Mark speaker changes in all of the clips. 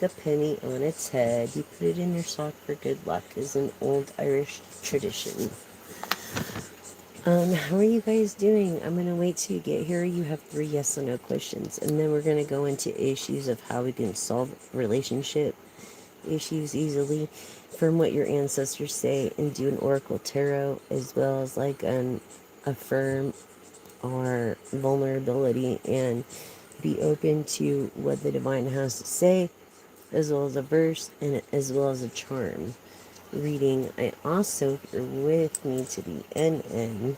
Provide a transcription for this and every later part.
Speaker 1: a penny on its head. You put it in your sock for good luck, is an old Irish tradition. How are you guys doing? I'm gonna wait till you get here. You have 3 yes or no questions, and then we're gonna go into issues of how we can solve relationship issues easily from what your ancestors say, and do an oracle tarot as well as like an affirm our vulnerability and be open to what the divine has to say, as well as a verse and as well as a charm reading. I also, if you're with me to the end,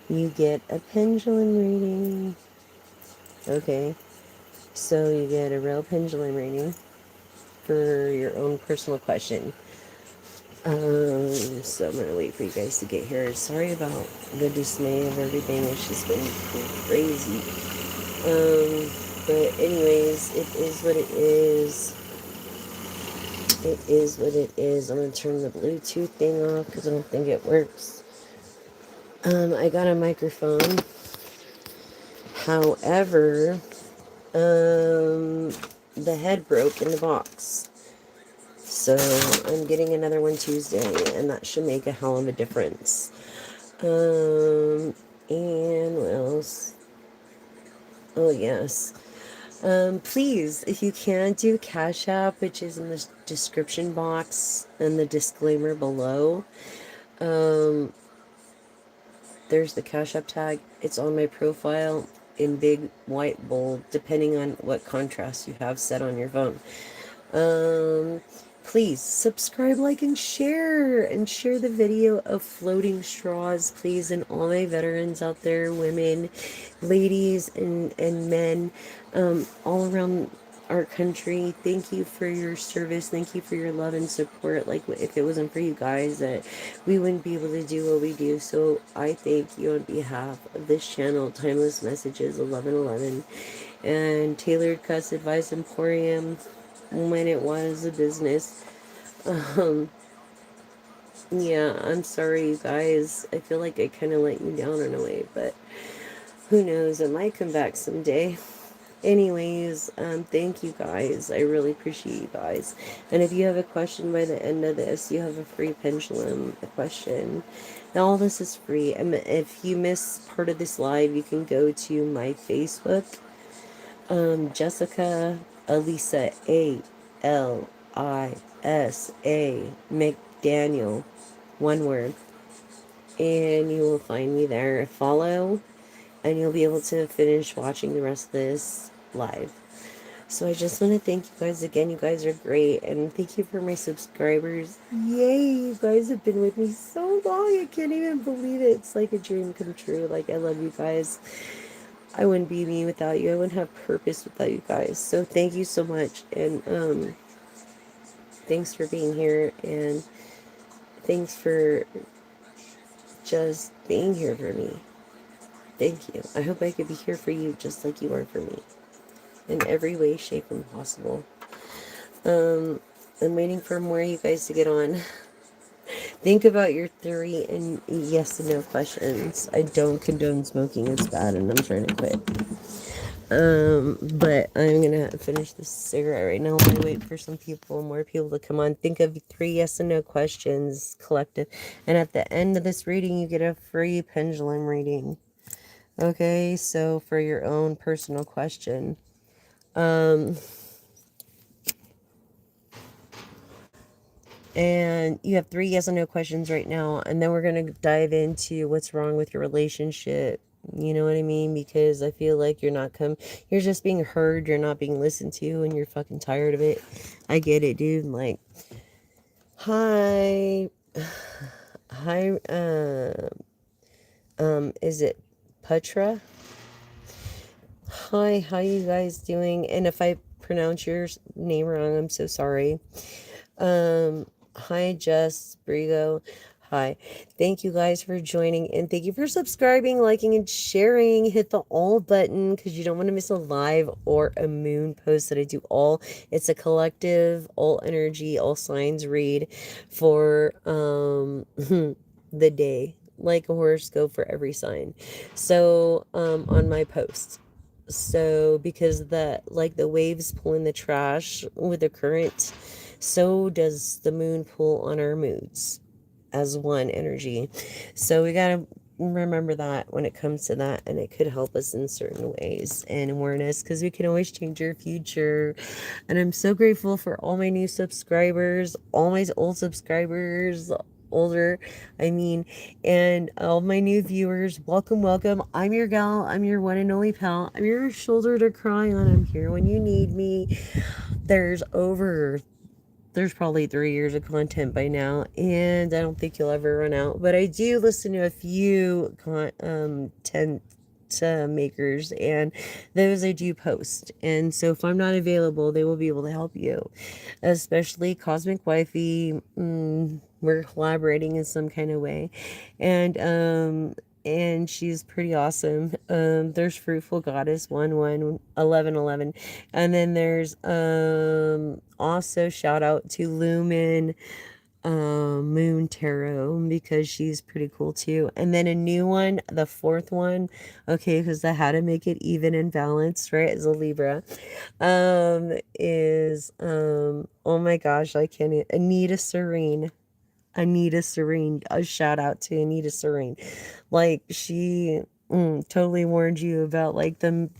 Speaker 1: you get a pendulum reading. Okay, so you get a real pendulum reading for your own personal question. So I'm gonna wait for you guys to get here. Sorry about the dismay of everything. It's just been crazy. But anyways, it is what it is. It is what it is. I'm gonna turn the Bluetooth thing off because I don't think it works. I got a microphone. However, the head broke in the box. So I'm getting another one Tuesday, and that should make a hell of a difference. And what else? Oh, yes. Please, if you can, do Cash App, which is in the description box and the disclaimer below. There's the Cash App tag. It's on my profile in big, white, bold, depending on what contrast you have set on your phone. Please subscribe, like, and share the video of floating straws, please. And all my veterans out there, women, ladies, and men, all around our country, thank you for your service. Thank you for your love and support. Like, if it wasn't for you guys, that we wouldn't be able to do what we do. So I thank you on behalf of this channel, Timeless Messages 1111, and Tailored Cuts Advice Emporium, when it was a business. Yeah, I'm sorry, you guys. I feel like I kind of let you down in a way, but who knows? It might come back someday. Anyways, thank you guys. I really appreciate you guys. And if you have a question by the end of this, you have a free pendulum question. Now, all this is free. And if you miss part of this live, you can go to my Facebook, Jessica Alisa Alisa McDaniel, one word, and you will find me there. Follow, and you'll be able to finish watching the rest of this live. So I just want to thank you guys again. You guys are great, and thank you for my subscribers. Yay, you guys have been with me so long. I can't even believe it. It's like a dream come true. Like, I love you guys. I wouldn't be me without you. I wouldn't have purpose without you guys. So thank you so much, and thanks for being here, and thanks for just being here for me. Thank you. I hope I could be here for you just like you are for me, in every way, shape, and possible. I'm waiting for more of you guys to get on. Think about your 3 and yes and no questions. I don't condone smoking. It's bad, and I'm trying to quit. But I'm gonna finish this cigarette right now while I wait for more people to come on. Think of 3 yes and no questions collective, and at the end of this reading, you get a free pendulum reading. Okay, so for your own personal question, and you have 3 yes and no questions right now, and then we're gonna dive into what's wrong with your relationship. You know what I mean? Because I feel like you're just being heard, you're not being listened to, and you're fucking tired of it. I get it, dude. Like, hi, is it Petra? Hi, how you guys doing? And if I pronounce your name wrong, I'm so sorry. Hi, Jess Brigo. Hi. Thank you guys for joining, and thank you for subscribing, liking, and sharing. Hit the all button because you don't want to miss a live or a moon post that I do all. It's a collective, all energy, all signs read for the day, like a horoscope for every sign. So on my post. So because the waves pull in the trash with the current, so does the moon pull on our moods as one energy. So we got to remember that when it comes to that, and it could help us in certain ways and awareness, because we can always change our future. And I'm so grateful for all my new subscribers, all my old subscribers, older, I mean, and all my new viewers. Welcome, welcome. I'm your gal. I'm your one and only pal. I'm your shoulder to cry on. I'm here when you need me. There's over there's probably 3 years of content by now, and I don't think you'll ever run out. But I do listen to a few content makers, and those I do post. And so if I'm not available, they will be able to help you, especially Cosmic Wifey. We're collaborating in some kind of way, and she's pretty awesome. There's Fruitful Goddess 1111, and then there's also shout out to Lumen Moon Tarot, because she's pretty cool too. And then a new one, the fourth one, okay, because the how to make it even and balanced, right, as a Libra, is oh my gosh, I can't, Anita Serene. A shout out to Anita Serene. Like, she totally warned you about like the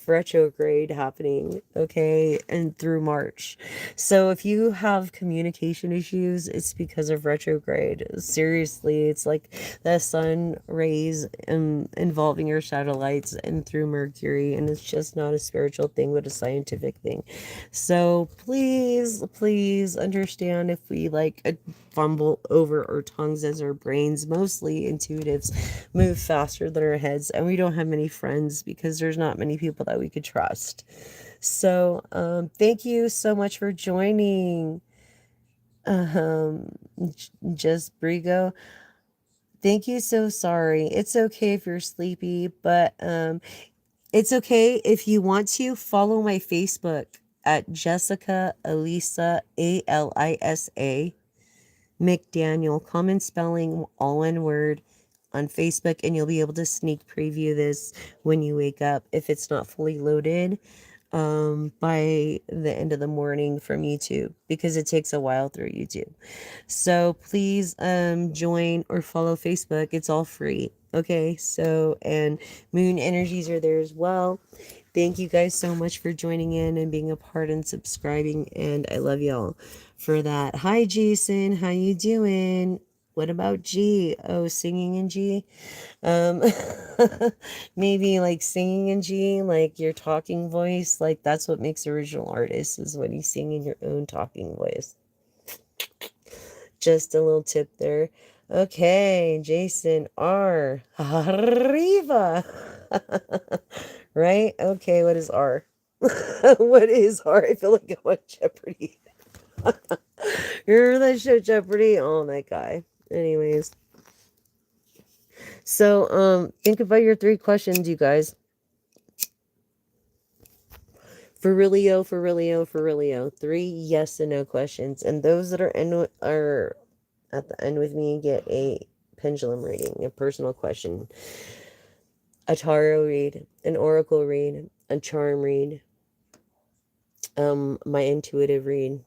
Speaker 1: retrograde happening, okay, and through March. So if you have communication issues, it's because of retrograde. Seriously, it's like the sun rays involving your satellites and through Mercury, and it's just not a spiritual thing but a scientific thing. So please understand if we like fumble over our tongues, as our brains, mostly intuitives, move faster than our heads, and we don't have many friends because there's not many people that we could trust. So thank you so much for joining. Just Brigo, thank you. So sorry. It's okay if you're sleepy, but it's okay if you want to follow my Facebook at Jessica Elisa, Alisa McDaniel, common spelling, all one word, on Facebook, and you'll be able to sneak preview this when you wake up if it's not fully loaded by the end of the morning from YouTube, because it takes a while through YouTube. So please join or follow Facebook. It's all free. Okay, so, and moon energies are there as well. Thank you guys so much for joining in and being a part and subscribing, and I love y'all for that. Hi Jason, how you doing? What about G? Oh, singing in G? Um maybe like singing in G, like your talking voice, like that's what makes original artists, is when you sing in your own talking voice. Just a little tip there. Okay, Jason R. Arriva. Right? Okay, what is R? What is R? I feel like I'm on Jeopardy. Remember that show Jeopardy? Oh, that guy. Anyways. So, think about your 3 questions, you guys. For realio, for realio, for realio. 3 yes and no questions. And those that are at the end with me get a pendulum reading, a personal question, a tarot read, an oracle read, a charm read, my intuitive read.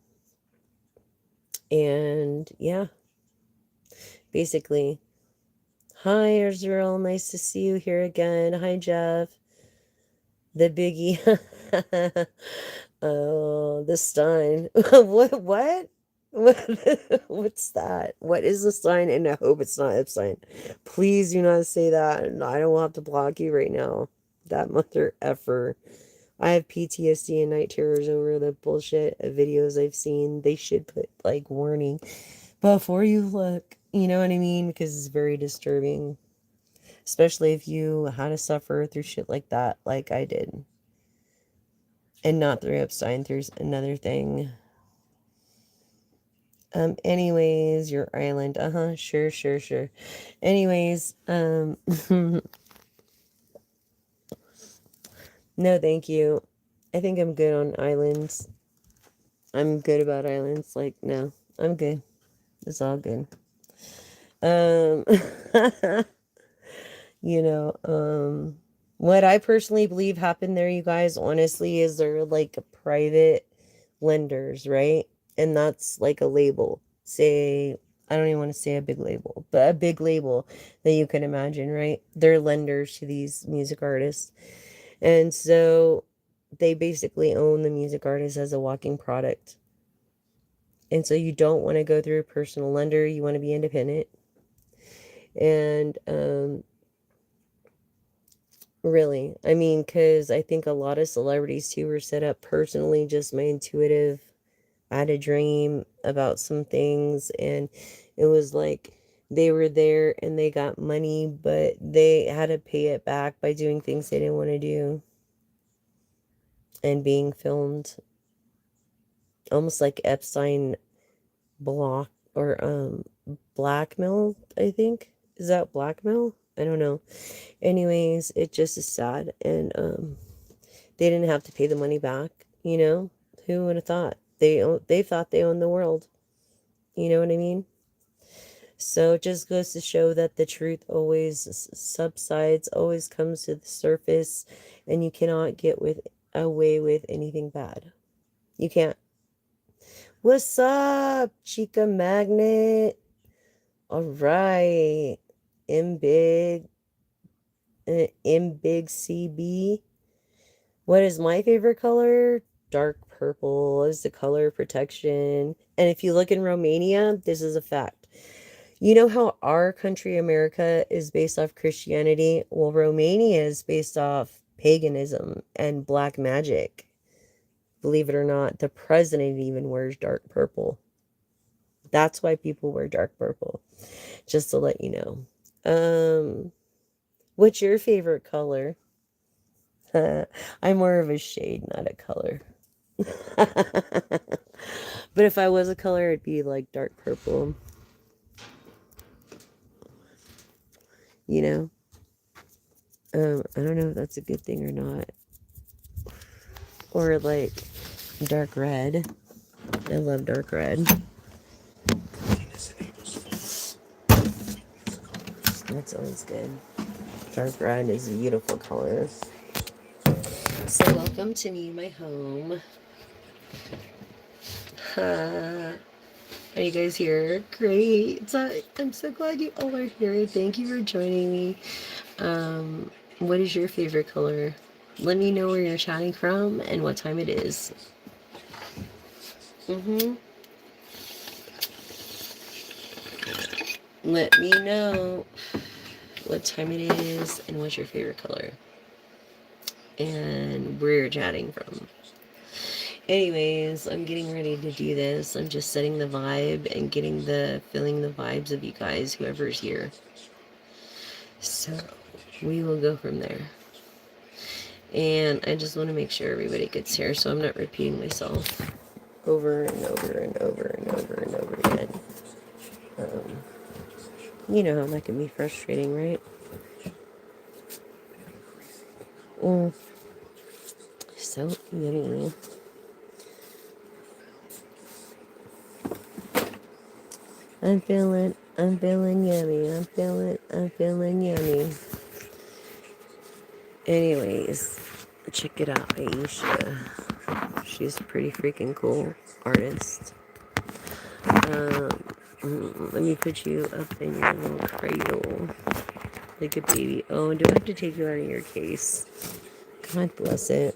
Speaker 1: And yeah, basically. Hi, Israel. Nice to see you here again. Hi, Jeff. The biggie. Oh, the Stein. What? What? What's that? What is the Stein? And I hope it's not Epstein. Please do not say that. I don't want to block you right now. That mother effer. I have PTSD and night terrors over the bullshit of videos I've seen. They should put like warning before you look. You know what I mean? Because it's very disturbing. Especially if you had to suffer through shit like that, like I did. And not through Epstein, through another thing. Anyways, your island. Sure. Anyways, no, thank you. I think I'm good on islands. I'm good about islands. Like, no, I'm good. It's all good. Um, you know, What I personally believe happened there, you guys, honestly, is they're like private lenders, right? And that's like a label. Say, I don't even want to say a big label, but a big label that you can imagine, right? They're lenders to these music artists. And so they basically own the music artist as a walking product. And so you don't want to go through a personal lender, you want to be independent. And really, I mean, because I think a lot of celebrities too were set up personally, just my intuitive. I had a dream about some things, and it was like they were there and they got money, but they had to pay it back by doing things they didn't want to do and being filmed, almost like Epstein block or blackmail, I think. Is that blackmail? I don't know. Anyways, it just is sad, and they didn't have to pay the money back, you know? Who would have thought? They thought they owned the world. You know what I mean? So it just goes to show that the truth always subsides, always comes to the surface, and you cannot get away with anything bad. You can't. What's up, Chica Magnet? All right. M big CB. What is my favorite color? Dark purple is the color of protection. And if you look in Romania, this is a fact. You know how our country, America, is based off Christianity? Well, Romania is based off paganism and black magic. Believe it or not, the president even wears dark purple. That's why people wear dark purple. Just to let you know. What's your favorite color? I'm more of a shade, not a color. But if I was a color, it'd be like dark purple. You know? I don't know if that's a good thing or not. Or like dark red. I love dark red. That's always good. Dark red is a beautiful color. So welcome to me, my home. Are you guys here? Great. I'm so glad you all are here. Thank you for joining me. What is your favorite color? Let me know where you're chatting from and what time it is. Let me know what time it is and what's your favorite color and where you're chatting from. Anyways, I'm getting ready to do this. I'm just setting the vibe and feeling the vibes of you guys, whoever's here. So we will go from there. And I just want to make sure everybody gets here so I'm not repeating myself over and over and over and over and over again. You know how that can be frustrating, right? So yummy. I'm feeling yummy. I'm feeling yummy. Anyways, check it out, Aisha. She's a pretty freaking cool artist. Let me put you up in your little cradle like a baby. Oh, do I have to take you out of your case? God bless it.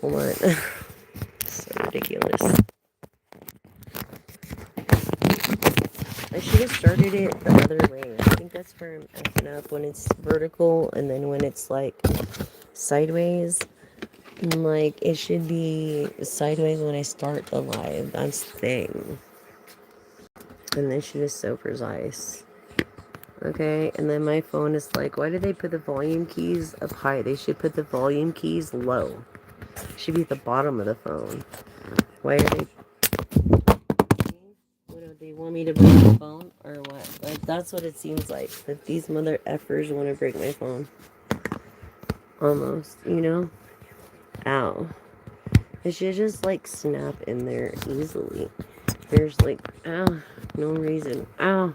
Speaker 1: Hold on. So ridiculous. I should have started it the other way. I think that's where I'm effing up, when it's vertical and then when it's like sideways. Like it should be sideways when I start the live. That's the thing. And then she was so precise. Okay, and then my phone is like, why did they put the volume keys up high? They should put the volume keys low. It should be at the bottom of the phone. Why are they... What, do they want me to break the phone? Or what? Like, that's what it seems like. That these mother effers want to break my phone. Almost, you know? Ow. It should just, like, snap in there easily. There's, like, ow, no reason. Ow.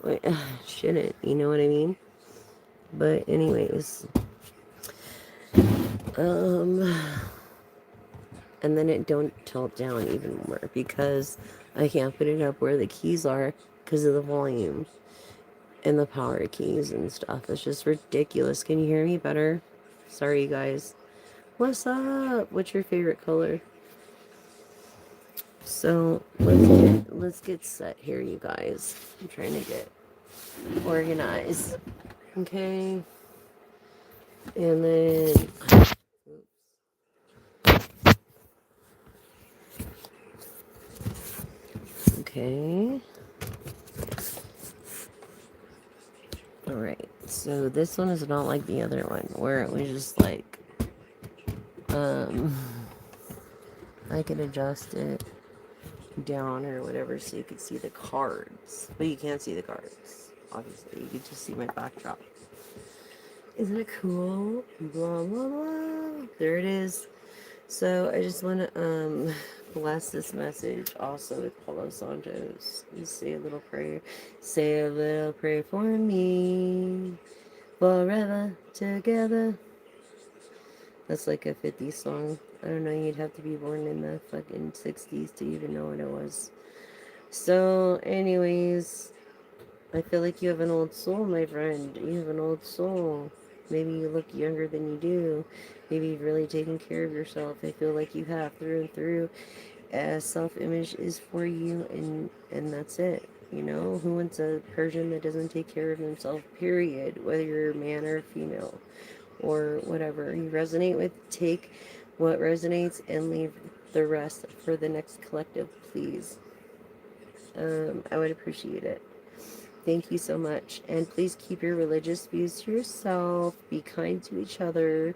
Speaker 1: Wait, shouldn't, you know what I mean? But anyways, Um, and then it don't tilt down even more because I can't put it up where the keys are because of the volume and the power keys and stuff. It's just ridiculous. Can you hear me better? Sorry, guys. What's up? What's your favorite color? So let's get set here, you guys. I'm trying to get organized. Okay, and then okay. All right. So this one is not like the other one where it was just like um I could adjust it down or whatever so you could see the cards, but you can't see the cards. Obviously, you can just see my backdrop. Isn't it cool? Blah blah blah. There it is. So I just want to bless this message also with Paulo Santos. You say a little prayer. Say a little prayer for me. Forever together. That's like a 50s song. I don't know, you'd have to be born in the fucking 60s to even know what it was. So, anyways, I feel like you have an old soul, my friend. You have an old soul. Maybe you look younger than you do. Maybe you've really taken care of yourself. I feel like you have through and through. Self-image is for you, and that's it. You know, who wants a person that doesn't take care of themselves? Period. Whether you're a man or a female, or whatever you resonate with, take what resonates and leave the rest for the next collective, please. I would appreciate it. Thank you so much. And please keep your religious views to yourself. Be kind to each other,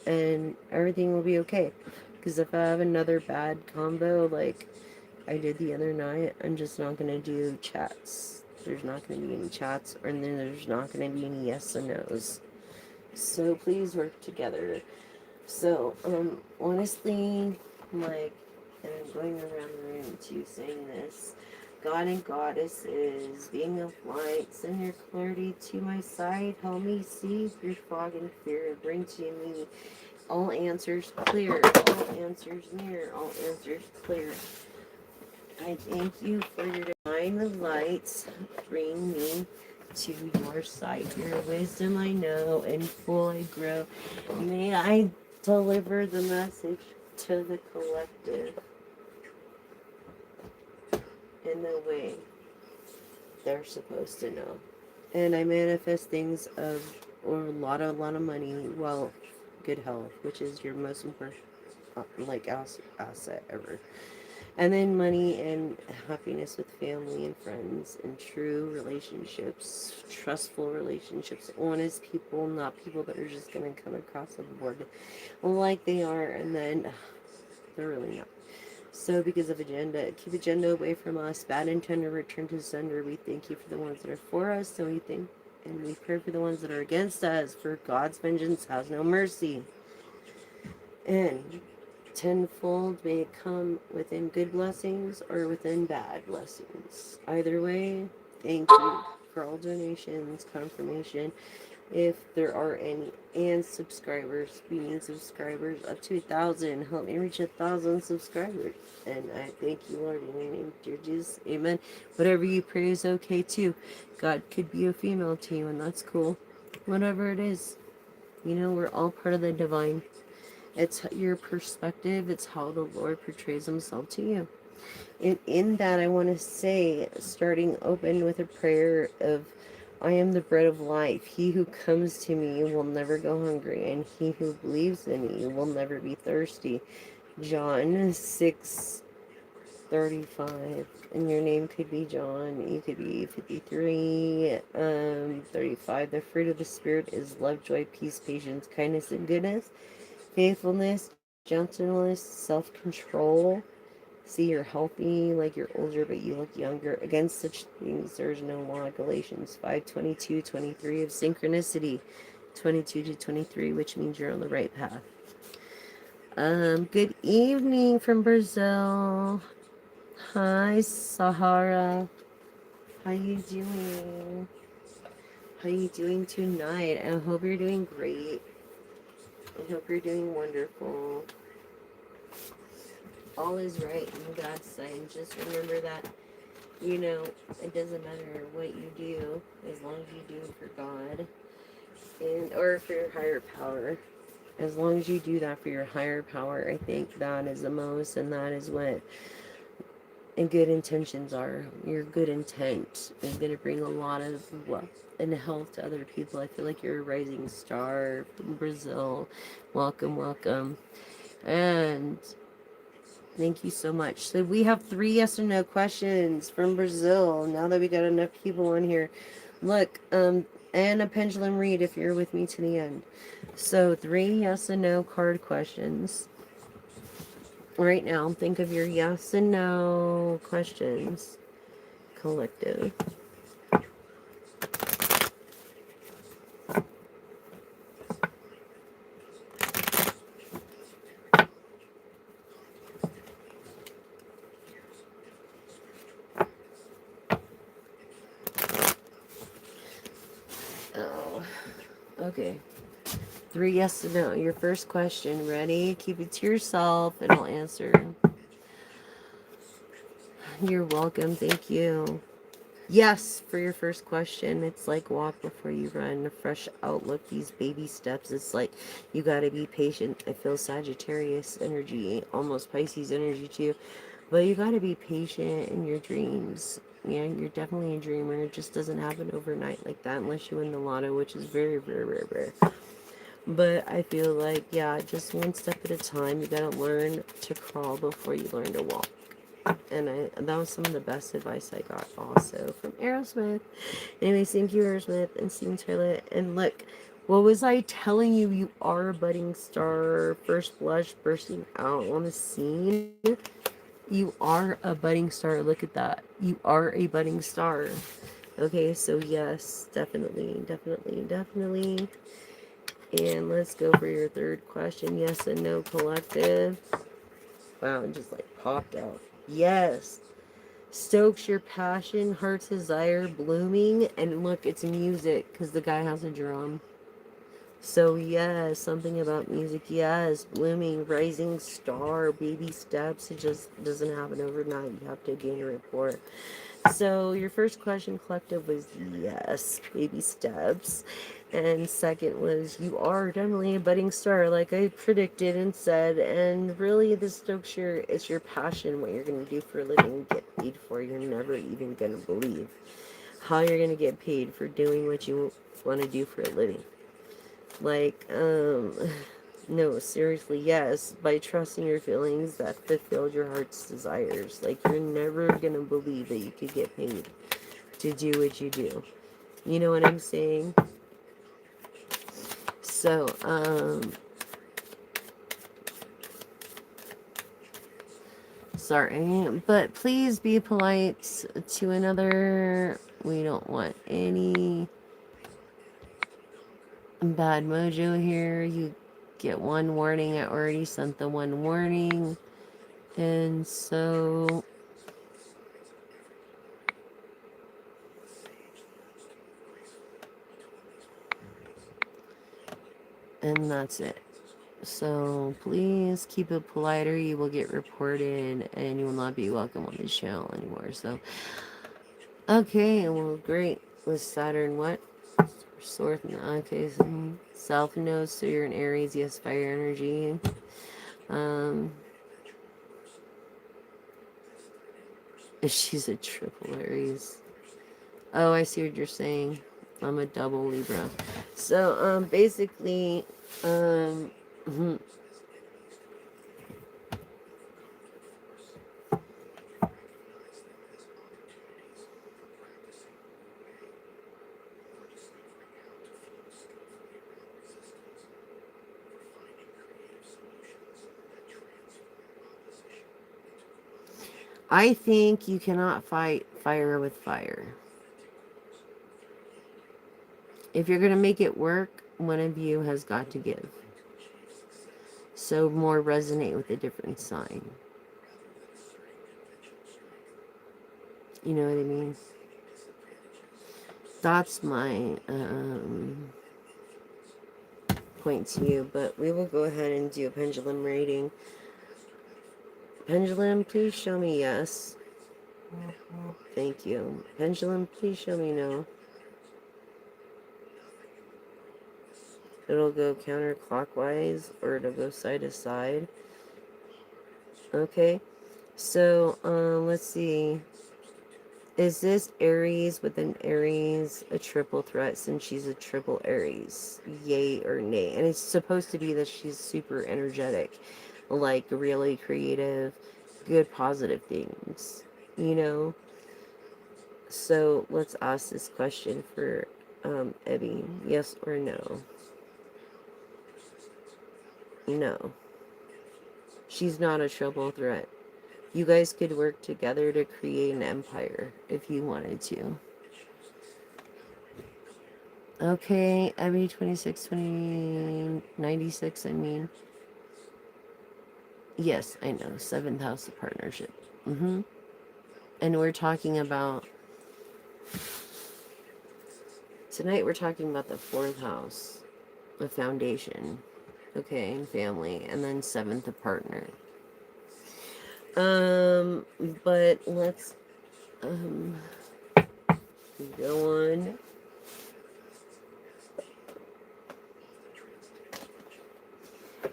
Speaker 1: and everything will be okay. Because if I have another bad combo like I did the other night, I'm just not going to do chats. There's not going to be any chats, or then there's not going to be any yes and no's. So please work together. So, honestly, like, and I'm going around the room too saying this. God and goddesses, being of light, send your clarity to my side. Help me see through fog and fear. Bring to me all answers clear, all answers near, all answers clear. I thank you for your divine lights. Bring me to your sight. Your wisdom I know, and full I grow. May I deliver the message to the collective in the way they're supposed to know. And I manifest things of or a lot of money, wealth, good health, which is your most important asset ever. And then money and happiness with family and friends and true relationships, trustful relationships, honest people, not people that are just going to come across the board like they are and then they're really not. So because of agenda, keep agenda away from us. Bad intent to return to sender. We thank you for the ones that are for us, and we pray for the ones that are against us. For God's vengeance has no mercy. And tenfold may it come within good blessings or within bad blessings. Either way, thank you for all donations, confirmation. If there are any, and subscribers, we need subscribers up to 1,000. Help me reach 1,000 subscribers. And I thank you, Lord, in your name, dear Jesus. Amen. Whatever you pray is okay too. God could be a female to you, and that's cool. Whatever it is, we're all part of the divine. It's your perspective, it's how the Lord portrays himself to you. And in that, I want to say, starting open with a prayer of, I am the bread of life. He who comes to me will never go hungry, and he who believes in me will never be thirsty. John 6:35. And your name could be John. You could be 53, 35. The fruit of the Spirit is love, joy, peace, patience, kindness, and goodness, faithfulness, gentleness, self-control. See, you're healthy, like you're older, but you look younger. Against such things, there's no law. Galatians 5:22-23 of synchronicity, 22 to 23, which means you're on the right path. Good evening from Brazil. Hi, Sahara. How you doing? How you doing tonight? I hope you're doing great. I hope you're doing wonderful. All is right in God's sight. And just remember that, it doesn't matter what you do as long as you do it for God and or for your higher power. As long as you do that for your higher power, I think that is the most, and that is what and good intentions are. Your good intent is going to bring a lot of wealth and health to other people. I feel like you're a rising star from Brazil. Welcome, welcome. And thank you so much. So we have 3 yes or no questions from Brazil. Now that we got enough people on here. Look, and a pendulum read if you're with me to the end. So 3 yes and no card questions. Right now, think of your yes and no questions. Collective. Oh, okay. 3 yes and no. Your first question. Ready? Keep it to yourself and I'll answer. You're welcome. Thank you. Yes, for your first question, it's like walk before you run, a fresh outlook, these baby steps. It's like you got to be patient. I feel Sagittarius energy, almost Pisces energy too. But you got to be patient in your dreams. Yeah, you're definitely a dreamer. It just doesn't happen overnight like that unless you win the lotto, which is very, very, very rare. But I feel like, yeah, just one step at a time. You got to learn to crawl before you learn to walk. And that was some of the best advice I got also from Aerosmith. Anyway, thank you, Aerosmith and Steven Tyler. And look, what was I telling you? You are a budding star, first blush bursting out on the scene. You are a budding star. Look at that. You are a budding star. Okay, so yes, definitely, definitely, definitely. And let's go for your third question. Yes and no collective. Wow, it just like popped out. Yes. Stokes your passion, heart's desire, blooming. And look, it's music because the guy has a drum. So, yes, something about music. Yes, blooming, rising star, baby steps. It just doesn't happen overnight. You have to gain a rapport. So, your first question, collective, was yes, baby steps. And second was, you are definitely a budding star, like I predicted and said. And really, this stokes it's your passion, what you're going to do for a living, get paid for. You're never even going to believe how you're going to get paid for doing what you want to do for a living. Like, no, seriously, yes, by trusting your feelings that fulfilled your heart's desires. Like, you're never gonna believe that you could get paid to do what you do. You know what I'm saying? So, sorry, but please be polite to another. We don't want any bad mojo here. You get one warning. I already sent the one warning. And so, and that's it. So please keep it polite or you will get reported and you will not be welcome on this channel anymore. So, okay, well, great. With Saturn, what? Source, okay, so South Node, so you're an Aries, yes, fire energy. Um, she's a triple Aries. Oh, I see what you're saying. I'm a double Libra. So, basically, I think you cannot fight fire with fire. If you're going to make it work, one of you has got to give. So more resonate with a different sign. You know what I mean? That's my point to you, but we will go ahead and do a pendulum reading. Pendulum, please show me yes. Thank you. Pendulum, please show me no. It'll go counterclockwise or it'll go side to side. Okay. So, let's see. Is this Aries with an Aries a triple threat since she's a triple Aries? Yay or nay? And it's supposed to be that she's super energetic, like really creative, good positive things, you know? So let's ask this question for Ebby. Yes or no? No. She's not a triple threat. You guys could work together to create an empire if you wanted to. Okay, Abby 26, 20, 96, I mean. Yes, I know. Seventh house of partnership. And we're talking about, tonight we're talking about the fourth house, the foundation, okay, and family, and then seventh of partner. But let's, go on.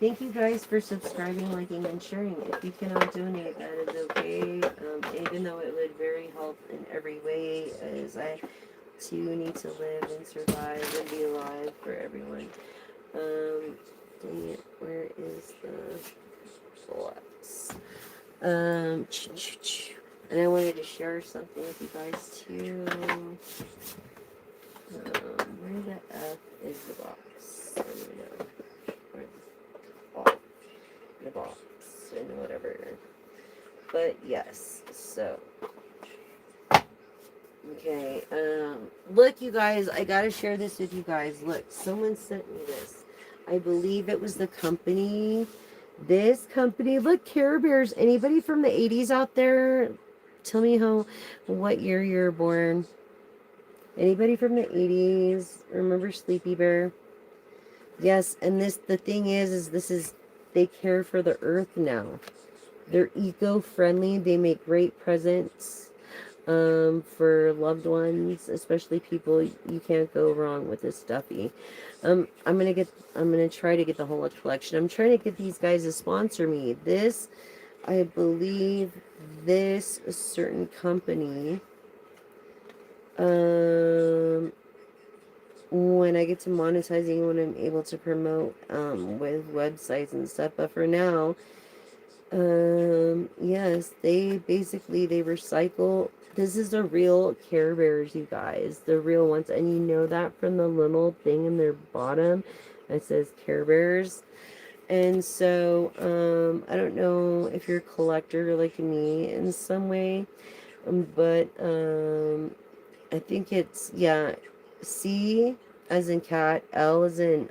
Speaker 1: Thank you guys for subscribing, liking, and sharing. If you cannot donate, that is okay. Even though it would very help in every way, as I too need to live and survive and be alive for everyone. Dang it, where is the box? And I wanted to share something with you guys too. Where the F is the box? I don't know. The box and whatever. But yes, so okay, look you guys, I gotta share this with you guys. Look, someone sent me this. I believe it was the company. This company, look, Care Bears. Anybody from the 80s out there? Tell me what year you're born. Anybody from the 80s? Remember Sleepy Bear? Yes, and the thing is they care for the earth now. They're eco-friendly. They make great presents for loved ones, especially people. You can't go wrong with this stuffy. I'm gonna try to get the whole collection. I'm trying to get these guys to sponsor me. This, I believe, this certain company. When I get to monetizing, when I'm able to promote with websites and stuff, but for now, yes, they recycle. This is the real Care Bears, you guys, the real ones, and you know that from the little thing in their bottom that says Care Bears. And so I don't know if you're a collector like me in some way, but I think it's, yeah, C as in cat, L as in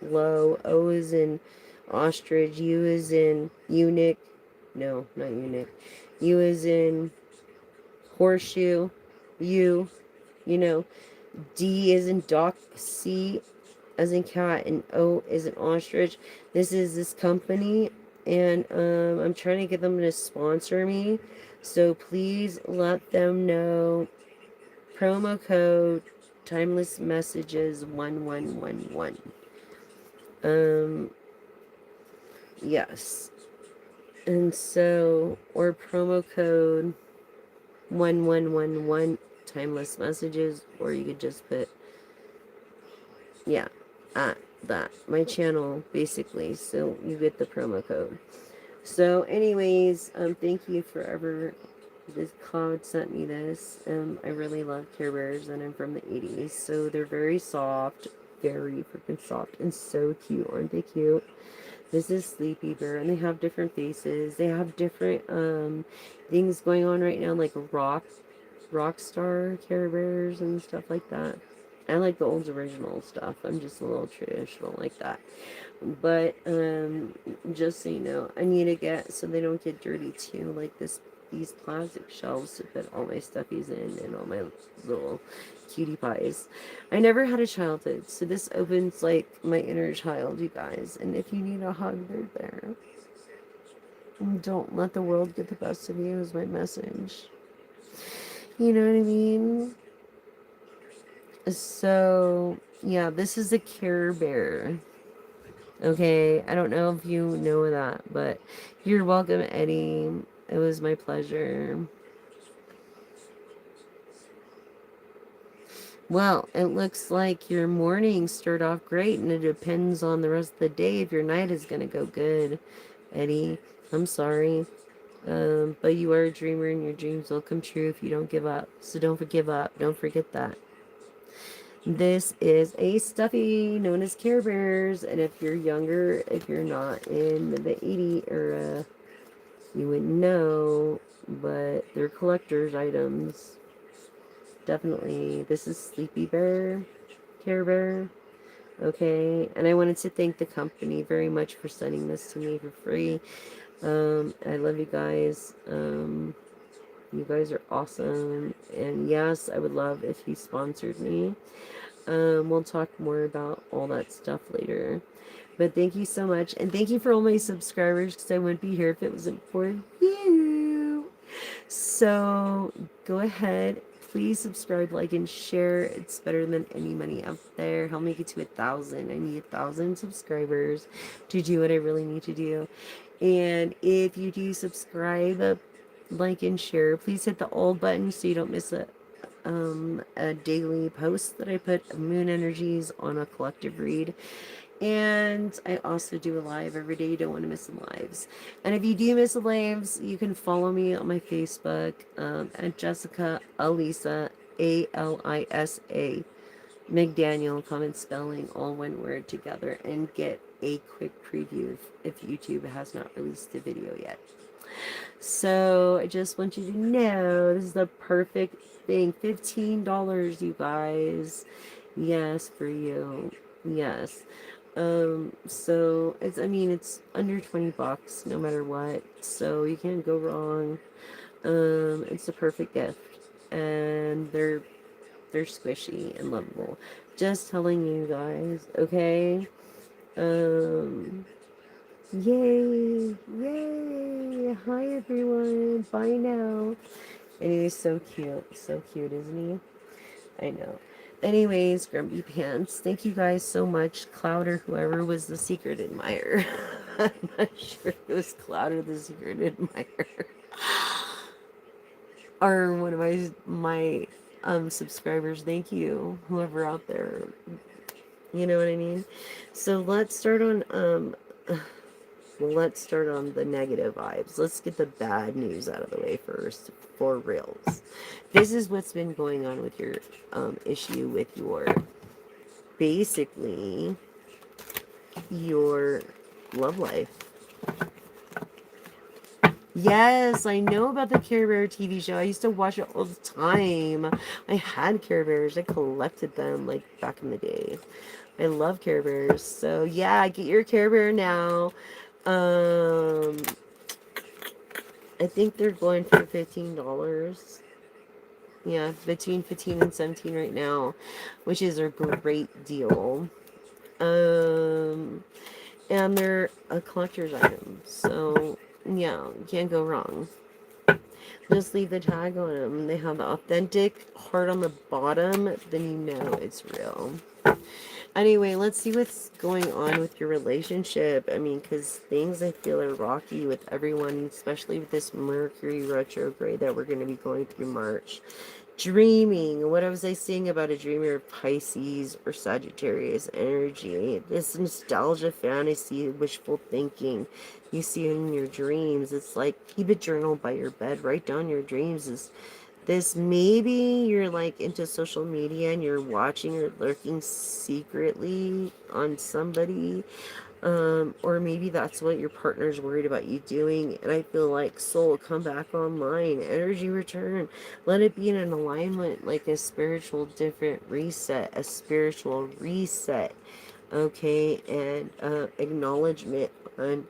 Speaker 1: low, O as in ostrich, U as in eunuch, no, not eunuch, U as in horseshoe, U, you know, D as in duck, C as in cat, and O as in ostrich. This is this company, and I'm trying to get them to sponsor me, so please let them know. Promo code timeless messages 1111. Yes. And so, or promo code 1111 timeless messages, or you could just put, yeah, at that, my channel, basically, so you get the promo code. So anyways, thank you forever. This cloud sent me this. I really love Care Bears, and I'm from the 80s, so they're very soft, very freaking soft, and so cute. Aren't they cute? This is Sleepy Bear, and they have different faces. They have different things going on right now, like rock star Care Bears and stuff like that. I like the old original stuff. I'm just a little traditional like that. But just so you know, I need to get, so they don't get dirty too, like this these plastic shelves to put all my stuffies in and all my little cutie pies. I never had a childhood, so this opens like my inner child, you guys. And if you need a hug, they're there. And don't let the world get the best of you is my message. You know what I mean? So, yeah, this is a Care Bear. Okay, I don't know if you know that, but you're welcome, Eddie. It was my pleasure. Well, it looks like your morning started off great, and it depends on the rest of the day if your night is going to go good, Eddie. I'm sorry. But you are a dreamer, and your dreams will come true if you don't give up. So don't give up. Don't forget that. This is a stuffy known as Care Bears, and if you're younger, if you're not in the 80 era, you wouldn't know, but they're collector's items. Definitely. This is Sleepy Bear, Care Bear. Okay, and I wanted to thank the company very much for sending this to me for free. I love you guys. You guys are awesome. And yes, I would love if you sponsored me. We'll talk more about all that stuff later. But thank you so much. And thank you for all my subscribers because I wouldn't be here if it wasn't for you. So go ahead. Please subscribe, like, and share. It's better than any money out there. Help me get to 1,000. I need 1,000 subscribers to do what I really need to do. And if you do subscribe, like, and share, please hit the all button so you don't miss a daily post that I put of moon energies on a collective read. And I also do a live every day. You don't want to miss the lives. And if you do miss the lives, you can follow me on my Facebook at Jessica Alisa, Alisa McDaniel, common spelling, all one word together, and get a quick preview if YouTube has not released a video yet. So I just want you to know this is the perfect thing. $15, you guys. Yes, for you. Yes. So it's, I mean, it's under 20 bucks no matter what. So you can't go wrong. It's the perfect gift. And they're squishy and lovable. Just telling you guys, okay? Yay! Yay! Hi everyone. Bye now. And he's so cute. So cute, isn't he? I know. Anyways, Grumpy Pants, thank you guys so much. Cloud or whoever was the secret admirer. I'm not sure it was Cloud or the secret admirer. Or one of my subscribers. Thank you, whoever out there. You know what I mean? So let's start on the negative vibes. Let's get the bad news out of the way first, for reals. This is what's been going on with your issue with your, basically, your love life. Yes, I know about the Care Bear TV show. I used to watch it all the time. I had Care Bears. I collected them, like, back in the day. I love Care Bears. So, yeah, get your Care Bear now. I think they're going for $15. Yeah, between 15 and 17 right now, which is a great deal. And they're a collector's item, so yeah, you can't go wrong. Just leave the tag on them. They have the authentic heart on the bottom, then you know it's real. Anyway, let's see what's going on with your relationship. I mean, because things I feel are rocky with everyone, especially with this Mercury retrograde that we're going to be going through March. Dreaming. What was I saying about a dreamer of Pisces or Sagittarius energy? This nostalgia, fantasy, wishful thinking you see in your dreams. It's like, keep a journal by your bed. Write down your dreams. This maybe you're like into social media and you're watching or lurking secretly on somebody, or maybe that's what your partner's worried about you doing. And I feel like, soul, come back online, energy return, let it be in an alignment, like a spiritual different reset, a spiritual reset, okay, and acknowledgement on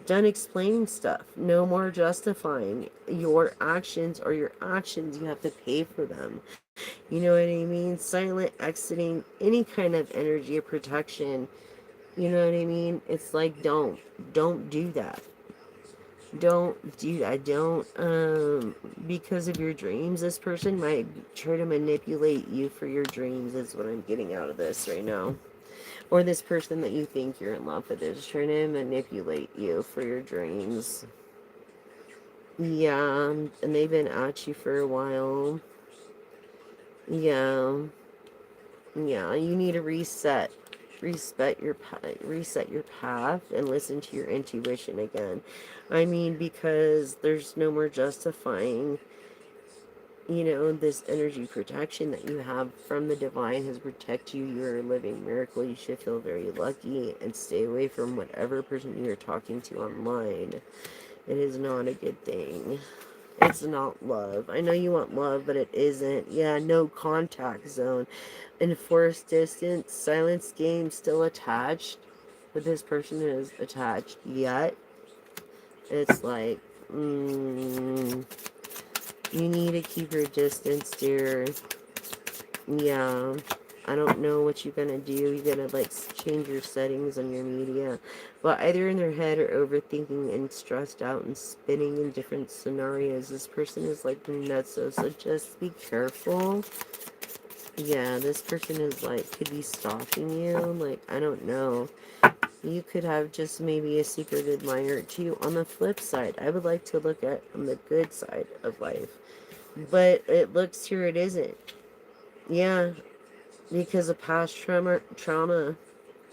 Speaker 1: Done explaining stuff. No more justifying your actions, or your actions, you have to pay for them. You know what I mean? Silent exiting any kind of energy of protection. You know what I mean? It's like, don't do that. Don't do that. Don't, because of your dreams, this person might try to manipulate you for your dreams, is what I'm getting out of this right now. Or this person that you think you're in love with is trying to manipulate you for your dreams. Yeah, and they've been at you for a while. Yeah, yeah, you need to reset your path and listen to your intuition again. I mean, because there's no more justifying, this energy protection that you have from the divine has protected you. You're a living miracle. You should feel very lucky and stay away from whatever person you're talking to online. It is not a good thing. It's not love. I know you want love, but it isn't. Yeah, no contact zone. Enforced distance, silence game still attached, but this person is attached yet. It's like, you need to keep your distance, dear. Yeah. I don't know what you're gonna do. You're gonna like change your settings on your media. But either in their head or overthinking and stressed out and spinning in different scenarios. This person is like nuts, so just be careful. Yeah, this person is like, could be stalking you. Like, I don't know. You could have just maybe a secret admirer too. On the flip side, I would like to look at on the good side of life. But it looks here it isn't. Yeah, because of past trauma,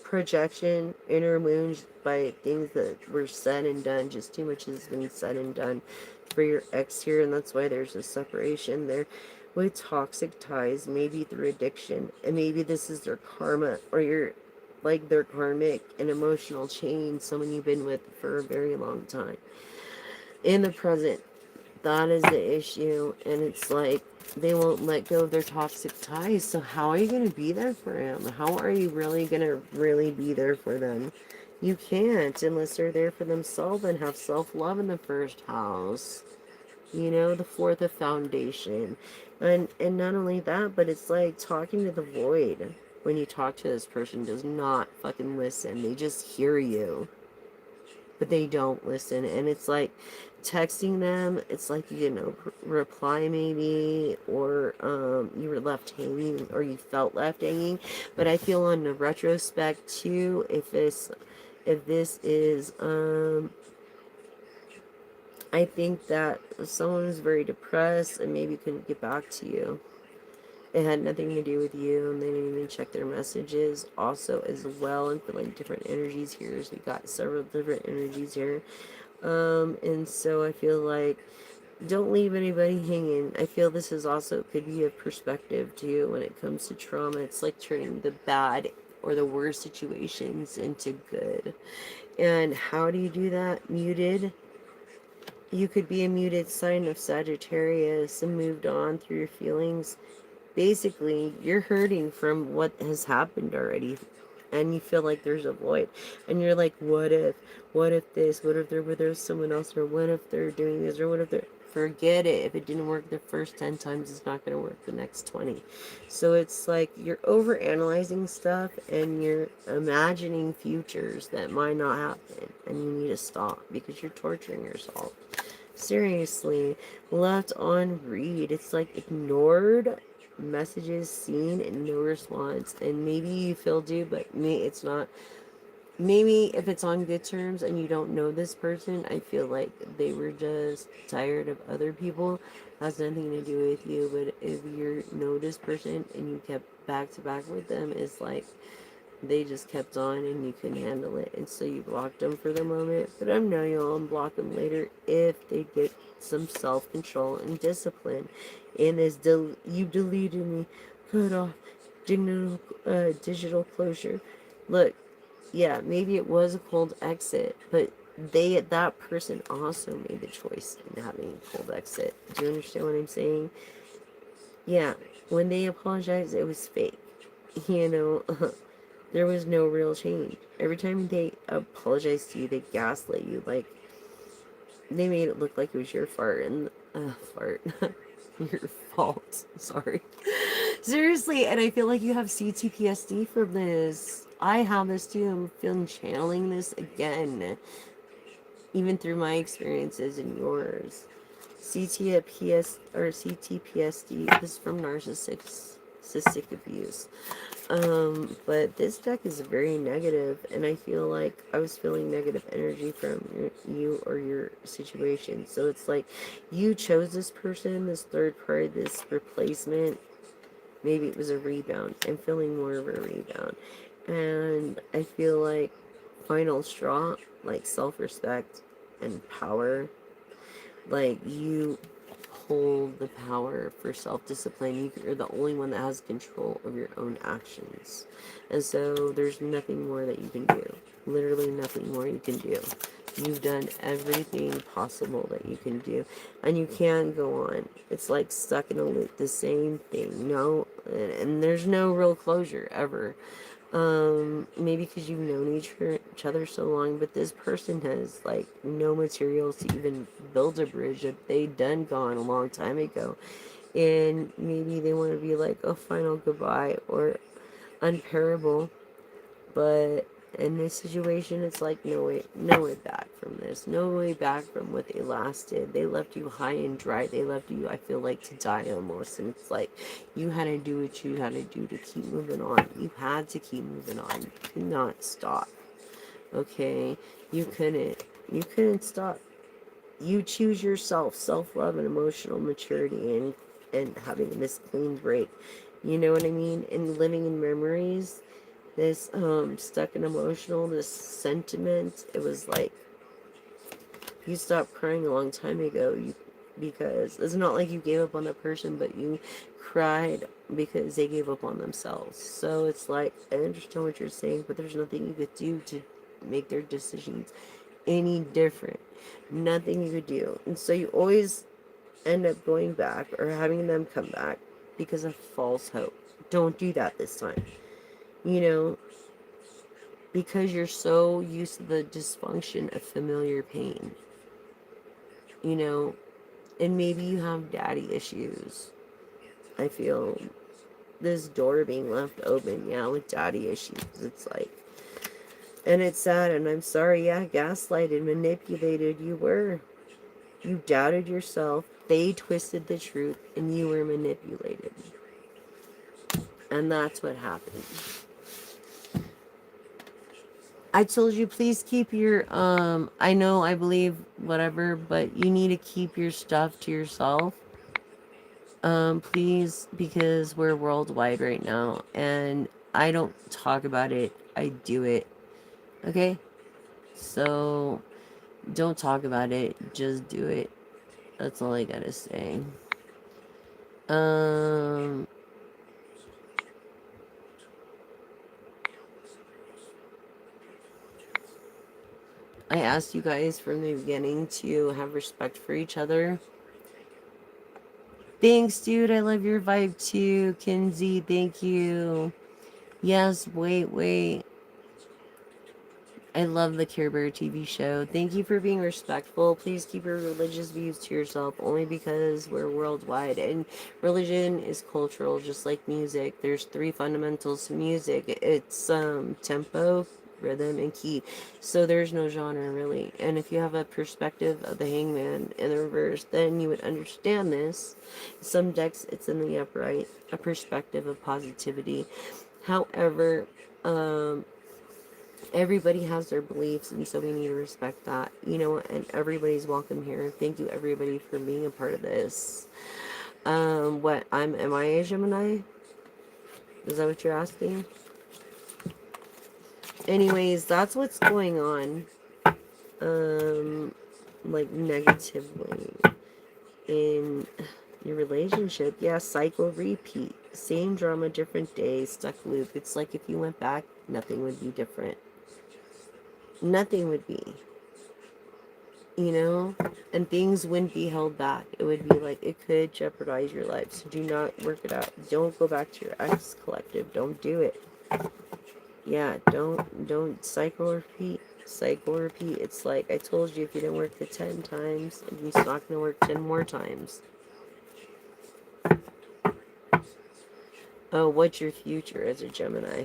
Speaker 1: projection, inner wounds by things that were said and done. Just too much has been said and done for your ex here, and that's why there's a separation there with toxic ties, maybe through addiction, and maybe this is their karma, or your like their karmic and emotional chain, someone you've been with for a very long time. In the present, that is the issue, and it's like they won't let go of their toxic ties. So how are you going to be there for them? How are you really going to really be there for them? You can't unless they're there for themselves and have self-love in the first house. The fourth of foundation. And not only that, but it's like talking to the void. When you talk to this person, does not fucking listen. They just hear you, but they don't listen. And it's like texting them, it's like you get no reply maybe, or you were left hanging, or you felt left hanging. But I feel on the retrospect too, if this is I think that someone was very depressed and maybe couldn't get back to you. It had nothing to do with you, and they didn't even check their messages. Also, as well, and feeling different energies here. So we got several different energies here. And so I feel like don't leave anybody hanging. I feel this is also could be a perspective too when it comes to trauma. It's like turning the bad or the worst situations into good. And how do you do that? Muted. You could be a muted sign of Sagittarius and moved on through your feelings. Basically, you're hurting from what has happened already, and you feel like there's a void, and you're like, what if this, what if there's someone else, or what if they're doing this, or what if they're, forget it. If it didn't work the first 10 times, it's not going to work the next 20. So it's like you're over analyzing stuff, and you're imagining futures that might not happen, and you need to stop because you're torturing yourself. Seriously, left on read. It's like ignored messages seen and no response. And maybe you feel due, but me, it's not. Maybe if it's on good terms and you don't know this person, I feel like they were just tired of other people. Has nothing to do with you. But if you know this person and you kept back to back with them, it's like they just kept on and you couldn't handle it, and so you blocked them for the moment. But I know you'll unblock them later if they get some self-control and discipline. And as you deleted me, cut off digital closure. Look, yeah, maybe it was a cold exit, but that person also made the choice in having a cold exit. Do you understand what I'm saying? Yeah, when they apologized, it was fake. you know There was no real change. Every time apologize to you. They gaslit you. Like, they made it look like it was your fart and fart. Your fault. Sorry. Seriously, and I feel like you have CTPSD from this. I have this too. I'm feeling channeling this again, even through my experiences and yours. CTPSD is from narcissistic abuse. But this deck is very negative, and I feel like I was feeling negative energy from you or your situation. So it's like you chose this person, this third party, this replacement. Maybe it was a rebound. I'm feeling more of a rebound. And I feel like final straw, like self-respect and power, like you hold the power for self-discipline. You're the only one that has control of your own actions, and so there's nothing more that you can do. Literally nothing more you can do. You've done everything possible that you can do, and you can't go on. It's like stuck in a loop, the same thing. No, and there's no real closure ever. Maybe because you've known each other so long, but this person has like no materials to even build a bridge that they done gone a long time ago, and maybe they want to be like a final goodbye or unparable, but in this situation, it's like no way back from this, no way back from what they last did. They left you high and dry. They left you, I feel like, to die almost. And it's like you had to do what you had to do to keep moving on. You had to keep moving on. You could not stop. Okay, You couldn't stop. You choose yourself, self-love and emotional maturity, and having this clean break. You know what I mean? And living in memories, this stuck and emotional, this sentiment. It was like you stopped crying a long time ago. Because it's not like you gave up on the person, but you cried because they gave up on themselves. So it's like, I understand what you're saying, but there's nothing you could do to make their decisions any different. Nothing you could do. And so you always end up going back or having them come back because of false hope. Don't do that this time. You know, because you're so used to the dysfunction of familiar pain. You know, and maybe you have daddy issues. I feel this door being left open, yeah, with daddy issues. It's like, and it's sad, and I'm sorry, yeah, gaslighted, manipulated, you were. You doubted yourself, they twisted the truth, and you were manipulated. And that's what happened. I told you, please keep your, I know, I believe, whatever, but you need to keep your stuff to yourself. Please, because we're worldwide right now, and I don't talk about it, I do it. Okay? So, don't talk about it, just do it. That's all I gotta say. I asked you guys from the beginning to have respect for each other. Thanks, dude. I love your vibe too. Kinsey, thank you. Yes, wait. I love the Care Bear TV show. Thank you for being respectful. Please keep your religious views to yourself, only because we're worldwide. And religion is cultural, just like music. There's three fundamentals to music. It's tempo, rhythm, and key. So there's no genre, really. And if you have a perspective of the hangman in the reverse, then you would understand this. Some decks, it's in the upright, a perspective of positivity. However, everybody has their beliefs, and so we need to respect that, you know. And everybody's welcome here. Thank you, everybody, for being a part of this. Am I a Gemini? Is that what you're asking? Anyways, that's what's going on, like, negatively in your relationship. Yeah, cycle repeat, same drama, different day, stuck loop. It's like if you went back, nothing would be different. Nothing would be, you know, and things wouldn't be held back. It would be like, it could jeopardize your life. So do not work it out. Don't go back to your ex collective. Don't do it. Yeah, don't cycle or repeat. cycle repeat. It's like I told you, if you didn't work the 10 times, it's not going to work 10 more times. Oh, what's your future as a Gemini?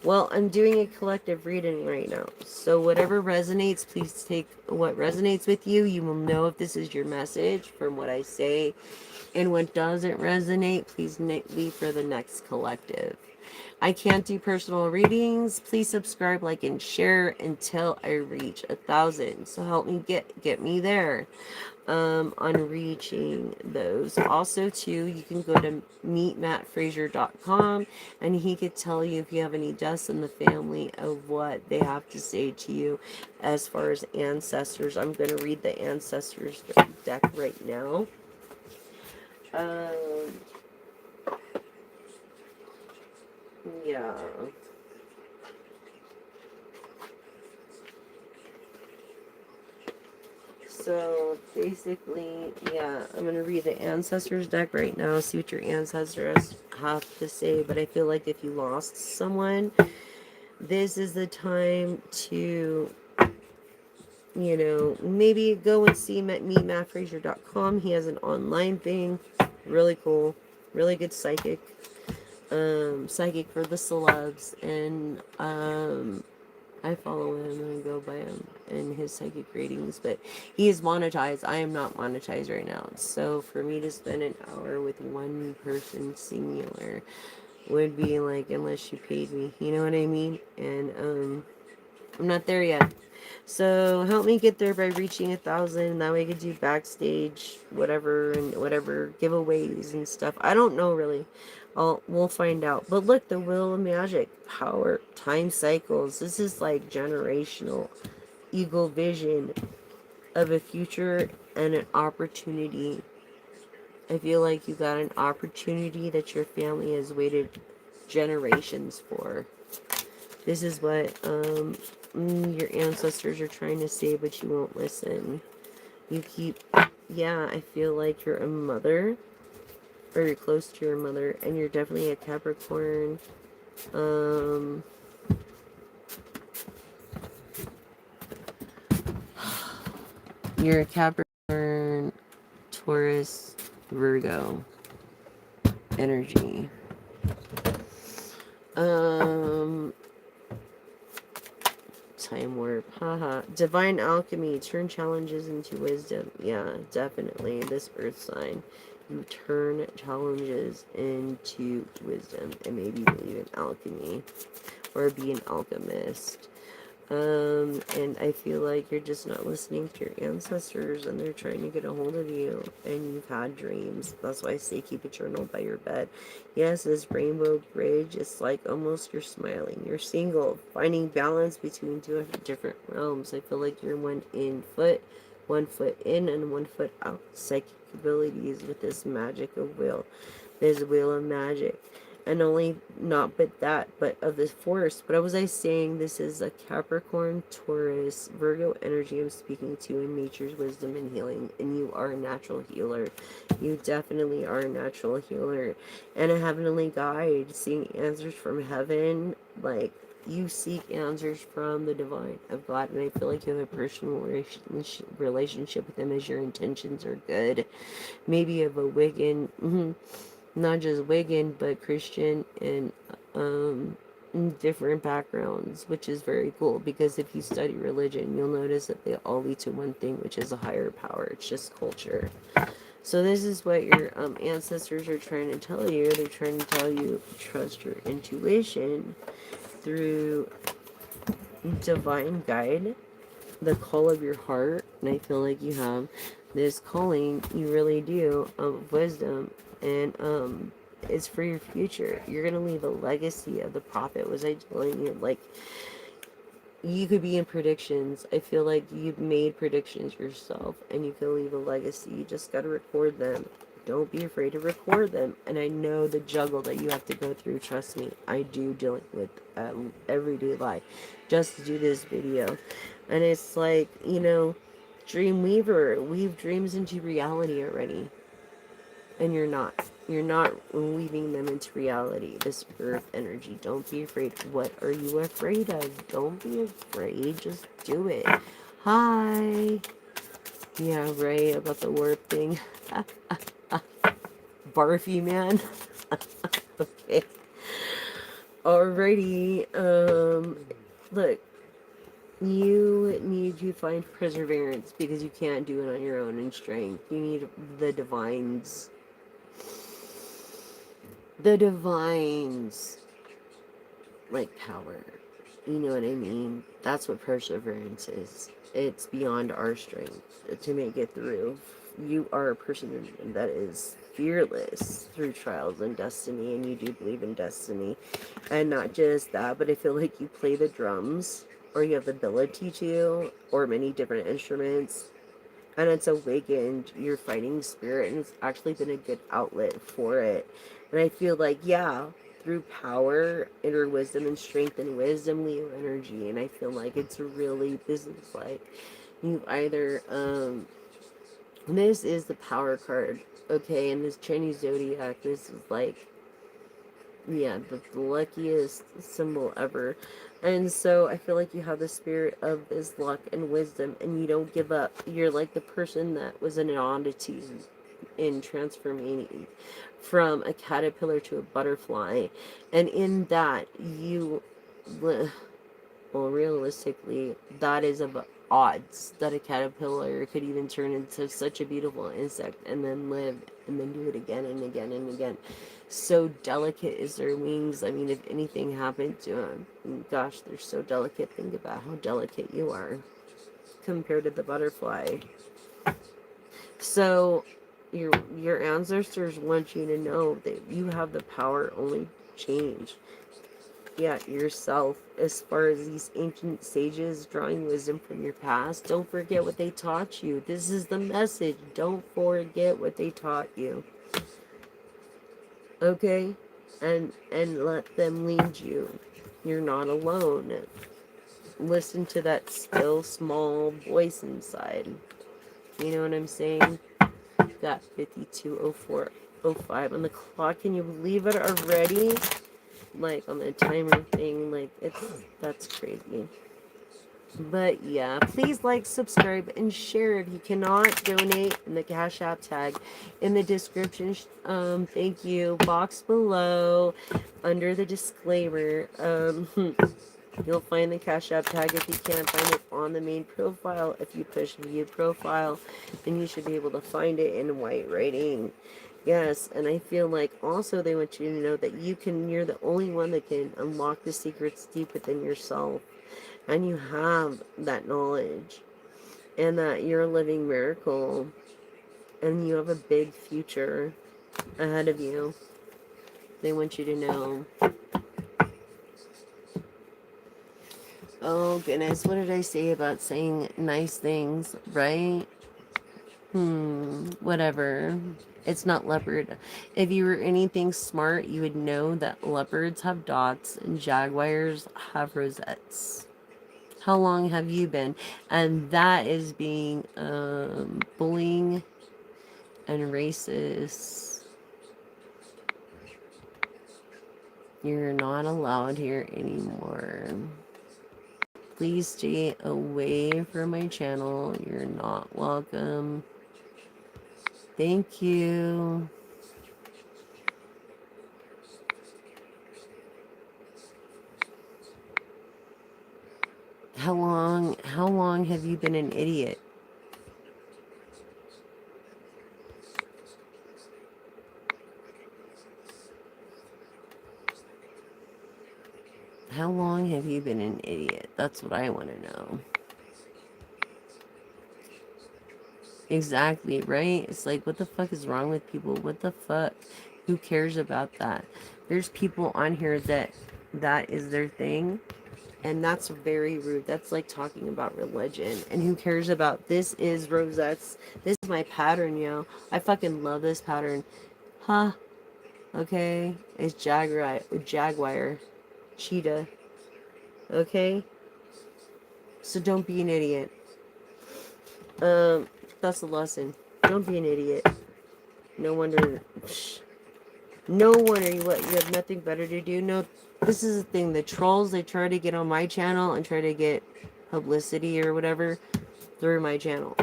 Speaker 1: Well, I'm doing a collective reading right now. So whatever resonates, please take what resonates with you. You will know if this is your message from what I say. And what doesn't resonate, please leave for the next collective. I can't do personal readings. Please subscribe, like, and share until I reach 1,000. So help me get me there. On reaching those. Also, too, you can go to meetmattfrazier.com and he could tell you if you have any deaths in the family of what they have to say to you as far as ancestors. I'm going to read the ancestors deck right now. Yeah. So basically, yeah, I'm going to read the ancestors deck right now, see what your ancestors have to say. But I feel like if you lost someone, this is the time to, maybe go and see meetmattfrazier.com. He has an online thing. Really cool. Really good psychic. Psychic for the celebs. And I follow him and go by him and his psychic readings, but he is monetized. I am not monetized right now. So for me to spend an hour with one person singular would be like, unless you paid me, you know what I mean? And I'm not there yet. So help me get there by reaching 1,000. That way I could do backstage, whatever, and whatever giveaways and stuff. I don't know really. We'll find out. But look, the wheel of magic, power, time cycles. This is like generational eagle vision of a future and an opportunity. I feel like you got an opportunity that your family has waited generations for. This is what your ancestors are trying to say, but you won't listen. You keep, yeah, I feel like you're a mother, or you're close to your mother, and you're definitely a Capricorn. You're a Capricorn, Taurus, Virgo energy. Time warp, haha. Divine alchemy, turn challenges into wisdom. Yeah, definitely. This earth sign, you turn challenges into wisdom, and maybe believe in alchemy or be an alchemist. And I feel like you're just not listening to your ancestors, and they're trying to get a hold of you, and you've had dreams. That's why I say keep a journal by your bed. Yes, this rainbow bridge, it's like almost you're smiling. You're single, finding balance between two different realms. I feel like you're one foot in and 1 foot out. Psychic abilities with this magic of will. There's a wheel of magic. And only not but of this force. But was I saying this is a Capricorn, Taurus, Virgo energy I'm speaking to in nature's wisdom and healing. And you are a natural healer. You definitely are a natural healer. And a heavenly guide, seeing answers from heaven. Like, you seek answers from the divine of God. And I feel like you have a personal relationship with him as your intentions are good. Maybe you have a Wiccan. Not just Wiccan, but Christian and different backgrounds, which is very cool, because if you study religion, you'll notice that they all lead to one thing, which is a higher power. It's just culture. So this is what your ancestors are trying to tell you. They're trying to tell you trust your intuition through divine guide, the call of your heart. And I feel like you have this calling, you really do, of wisdom, and it's for your future. You're gonna leave a legacy of the prophet. Was I telling you, like, you could be in predictions. I feel like you've made predictions yourself, and you can leave a legacy. You just gotta record them. Don't be afraid to record them. And I know the juggle that you have to go through. Trust me, I do, dealing with everyday life just to do this video. And it's like, Dreamweaver, weave dreams into reality already. And you're not. You're not weaving them into reality. This earth energy. Don't be afraid. What are you afraid of? Don't be afraid. Just do it. Hi. Yeah, right. About the warp thing. Barfy, man. Okay. Alrighty. Look. You need to find perseverance because you can't do it on your own in strength. You need the divines. The divines. Like power. You know what I mean? That's what perseverance is. It's beyond our strength to make it through. You are a person that is fearless through trials and destiny, and you do believe in destiny. And not just that, but I feel like you play the drums, or you have the ability to, or many different instruments, and it's awakened your fighting spirit, and it's actually been a good outlet for it. And I feel like, yeah, through power, inner wisdom, and strength and wisdom, Leo energy, and I feel like it's really business-like. You either, this is the power card, okay, and this Chinese zodiac, this is like, yeah, the luckiest symbol ever. And so I feel like you have the spirit of this luck and wisdom, and you don't give up. You're like the person that was an oddity in transforming from a caterpillar to a butterfly. And in that, you, well, realistically, that is of odds that a caterpillar could even turn into such a beautiful insect and then live and then do it again and again and again. So delicate is their wings. I mean, if anything happened to them, gosh, they're so delicate. Think about how delicate you are compared to the butterfly. So your ancestors want you to know that you have the power only change. Yeah, yourself. As far as these ancient sages drawing wisdom from your past, don't forget what they taught you. This is the message. Don't forget what they taught you. Okay? And let them lead you. You're not alone. Listen to that still small voice inside. You know what I'm saying? Got 52:04:05 on the clock. Can you believe it already? Like on the timer thing, like that's crazy. But yeah, please like, subscribe, and share. If you cannot donate, in the Cash App tag in the description, thank you, box below under the disclaimer. You'll find the Cash App tag. If you can't find it on the main profile, if you push view profile, then you should be able to find it in white writing. Yes, and I feel like also they want you to know that you're the only one that can unlock the secrets deep within yourself. And you have that knowledge. And that you're a living miracle. And you have a big future ahead of you. They want you to know. Oh goodness, what did I say about saying nice things, right? Whatever. It's not leopard. If you were anything smart, you would know that leopards have dots and jaguars have rosettes. How long have you been? And that is being bullying and racist. You're not allowed here anymore. Please stay away from my channel. You're not welcome. Thank you. How long have you been an idiot? How long have you been an idiot? That's what I want to know. Exactly, right? It's like, what the fuck is wrong with people? What the fuck? Who cares about that? There's people on here that is their thing, and that's very rude. That's like talking about religion. And who cares about this? Is rosettes. This is my pattern, yo. I fucking love this pattern. Huh? Okay? It's jaguar, cheetah. Okay? So don't be an idiot. That's the lesson. Don't be an idiot. No wonder. Psh, No one, or you what? You have nothing better to do? No, this is the thing. The trolls, they try to get on my channel and try to get publicity or whatever through my channel.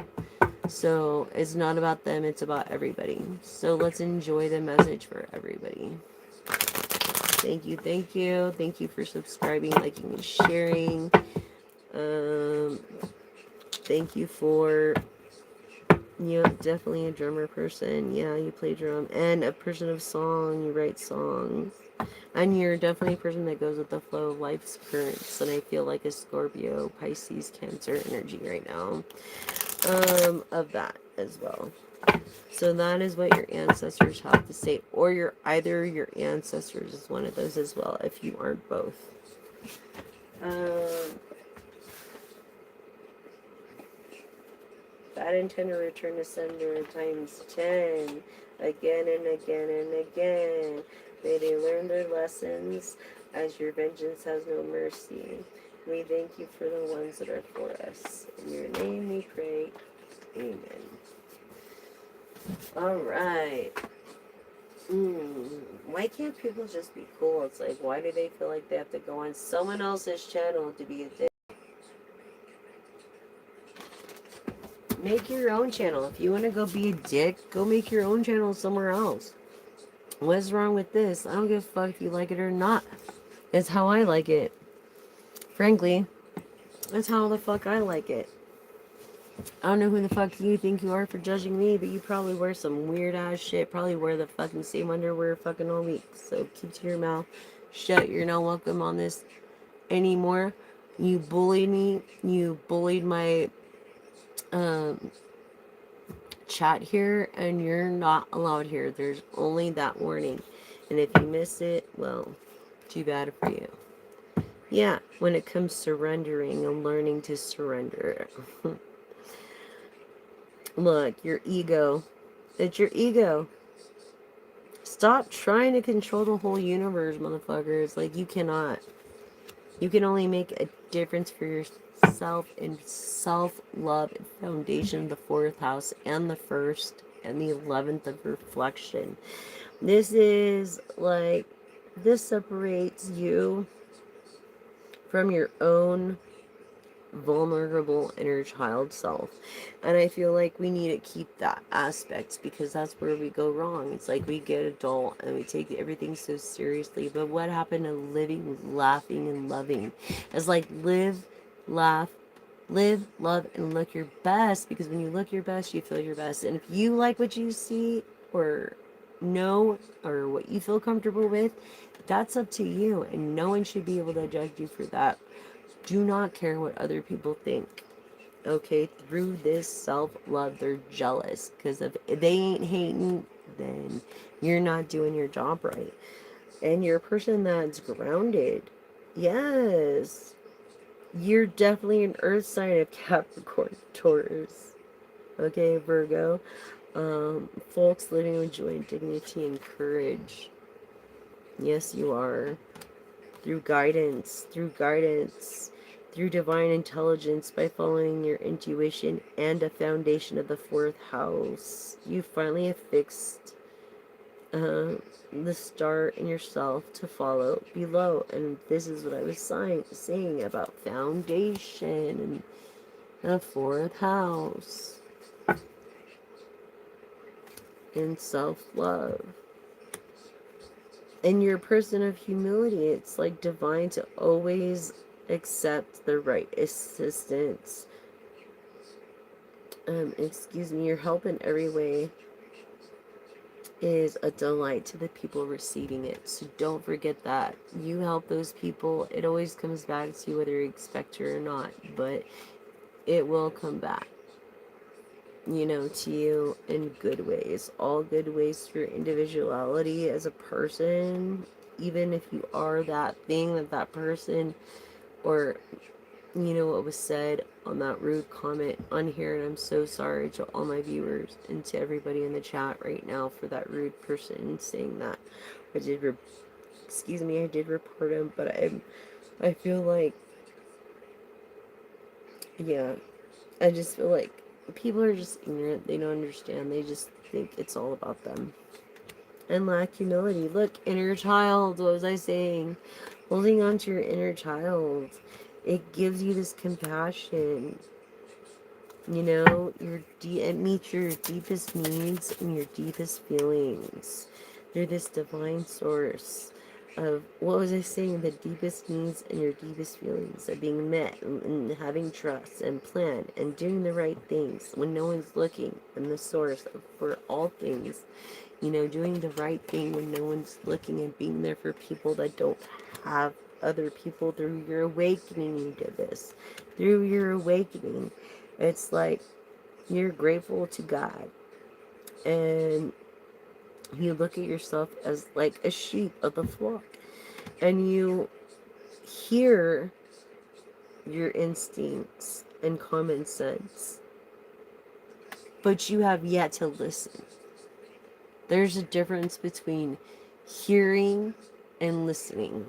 Speaker 1: So it's not about them, it's about everybody. So let's enjoy the message for everybody. Thank you, thank you. Thank you for subscribing, liking, and sharing. Thank you for, you know, definitely a drummer person. Yeah, you play drum. And a person of song, you write songs. And you're definitely a person that goes with the flow of life's currents. And I feel like a Scorpio, Pisces, Cancer energy right now. Of that as well. So that is what your ancestors have to say. Or you're either your ancestors is one of those as well, if you aren't both. Bad intent to return to sender times 10. Again and again and again. May they learn their lessons, as your vengeance has no mercy. We thank you for the ones that are for us. In your name we pray. Amen. Alright. Why can't people just be cool? It's like, why do they feel like they have to go on someone else's channel to be a dick? Make your own channel. If you want to go be a dick, go make your own channel somewhere else. What's wrong with this? I don't give a fuck if you like it or not. It's how I like it. Frankly, that's how the fuck I like it. I don't know who the fuck you think you are for judging me, but you probably wear some weird ass shit. Probably wear the fucking same underwear fucking all week. So keep to your mouth. Shut. You're not welcome on this anymore. You bullied me. You bullied my chat here, and you're not allowed here. There's only that warning. And if you miss it, well, too bad for you. Yeah, when it comes surrendering and learning to surrender. Look, your ego. It's your ego. Stop trying to control the whole universe, motherfuckers. Like, you cannot. You can only make a difference for yourself in self-love and foundation, the fourth house and the first and the 11th of reflection. This is like, this separates you from your own vulnerable inner child self. And I feel like we need to keep that aspect, because that's where we go wrong. It's like we get adult and we take everything so seriously, but what happened to living, laughing, and loving? It's like live, laugh, live, love, and look your best, because when you look your best, you feel your best. And if you like what you see or know, or what you feel comfortable with, that's up to you, and no one should be able to judge you for that. Do not care what other people think. Okay, through this self-love, they're jealous, because if they ain't hating, then you're not doing your job right. And you're a person that's grounded. Yes, you're definitely an earth sign of Capricorn, Taurus. Okay, Virgo. Folks living with joy, dignity, and courage. Yes, you are. Through guidance, through divine intelligence, by following your intuition and a foundation of the fourth house. You finally have fixed the star in yourself to follow below. And this is what I was saying about foundation and the fourth house and self-love. And you're a person of humility. It's like divine to always accept the right assistance. Excuse me, your help in every way is a delight to the people receiving it. So don't forget that. You help those people. It always comes back to you, whether you expect it or not. But it will come back, you know, to you in good ways. All good ways for your individuality as a person. Even if you are that thing that person, or you know what was said on that rude comment on here, and I'm so sorry to all my viewers and to everybody in the chat right now for that rude person saying that. I did report him, but I feel like, yeah, I just feel like people are just ignorant. They don't understand. They just think it's all about them. and lack humility. Look, inner child, what was I saying? Holding on to your inner child. It gives you this compassion. You know, it meets your deepest needs and your deepest feelings. Through this divine source of, what was I saying? The deepest needs and your deepest feelings are being met, and having trust and plan and doing the right things when no one's looking, and the source for all things. You know, doing the right thing when no one's looking, and being there for people that don't have other people. Through your awakening, you did this. Through your awakening, it's like you're grateful to God, and you look at yourself as like a sheep of the flock, and you hear your instincts and common sense, but you have yet to listen. There's a difference between hearing and listening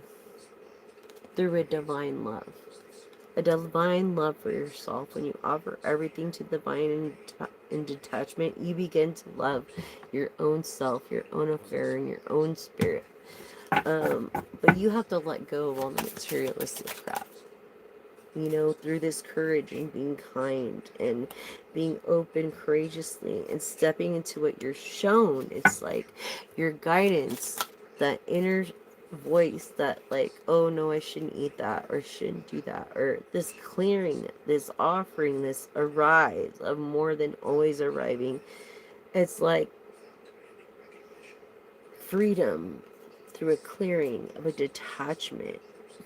Speaker 1: through a divine love. A divine love for yourself. When you offer everything to divine in detachment, you begin to love your own self, your own affair, and your own spirit. But you have to let go of all the materialistic crap. You know, through this courage and being kind and being open courageously and stepping into what you're shown. It's like your guidance, that inner voice that like, oh no, I shouldn't eat that, or shouldn't do that, or this clearing, this offering, this arise of more than always arriving. It's like freedom through a clearing of a detachment,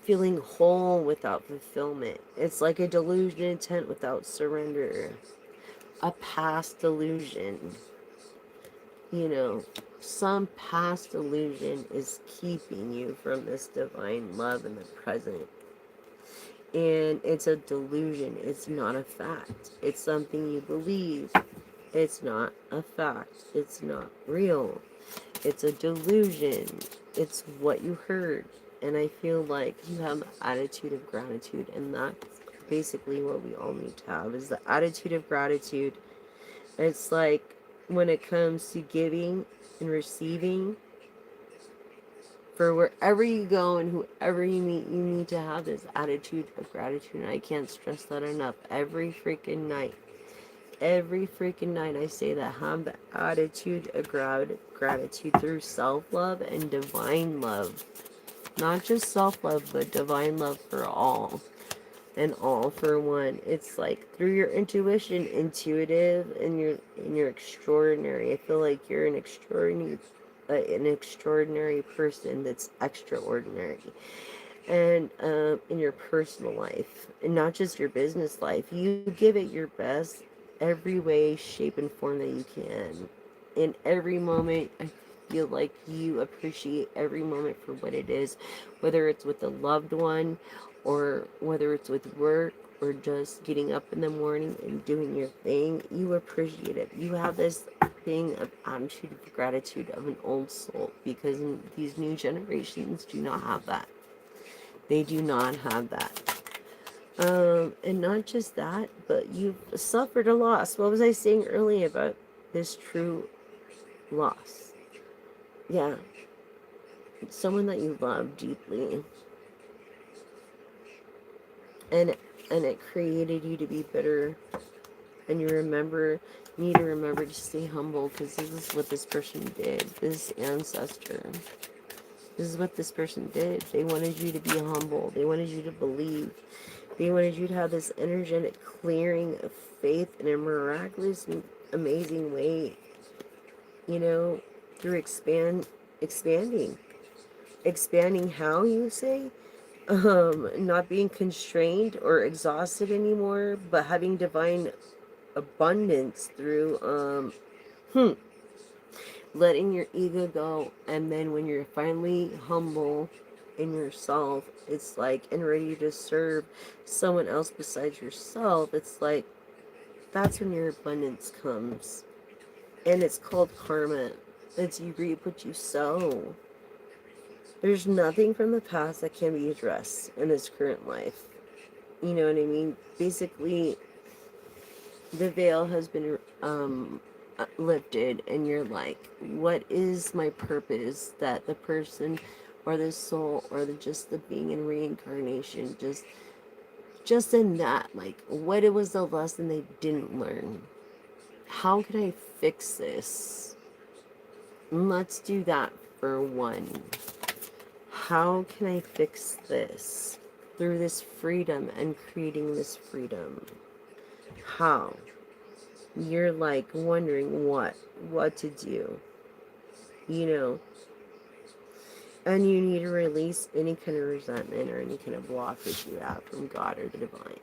Speaker 1: feeling whole without fulfillment. It's like a delusion intent without surrender, a past delusion. You know, some past illusion is keeping you from this divine love in the present. And it's a delusion. It's not a fact. It's something you believe. It's not a fact. It's not real. It's a delusion. It's what you heard. And I feel like you have an attitude of gratitude. And that's basically what we all need to have, is the attitude of gratitude. It's like when it comes to giving and receiving, for wherever you go and whoever you meet, you need to have this attitude of gratitude. And I can't stress that enough. Every freaking night I say that. Have the attitude of gratitude through self-love and divine love. Not just self-love, but divine love for all, and all for one. It's like through your intuition, intuitive, and you're extraordinary. I feel like you're an extraordinary person that's extraordinary. And in your personal life, and not just your business life, you give it your best every way, shape, and form that you can. In every moment, I feel like you appreciate every moment for what it is, whether it's with a loved one, or whether it's with work, or just getting up in the morning and doing your thing. You appreciate it. You have this thing of attitude of gratitude of an old soul, because these new generations do not have that. They do not have that. And not just that, but you've suffered a loss. What was I saying earlier about this true loss? Yeah, someone that you love deeply, and it created you to be bitter. And you need to remember to stay humble, because this is what this person did. This ancestor. This is what this person did. They wanted you to be humble. They wanted you to believe. They wanted you to have this energetic clearing of faith in a miraculous, amazing way. You know, through expanding. Expanding how, you say? Not being constrained or exhausted anymore, but having divine abundance through letting your ego go. And then when you're finally humble in yourself, it's like, and ready to serve someone else besides yourself, it's like that's when your abundance comes. And it's called karma. It's you reap what you sow. There's nothing from the past that can be addressed in this current life. You know what I mean? Basically, the veil has been lifted, and you're like, what is my purpose that the person or the soul or just the being in reincarnation just in that, like, what it was the lesson they didn't learn, how can I fix this? Let's do that for one. How can I fix this through this freedom and creating this freedom? How? You're like wondering what to do, you know, and you need to release any kind of resentment or any kind of blockage you have from God or the divine,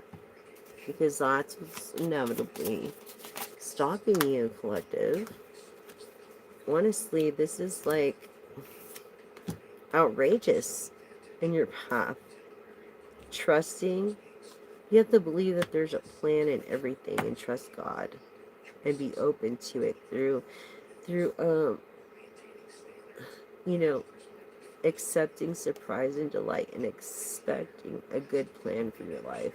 Speaker 1: because that's what's inevitably stopping you, collective. Honestly, this is like outrageous in your path. Trusting, you have to believe that there's a plan in everything and trust God and be open to it through you know, accepting surprise and delight and expecting a good plan for your life.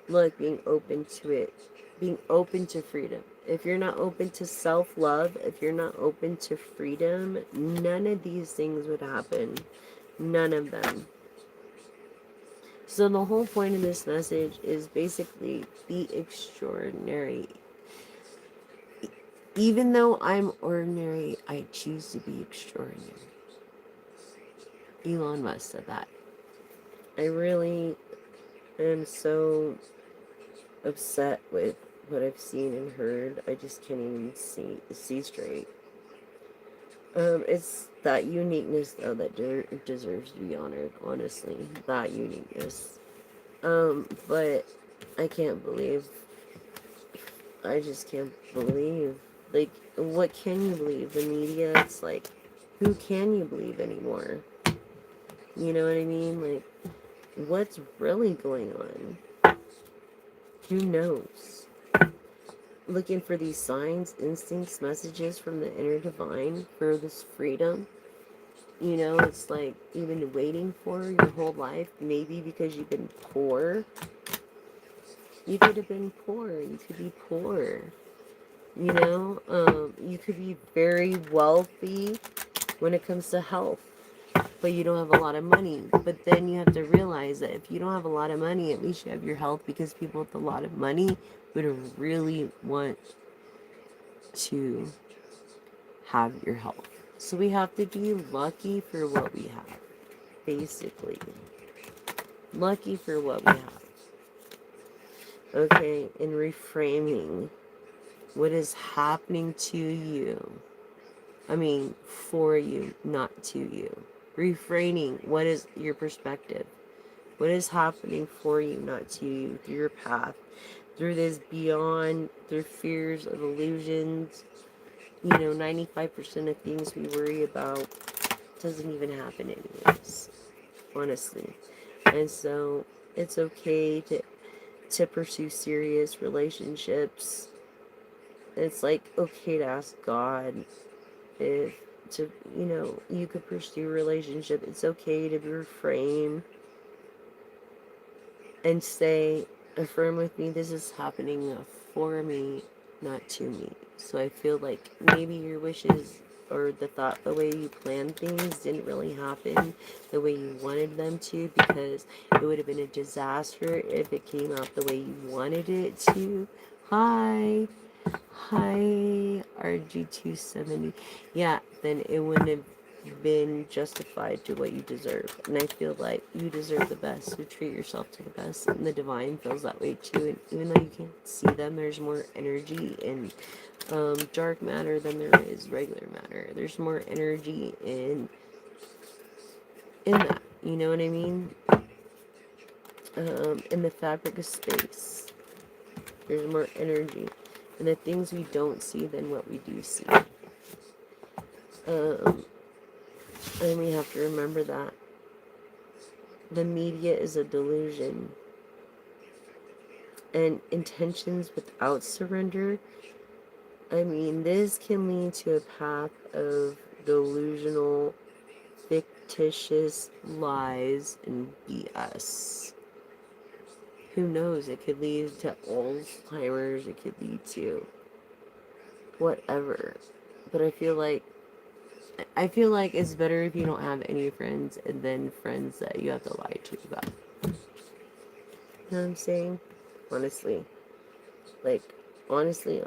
Speaker 1: Look, being open to it, being open to freedom. If you're not open to self-love, if you're not open to freedom, none of these things would happen. None of them. So the whole point of this message is basically be extraordinary. Even though I'm ordinary, I choose to be extraordinary. Elon Musk said that. I really am so upset with what I've seen and heard. I just can't even see straight. It's that uniqueness though that deserves to be honored. Honestly, that uniqueness. But I can't believe. I just can't believe. Like, what can you believe? The media. It's like, who can you believe anymore? You know what I mean? Like, what's really going on? Who knows? Looking for these signs, instincts, messages from the inner divine for this freedom. You know, it's like you've been waiting for your whole life. Maybe because you've been poor. You could have been poor. You could be poor. You know, you could be very wealthy when it comes to health, but you don't have a lot of money. But then you have to realize that if you don't have a lot of money, at least you have your health, because people with a lot of money would really want to have your health. So we have to be lucky for what we have, basically. Lucky for what we have. Okay, and reframing what is happening to you. I mean, for you, not to you. Refraining, what is your perspective? What is happening for you, not to you, through your path, through this beyond, through fears of illusions. You know, 95% of things we worry about doesn't even happen anyways, honestly. And so it's okay to pursue serious relationships. It's like okay to ask God if to, you know, you could pursue a relationship. It's okay to reframe and say, affirm with me, this is happening for me, not to me. So I feel like maybe your wishes or the thought, the way you planned things didn't really happen the way you wanted them to, because it would have been a disaster if it came out the way you wanted it to. Hi. Hi, RG270. Yeah, then it wouldn't have been justified to what you deserve. And I feel like you deserve the best. So treat yourself to the best. And the divine feels that way too. And even though you can't see them, there's more energy in dark matter than there is regular matter. There's more energy in that. You know what I mean? In the fabric of space. There's more energy. And the things we don't see than what we do see. And we have to remember that the media is a delusion, and intentions without surrender, I mean, this can lead to a path of delusional, fictitious lies and BS. Who knows? It could lead to Alzheimer's. It could lead to whatever. But I feel like it's better if you don't have any friends and then friends that you have to lie to about. You know what I'm saying? Honestly. Like, honestly,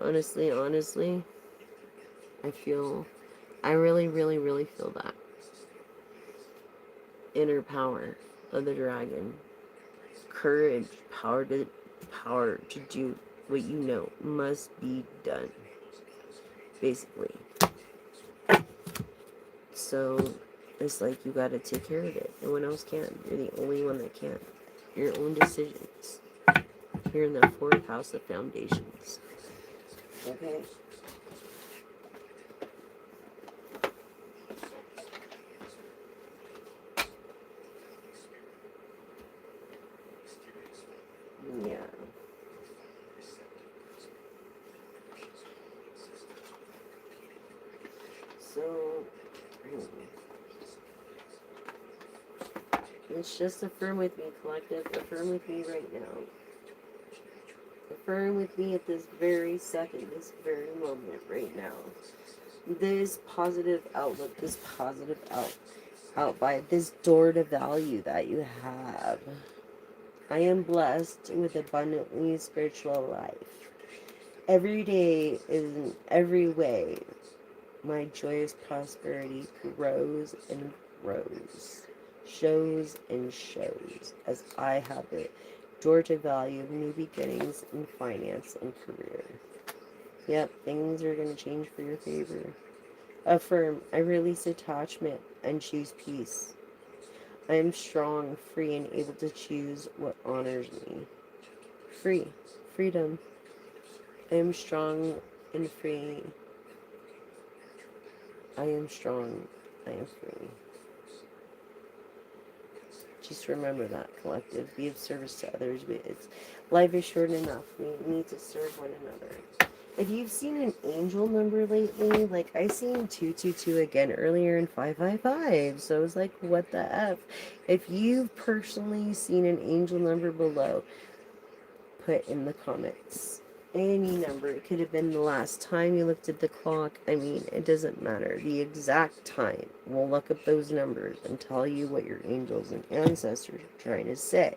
Speaker 1: I really, really, really feel that. Inner power of the dragon. Courage, power to do what you know must be done. Basically. So it's like you gotta take care of it. No one else can. You're the only one that can. Your own decisions. You're in the fourth house of foundations. Okay? Yeah. So, it's just affirm with me, collective. Affirm with me right now. Affirm with me at this very second, this very moment right now. This positive outlook, this positive outvibe, this door to value that you have. I am blessed with abundantly spiritual life. Every day in every way, my joyous prosperity grows and grows, shows and shows as I have it. Door to value, new beginnings in finance and career. Yep, things are going to change for your favor. Affirm, I release attachment and choose peace. I am strong, free, and able to choose what honors me. Free. Freedom. I am strong and free. I am strong. I am free. Just remember that, collective. Be of service to others. Life is short enough. We need to serve one another. If you've seen an angel number lately, like I seen 222 again earlier in 555, so I was like, what the F? If you've personally seen an angel number below, put in the comments. Any number. It could have been the last time you looked at the clock. I mean, it doesn't matter. The exact time. We'll look up those numbers and tell you what your angels and ancestors are trying to say.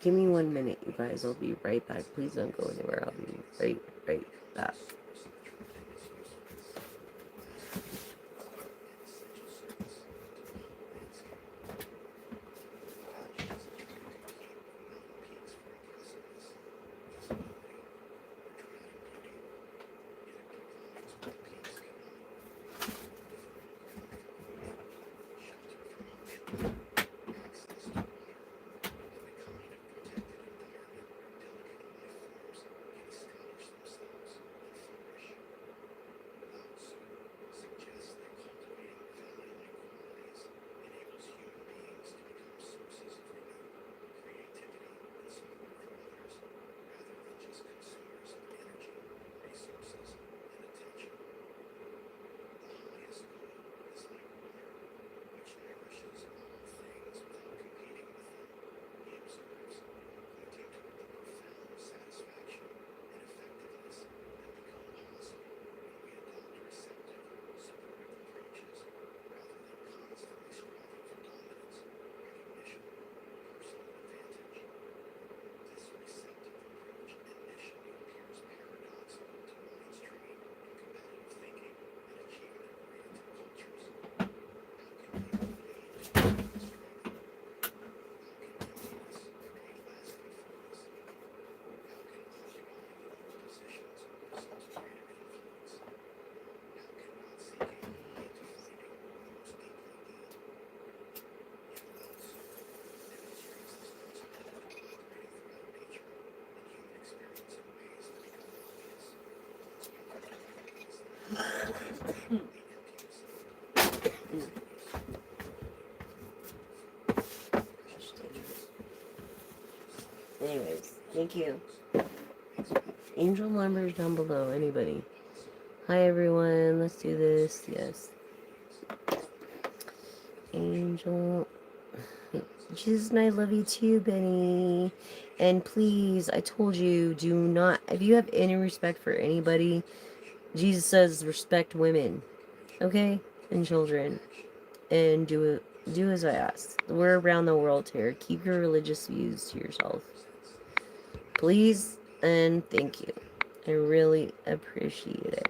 Speaker 1: Give me 1 minute, you guys. I'll be right back. Please don't go anywhere. I'll be right back. Anyways, thank you. Angel numbers down below. Anybody? Hi everyone. Let's do this. Yes. Angel Jesus and I love you too, Benny. And please, I told you, do not, if you have any respect for anybody, Jesus says respect women, okay? And children. And do as I ask. We're around the world here. Keep your religious views to yourself. Please and thank you. I really appreciate it.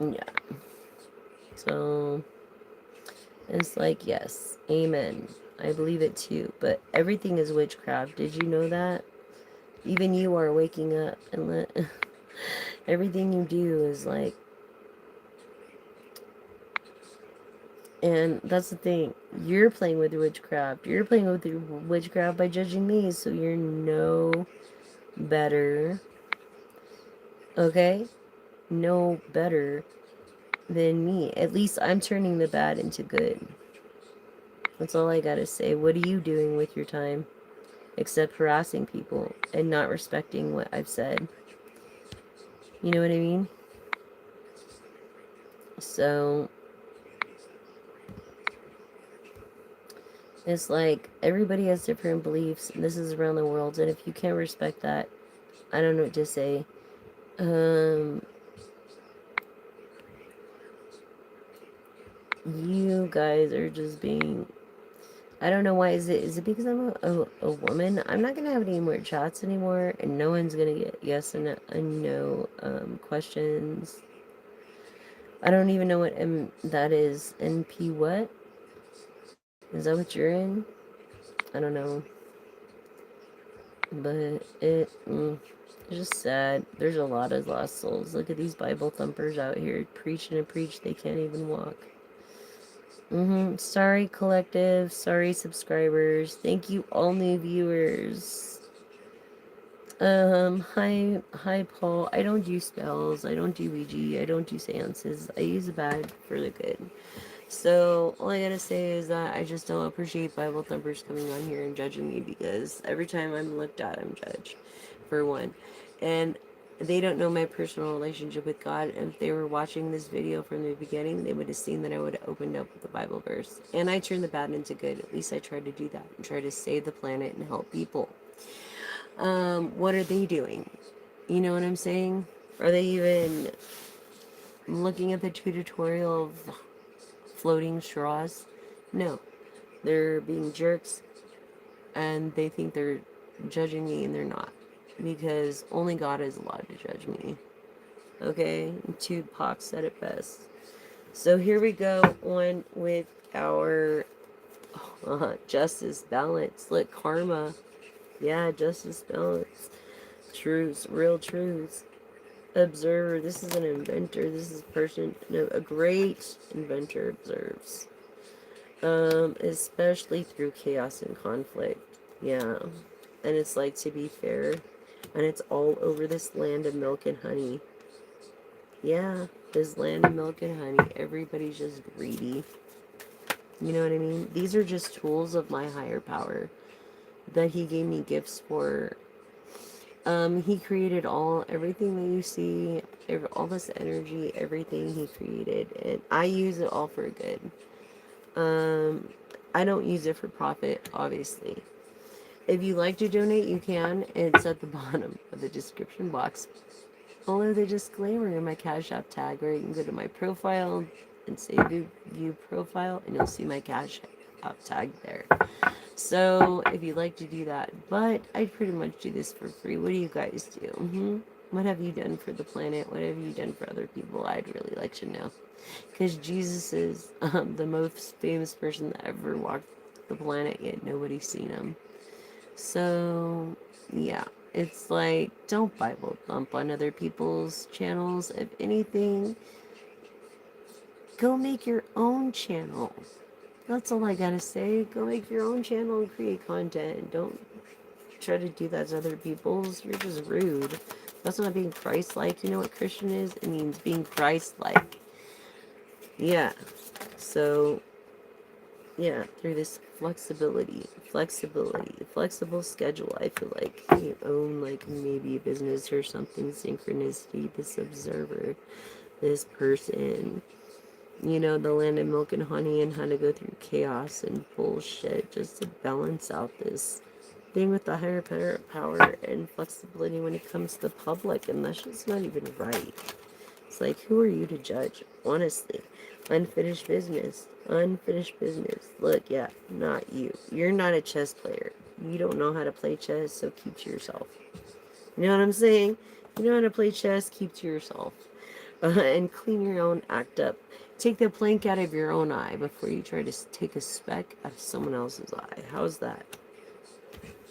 Speaker 1: Yeah. So it's like, yes, amen. I believe it too. But everything is witchcraft. Did you know that? Even you are waking up and let everything you do is like, and that's the thing. You're playing with witchcraft. You're playing with witchcraft by judging me, so you're no better. Okay? No better than me. At least I'm turning the bad into good. That's all I gotta say. What are you doing with your time? Except harassing people and not respecting what I've said. You know what I mean? So it's like everybody has different beliefs, and this is around the world. And if you can't respect that, I don't know what to say. You guys are just being. I don't know why. Is it because I'm a woman? I'm not gonna have any more chats anymore, and no one's gonna get yes and no questions. I don't even know what that is. NP what? Is that what you're in? I don't know. But it's just sad. There's a lot of lost souls. Look at these Bible thumpers out here preaching and preach. They can't even walk. Sorry, collective. Sorry, subscribers. Thank you, all new viewers. Hi, Paul. I don't do spells. I don't do Ouija. I don't do seances. I use the bad for the good. So, all I gotta say is that I just don't appreciate Bible thumpers coming on here and judging me, because every time I'm looked at, I'm judged, for one. And they don't know my personal relationship with God. And if they were watching this video from the beginning, they would have seen that I would have opened up with the Bible verse. And I turned the bad into good. At least I tried to do that and try to save the planet and help people. What are they doing? You know what I'm saying? Are they even looking at the tutorial of floating straws? No. They're being jerks, and they think they're judging me, and they're not. Because only God is allowed to judge me. Okay? Tupac said it best. So here we go on with our justice, balance. Look, karma. Yeah, justice, balance. Truths, real truths. Observer. This is an inventor. This is a person, no, a great inventor observes. Especially through chaos and conflict. Yeah. And it's like, to be fair, and it's all over this land of milk and honey. Yeah, this land of milk and honey. Everybody's just greedy. You know what I mean? These are just tools of my higher power that he gave me gifts for. He created everything that you see, all this energy, everything he created, and I use it all for good. I don't use it for profit, obviously. If you like to donate, you can. It's at the bottom of the description box below the disclaimer in my Cash App tag, or you can go to my profile and say view profile, and you'll see my Cash App tag there. So if you'd like to do that, but I pretty much do this for free. What do you guys do? What have you done for the planet? What have you done for other people? I'd really like to know. Because Jesus is the most famous person that ever walked the planet, yet nobody's seen him. So, yeah. It's like, don't Bible thump on other people's channels. If anything, go make your own channel. That's all I gotta say. Go make your own channel and create content. Don't try to do that to other people's. You're just rude. That's not being Christ-like. You know what Christian is? It means being Christ-like. Yeah. So, Yeah, through this flexible schedule. I feel like you own like maybe a business or something, synchronicity, this observer, this person, you know, the land of milk and honey, and how to go through chaos and bullshit just to balance out this thing with the higher power and flexibility when it comes to the public, and that's just not even right. It's like, who are you to judge? Honestly. Unfinished business. Unfinished business. Look, yeah, not you. You're not a chess player. You don't know how to play chess, so keep to yourself. You know what I'm saying? You know how to play chess, keep to yourself. And clean your own act up. Take the plank out of your own eye before you try to take a speck out of someone else's eye. How's that?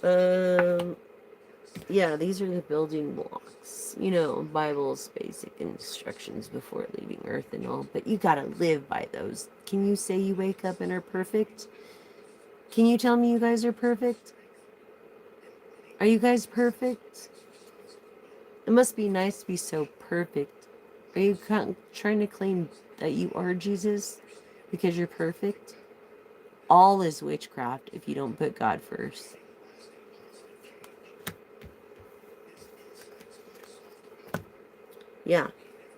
Speaker 1: Um, yeah, these are the building blocks. You know, Bible's basic instructions before leaving Earth and all, but you gotta live by those. Can you say you wake up and are perfect? Can you tell me you guys are perfect? Are you guys perfect? It must be nice to be so perfect. Are you trying to claim that you are Jesus because you're perfect? All is witchcraft if you don't put God first. Yeah,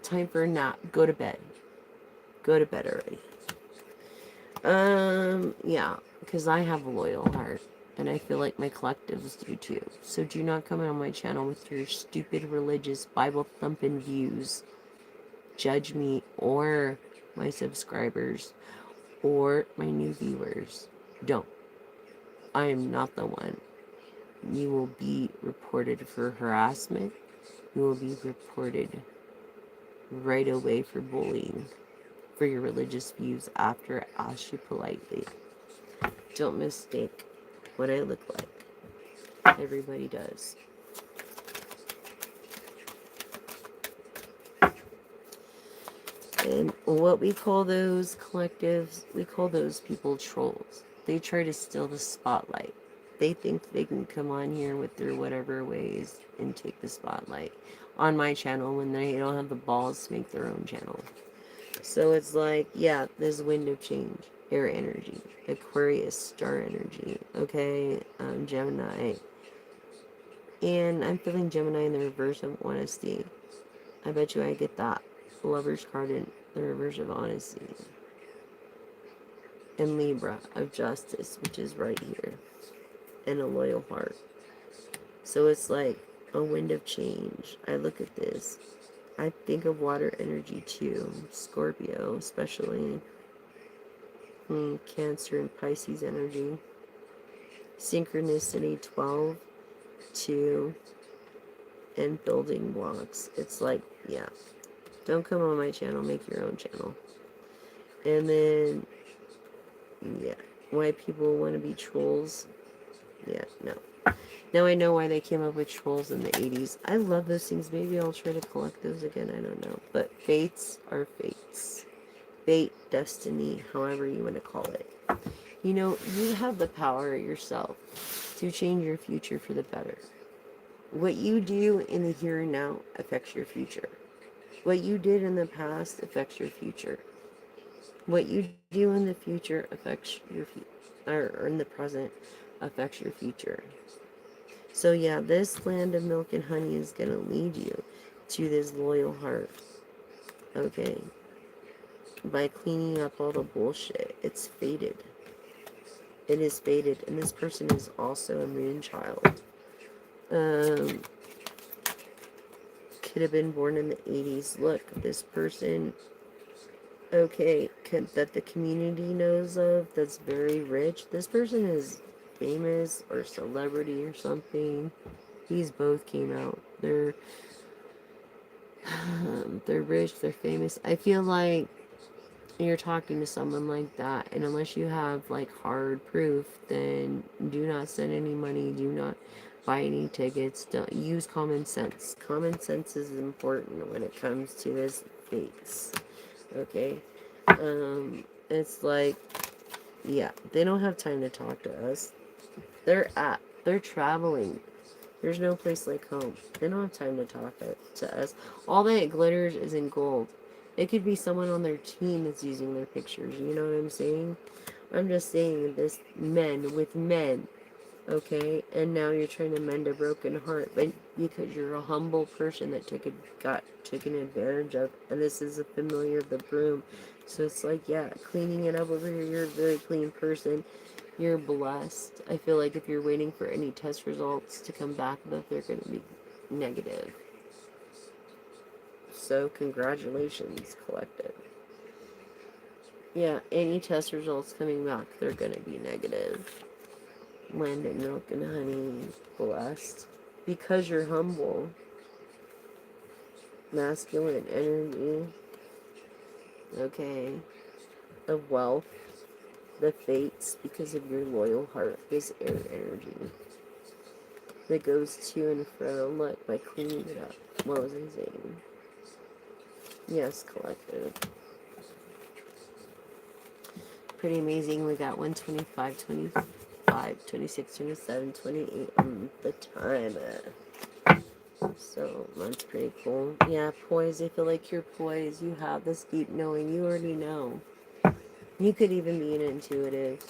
Speaker 1: time for a nap. Go to bed. Go to bed already. Yeah, because I have a loyal heart, and I feel like my collectives do too. So do not come on my channel with your stupid religious Bible thumping views. Judge me or my subscribers or my new viewers. Don't. I am not the one. You will be reported for harassment. You will be reported right away for bullying for your religious views after I ask you politely. Don't mistake what I look like. Everybody does. And what we call those collectives, we call those people trolls. They try to steal the spotlight. They think they can come on here with their whatever ways and take the spotlight on my channel when they don't have the balls to make their own channel. So it's like, yeah, this wind of change, air energy, Aquarius, star energy, okay, Gemini. And I'm feeling Gemini in the reverse of honesty. I bet you I get that Lover's card in the reverse of honesty. And Libra of justice, which is right here. And a loyal heart. So it's like a wind of change. I look at this. I think of water energy too. Scorpio, especially. Cancer and Pisces energy. Synchronicity 12, 2, and building blocks. It's like, yeah. Don't come on my channel. Make your own channel. And then, yeah. Why people want to be trolls. Yeah, no. Now I know why they came up with trolls in the 80s. I love those things. Maybe I'll try to collect those again. I don't know. But fates are fates. Fate, destiny, however you want to call it. You know, you have the power yourself to change your future for the better. What you do in the here and now affects your future. What you did in the past affects your future. What you do in the future affects your or in the present affects your future. So yeah, this land of milk and honey is going to lead you to this loyal heart. Okay? By cleaning up all the bullshit. It's faded. It is faded. And this person is also a moon child. Could have been born in the 80s. Look, this person, okay, that the community knows of, that's very rich. This person is famous or celebrity or something. These both came out. They're rich, they're famous. I feel like you're talking to someone like that, and unless you have like hard proof, then do not send any money, do not buy any tickets, don't use common sense. Common sense is important when it comes to this fakes. Okay? It's like, yeah, they don't have time to talk to us. They're traveling. There's no place like home. They don't have time to talk to us. All that glitters is in gold. It could be someone on their team that's using their pictures. You know what I'm saying? I'm just saying this, men with men, okay? And now you're trying to mend a broken heart, but because you're a humble person that got taken advantage of, and this is a familiar of the broom. So it's like, yeah, cleaning it up over here. You're a very clean person. You're blessed. I feel like if you're waiting for any test results to come back, that they're going to be negative. So congratulations, collective. Yeah, any test results coming back, they're going to be negative. Land and milk and honey, blessed. Because you're humble. Masculine energy. Okay. Of wealth. The fates, because of your loyal heart, is air energy. That goes to and fro, look, by cleaning it up. What was I saying? Yes, collective. Pretty amazing. We got 125, 25, 26, 27, 28 on the time. So that's pretty cool. Yeah, poise. I feel like you're poised. You have this deep knowing. You already know. You could even be an intuitive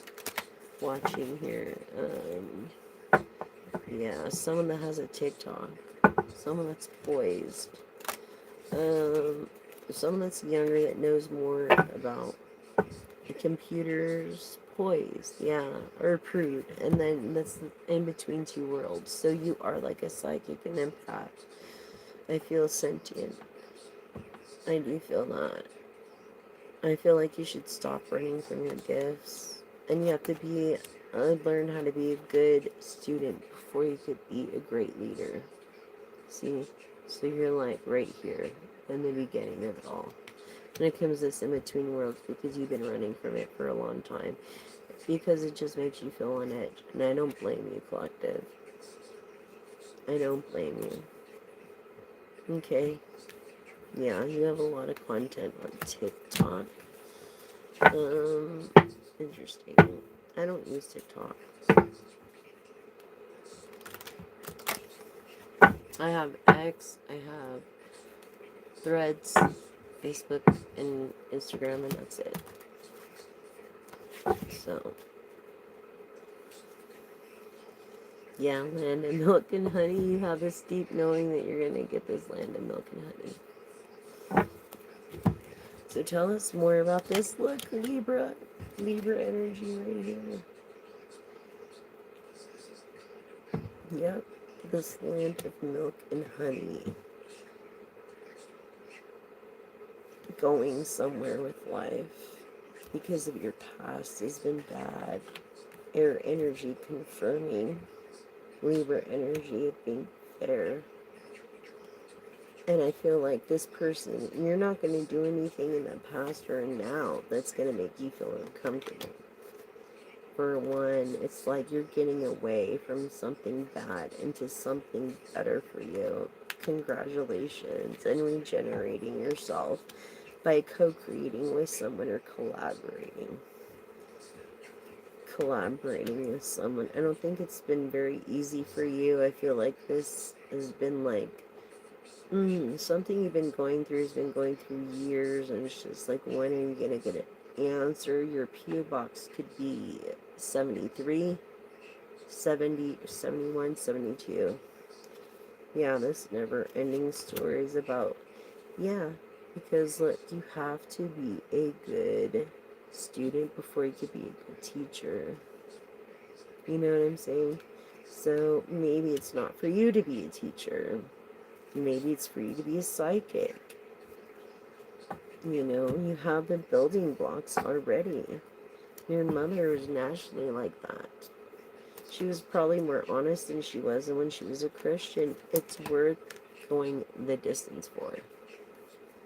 Speaker 1: watching here. Yeah, someone that has a TikTok. Someone that's poised. Someone that's younger that knows more about the computers, poised, yeah, or prude, and then that's in between two worlds. So you are like a psychic and empath. I feel sentient. I do feel that. I feel like you should stop running from your gifts, and you have to learn how to be a good student before you could be a great leader. See, so you're like right here in the beginning of it all. And it comes this in between worlds because you've been running from it for a long time. Because it just makes you feel on edge. And I don't blame you, collective. I don't blame you. Okay. Yeah, you have a lot of content on TikTok. Interesting. I don't use TikTok. I have X, I have Threads, Facebook, and Instagram, and that's it. So, yeah, land and milk and honey. You have this deep knowing that you're going to get this land and milk and honey. So tell us more about this. Look, Libra energy right here. Yep, this land of milk and honey. Going somewhere with life because of your past has been bad. Air energy confirming Libra energy of being fair. And I feel like this person, you're not going to do anything in the past or now that's going to make you feel uncomfortable. For one, it's like you're getting away from something bad into something better for you. Congratulations, and regenerating yourself by co-creating with someone or collaborating with someone. I don't think it's been very easy for you. I feel like this has been like something you've been going through has been going through years, and it's just like, when are you gonna get an answer? Your PO box could be 73, 70, 71, 72. Yeah, this never ending story is about, yeah, because look, you have to be a good student before you could be a good teacher. You know what I'm saying? So maybe it's not for you to be a teacher. Maybe it's for you to be a psychic. You know, you have the building blocks already. Your mother was naturally like that. She was probably more honest than she was, and when she was a Christian, it's worth going the distance for.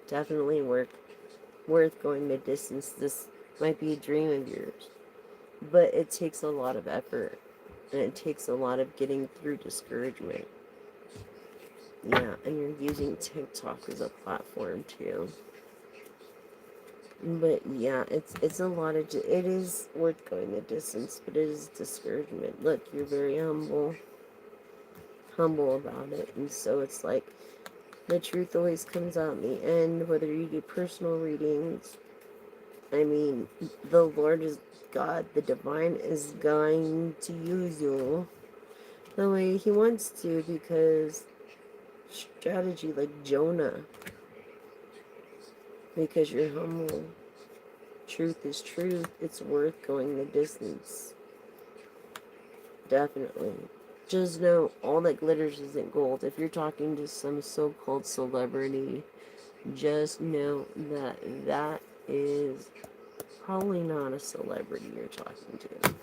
Speaker 1: Definitely worth going the distance. This might be a dream of yours, but it takes a lot of effort, and it takes a lot of getting through discouragement. Yeah, and you're using TikTok as a platform too. But yeah, it's a lot of, it is worth going the distance, but it is discouragement. Look, you're very humble about it, and so it's like the truth always comes out in the end, whether you do personal readings I mean, the Lord is God, the divine is going to use you the way He wants to, because strategy like Jonah, because you're humble. Truth is truth. It's worth going the distance. Definitely. Just know all that glitters isn't gold. If you're talking to some so-called celebrity, just know that that is probably not a celebrity you're talking to.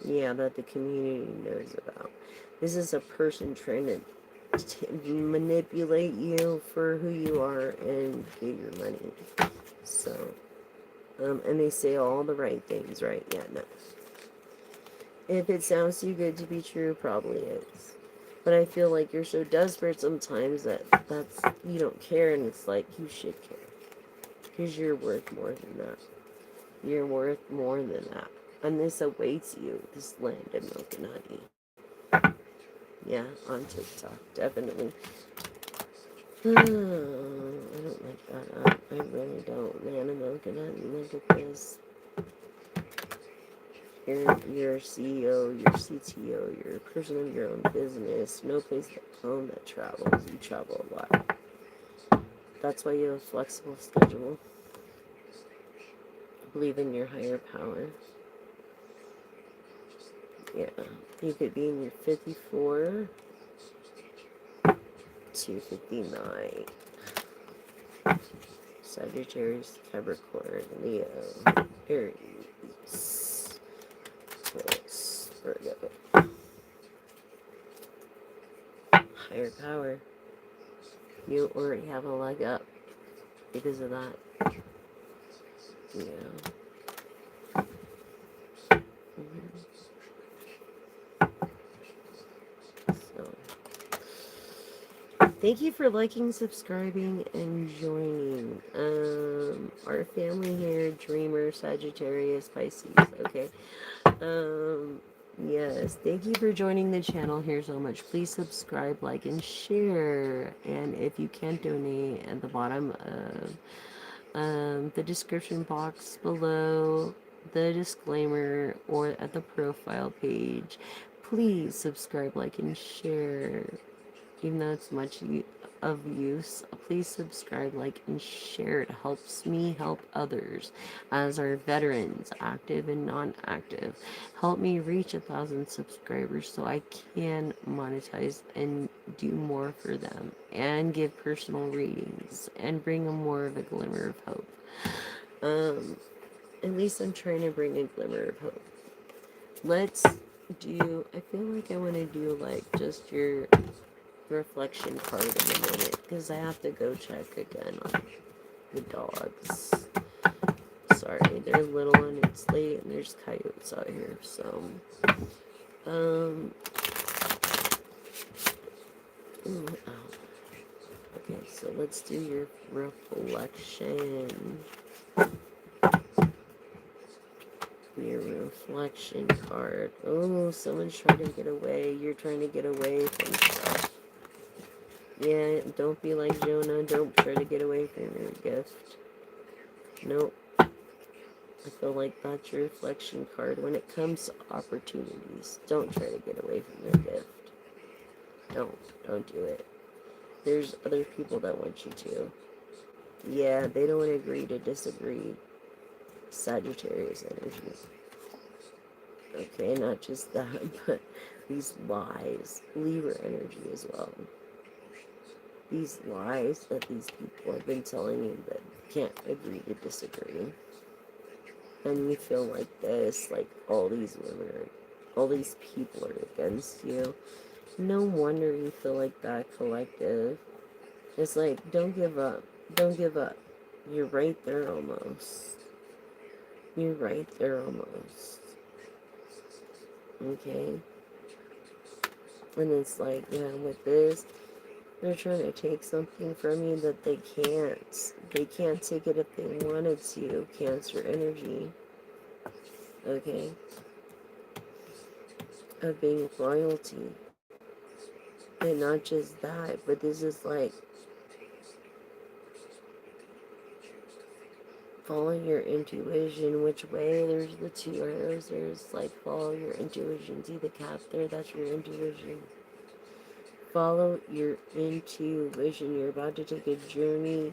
Speaker 1: Yeah, that the community knows about. This is a person trying to manipulate you for who you are and get your money. So, and they say all the right things, right? Yeah, no. If it sounds too good to be true, probably is. But I feel like you're so desperate sometimes that's you don't care, and it's like you should care, because you're worth more than that. You're worth more than that, and this awaits you. This land of milk and honey. Yeah, on TikTok, definitely. I don't like that. I really don't. Land of milk and honey. Look at this. You're a CEO, you're a CTO, you're a person of your own business, no place at home that travels. You travel a lot. That's why you have a flexible schedule. Believe in your higher power. Yeah. You could be in your 54 to 59. Sagittarius, Capricorn, Leo, Aries, Taurus, Virgo. Higher power. You already have a leg up because of that. Yeah. So, thank you for liking, subscribing, and joining. Our family here, Dreamer, Sagittarius, Pisces. Okay. Yes. Thank you for joining the channel here so much. Please subscribe, like, and share. And if you can't donate, at the bottom of the description box below, the disclaimer, or at the profile page, please subscribe, like, and share. Even though it's much of use, please subscribe, like, and share. It helps me help others, as our veterans, active and non-active. Help me reach 1,000 subscribers so I can monetize and do more for them, and give personal readings and bring them more of a glimmer of hope. At least I'm trying to bring a glimmer of hope. Let's do, I feel like I want to do like just your reflection card in a minute, because I have to go check again on the dogs. Sorry, they're little and it's late and there's coyotes out here, so okay, so let's do your reflection. Your reflection card. Oh, someone's trying to get away. You're trying to get away from stuff. Yeah, don't be like Jonah. Don't try to get away from your gift. Nope. I feel like that's your reflection card. When it comes to opportunities, don't try to get away from your gift. Don't do it. There's other people that want you to. Yeah, they don't agree to disagree. Sagittarius energy. Okay, not just that, but these lies. Libra energy as well. These lies that these people have been telling you that can't agree to disagree. And you feel like this, like all these women all these people are against you. No wonder you feel like that, collective. It's like, don't give up. Don't give up. You're right there almost. You're right there almost. Okay? And it's like, yeah, with this, they're trying to take something from you that they can't. They can't take it if they wanted to. Cancer energy. Okay? Of being royalty. And not just that, but this is like, Follow your intuition. Which way? There's the two arrows. There's like follow your intuition. See the cap there? That's your intuition. Follow your intuition. You're about to take a journey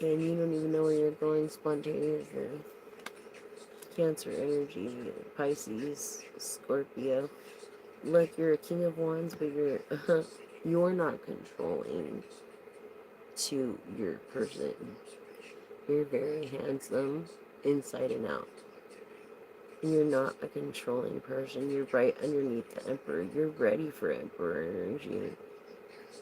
Speaker 1: and you don't even know where you're going spontaneously. Cancer energy, Pisces, Scorpio. Look, you're a king of wands, but you're not controlling to your person. You're very handsome inside and out. You're not a controlling person. You're right underneath the emperor. You're ready for emperor energy.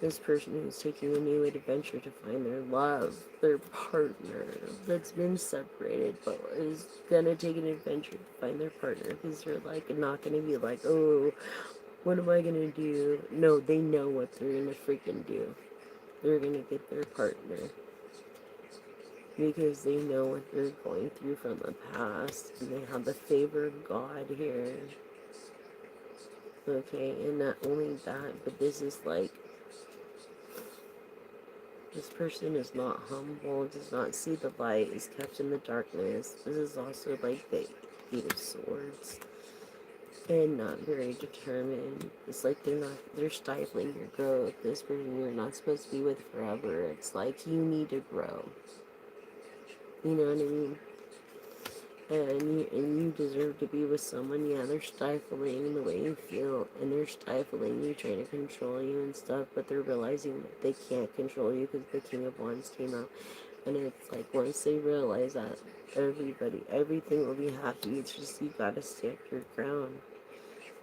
Speaker 1: This person who's taking a new adventure to find their love, their partner that's been separated, but is gonna take an adventure to find their partner because they're like not gonna be like, oh, what am I gonna do? No, they know what they're gonna freaking do. They're gonna get their partner because they know what they're going through from the past and they have the favor of God here. Okay, and not only that, but this is like, this person is not humble, does not see the light, is kept in the darkness. This is also like the Eight of Swords. And not very determined. It's like they're stifling your growth. This person you're not supposed to be with forever. It's like you need to grow. You know what I mean? And you deserve to be with someone. Yeah, they're stifling the way you feel, and they're stifling you, trying to control you and stuff, but they're realizing that they can't control you because the King of Wands came out. And it's like once they realize that, everything will be happy. It's just you gotta stand your ground.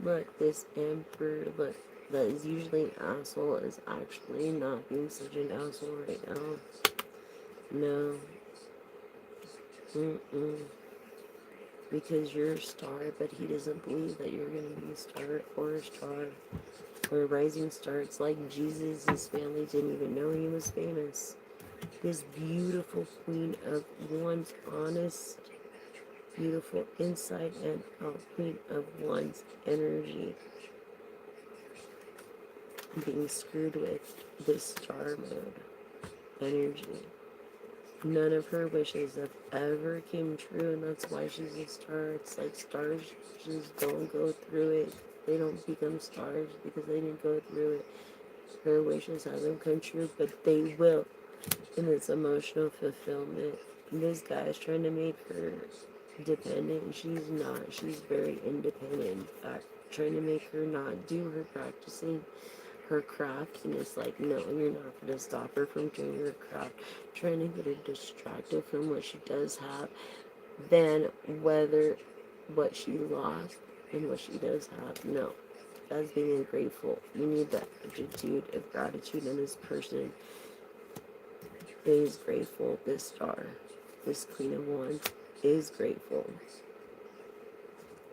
Speaker 1: Look, this emperor, look, that is usually an asshole is actually not being such an asshole right now. No. Mm-mm. Because you're a star, but he doesn't believe that you're going to be a star or a star or a rising star. It's like Jesus, his family didn't even know he was famous. This beautiful queen of wands, honest, beautiful inside and out queen of wands energy, being screwed with this star mode energy. None of her wishes have ever came true, and that's why she's a star. It's like stars just don't go through it. They don't become stars because they didn't go through it. Her wishes haven't come true, but they will. And it's emotional fulfillment. This guy is trying to make her dependent, and she's not. She's very independent. In fact, trying to make her not do her practicing her craft, and it's like, no, you're not going to stop her from doing her craft. Trying to get her distracted from what she does have, than whether what she lost and what she does have. No, that's being ungrateful. You need that attitude of gratitude, and this person is grateful. This star, this Queen of Wands, is grateful.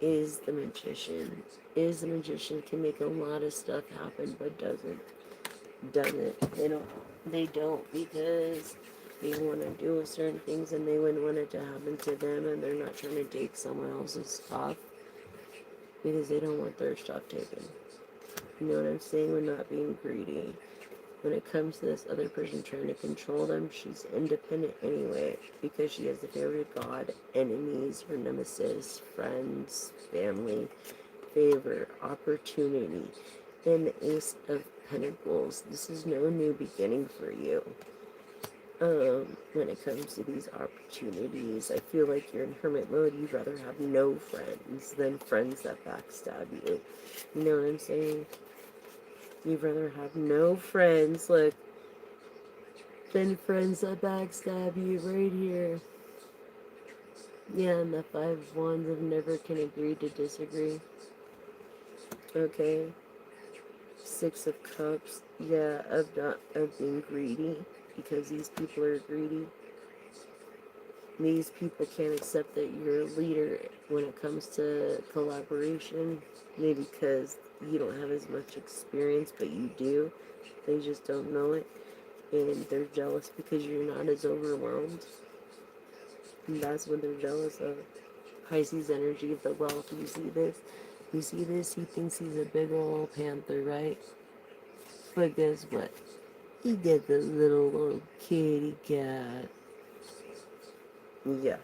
Speaker 1: Is the magician. Is the magician, can make a lot of stuff happen, but doesn't. They don't because they want to do certain things and they wouldn't want it to happen to them, and they're not trying to take someone else's stuff because they don't want their stuff taken. You know what I'm saying? We're not being greedy. When it comes to this other person trying to control them, she's independent anyway because she has the favor of God, enemies, her nemesis, friends, family, favor, opportunity. And the Ace of Pentacles. This is no new beginning for you. When it comes to these opportunities, I feel like you're in hermit mode. You'd rather have no friends than friends that backstab you. You know what I'm saying? You'd rather have no friends, look, than friends that backstab you right here. Yeah, and the Five of Wands of never can agree to disagree. Okay. Six of Cups, yeah, of being greedy, because these people are greedy. These people can't accept that you're a leader when it comes to collaboration, maybe because you don't have as much experience, but you do. They just don't know it, and they're jealous because you're not as overwhelmed. And that's what they're jealous of. Pisces energy of the wealth. You see this? You see this? He thinks he's a big old panther, right? But guess what? He gets a little kitty cat. Yeah.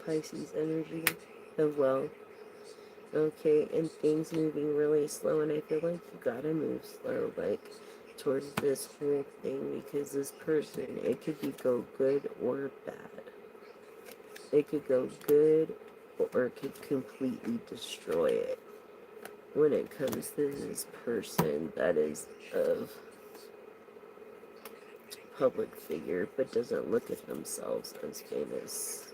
Speaker 1: Pisces energy of wealth. Okay, and things moving really slow, and I feel like you gotta move slow, like, towards this whole thing, because this person, it could be go good or bad. It could go good, or it could completely destroy it. When it comes to this person that is of public figure, but doesn't look at themselves as famous.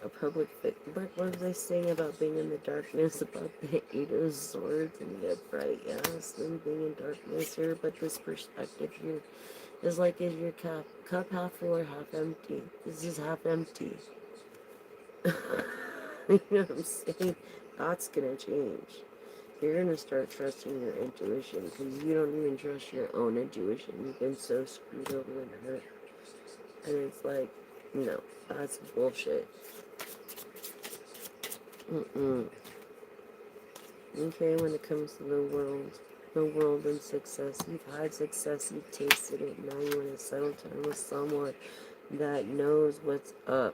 Speaker 1: A public figure. What was I saying about being in the darkness? About the Eight of Swords and the upright, yes, and being in darkness here. But this perspective here is like, is your cup half full or half empty? This is half empty. You know what I'm saying? That's gonna change. You're gonna start trusting your intuition, because you don't even trust your own intuition. You've been so screwed over and hurt. And it's like, no, that's bullshit. Okay, when it comes to the world and success, you've had success, you've tasted it, now you want to settle down with someone that knows what's up.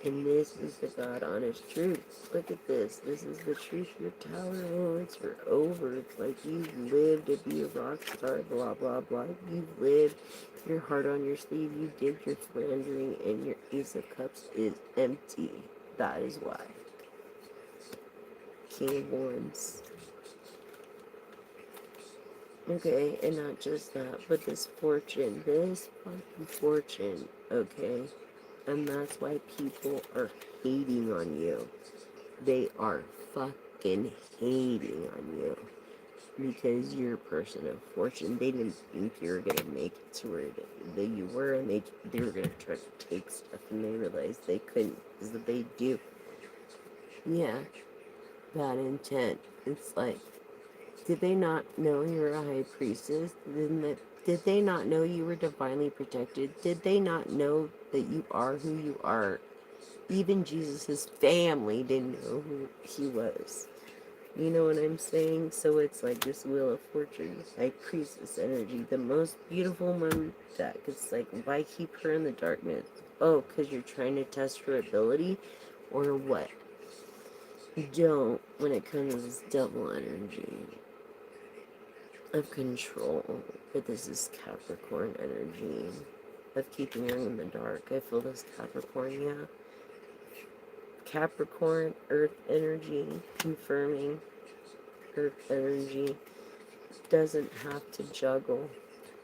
Speaker 1: And this is the God honest truth. Look at this. This is the truth. Your tower moments are over. It's like you've lived to be a rock star, blah, blah, blah. You've lived your heart on your sleeve. You did your philandering, and your Ace of Cups is empty. That is why. King of Wands. Okay, and not just that, but this fortune. This fucking fortune, okay? And that's why people are hating on you. They are fucking hating on you. Because you're a person of fortune. They didn't think you were gonna make it to where that you were, and they were gonna try to take stuff, and they realized they couldn't, because if they do, yeah, bad intent. It's like, did they not know you were a high priestess? Did they not know you were divinely protected? Did they not know that you are who you are? Even Jesus' family didn't know who he was. You know what I'm saying? So it's like this Wheel of Fortune, high priestess energy, the most beautiful one deck. It's like, why keep her in the darkness? Oh, because you're trying to test her ability? Or what? Don't, when it comes to this double energy of control, but this is Capricorn energy of keeping her in the dark. I feel this Capricorn, yeah. Capricorn, earth energy, confirming earth energy, doesn't have to juggle.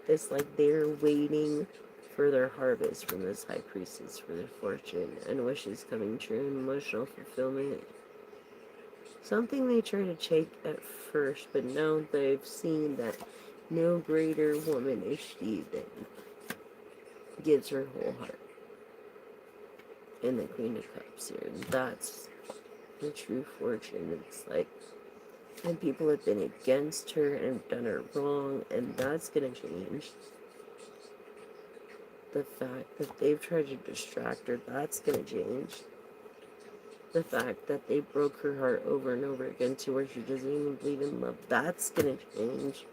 Speaker 1: It's like they're waiting for their harvest from this high priestess, for their fortune and wishes coming true and emotional fulfillment. Something they try to chase at first, but now they've seen that no greater woman is she than gives her whole heart. And the Queen of Cups here. That's the true fortune. It's like, and people have been against her and done her wrong, and that's gonna change. The fact that they've tried to distract her, that's gonna change. The fact that they broke her heart over and over again to where she doesn't even believe in love, that's gonna change.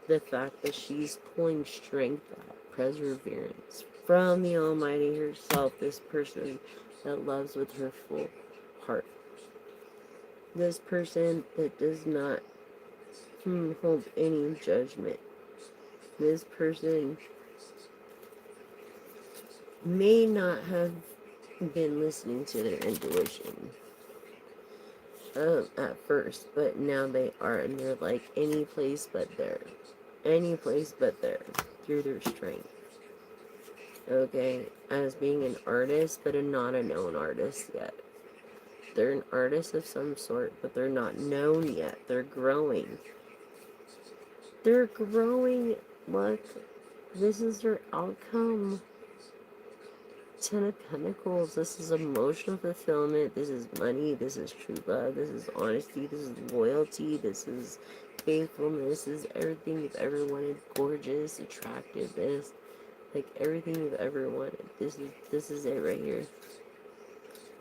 Speaker 1: The fact that she's pulling strength out, perseverance from the Almighty herself, this person that loves with her full heart. This person that does not hold any judgment. This person may not have been listening to their intuition at first, but now they are, and they're like, any place but there. Any place but there, through their strength. Okay, as being an artist, but not a known artist yet. They're an artist of some sort, but they're not known yet. They're growing. They're growing. Look, this is their outcome. Ten of Pentacles. This is emotional fulfillment. This is money. This is true love. This is honesty. This is loyalty. This is faithfulness. This is everything you've ever wanted. Gorgeous, attractiveness, like everything you've ever wanted. This is it right here.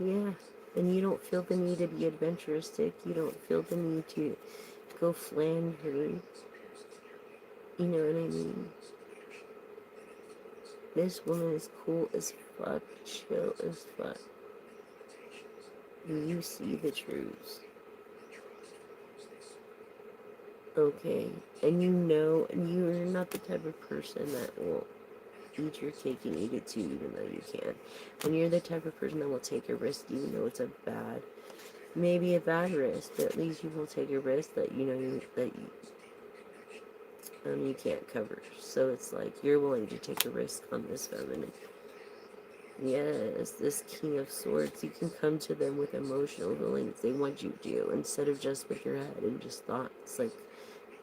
Speaker 1: Yeah, and you don't feel the need to be adventuristic. You don't feel the need to go flandering. You know what I mean? This woman is cool as fuck, chill as fuck. Do you see the truths? Okay, and you're not the type of person that will eat your cake and eat it too, even though you can. And you're the type of person that will take a risk, even though it's maybe a bad risk, but at least you will take a risk that you can't cover. So it's like you're willing to take a risk on this feminine. Yes, this King of Swords, you can come to them with emotional feelings they want you to, instead of just with your head and just thoughts, like,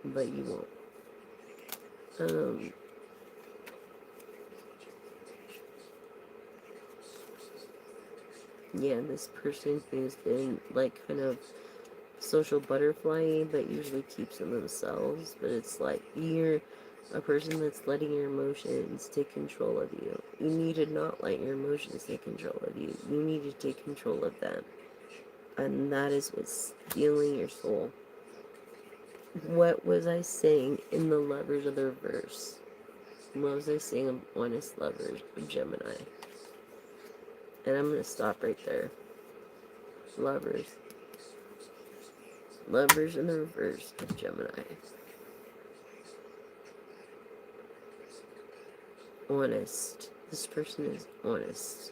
Speaker 1: but you won't. Yeah, this person who's been, like, kind of social butterfly, but usually keeps to themselves, but it's like, you're a person that's letting your emotions take control of you. You need to not let your emotions take control of you. You need to take control of them. And that is what's stealing your soul. What was I saying in the Lovers of the Reverse? What was I saying of honest lovers of Gemini? And I'm going to stop right there. Lovers. Lovers in the Reverse of Gemini. Honest. This person is honest.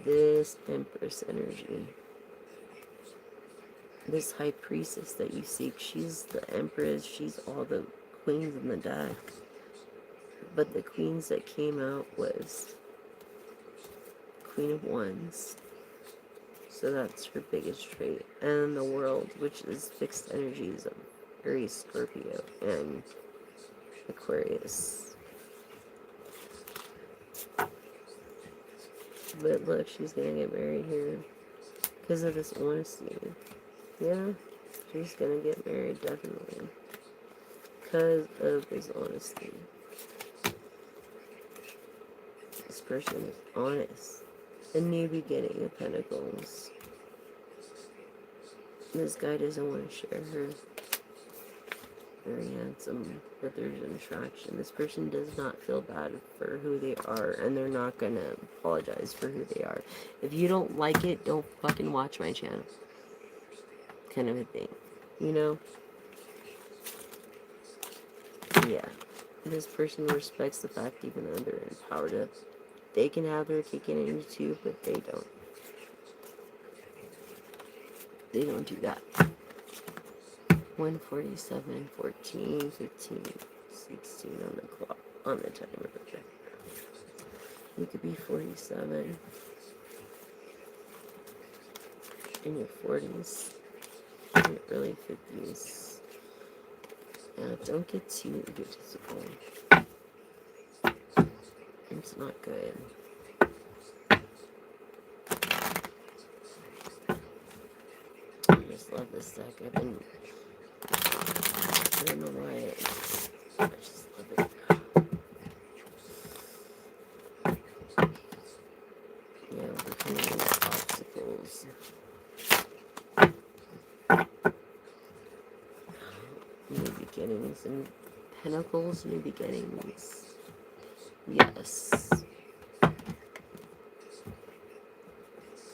Speaker 1: This Empress energy. This High Priestess that you seek, she's the Empress, she's all the queens in the deck. But the queens that came out was Queen of Wands. So that's her biggest trait. And the World, which is fixed energies of Aries, Scorpio, and Aquarius. But look, she's gonna get married here because of this honesty. Yeah, she's gonna get married, definitely. Because of this honesty. This person is honest. A new beginning of Pentacles. This guy doesn't want to share her. Very handsome, but there's an attraction. This person does not feel bad for who they are, and they're not gonna apologize for who they are. If you don't like it, don't fucking watch my channel. Kind of a thing, you know? Yeah. This person respects the fact even though they're empowered. They can have their cake and eat it too, but they don't. They don't do that. 1:47, 14, 15, 16 on the clock, on the timer. Okay. You could be 47 in your 40s, in your early 50s. Don't get too egotistical. It's not good. I just love this deck. I don't know why. I just love it. Yeah, overcoming these obstacles. New beginnings and Pentacles, new beginnings. Yes.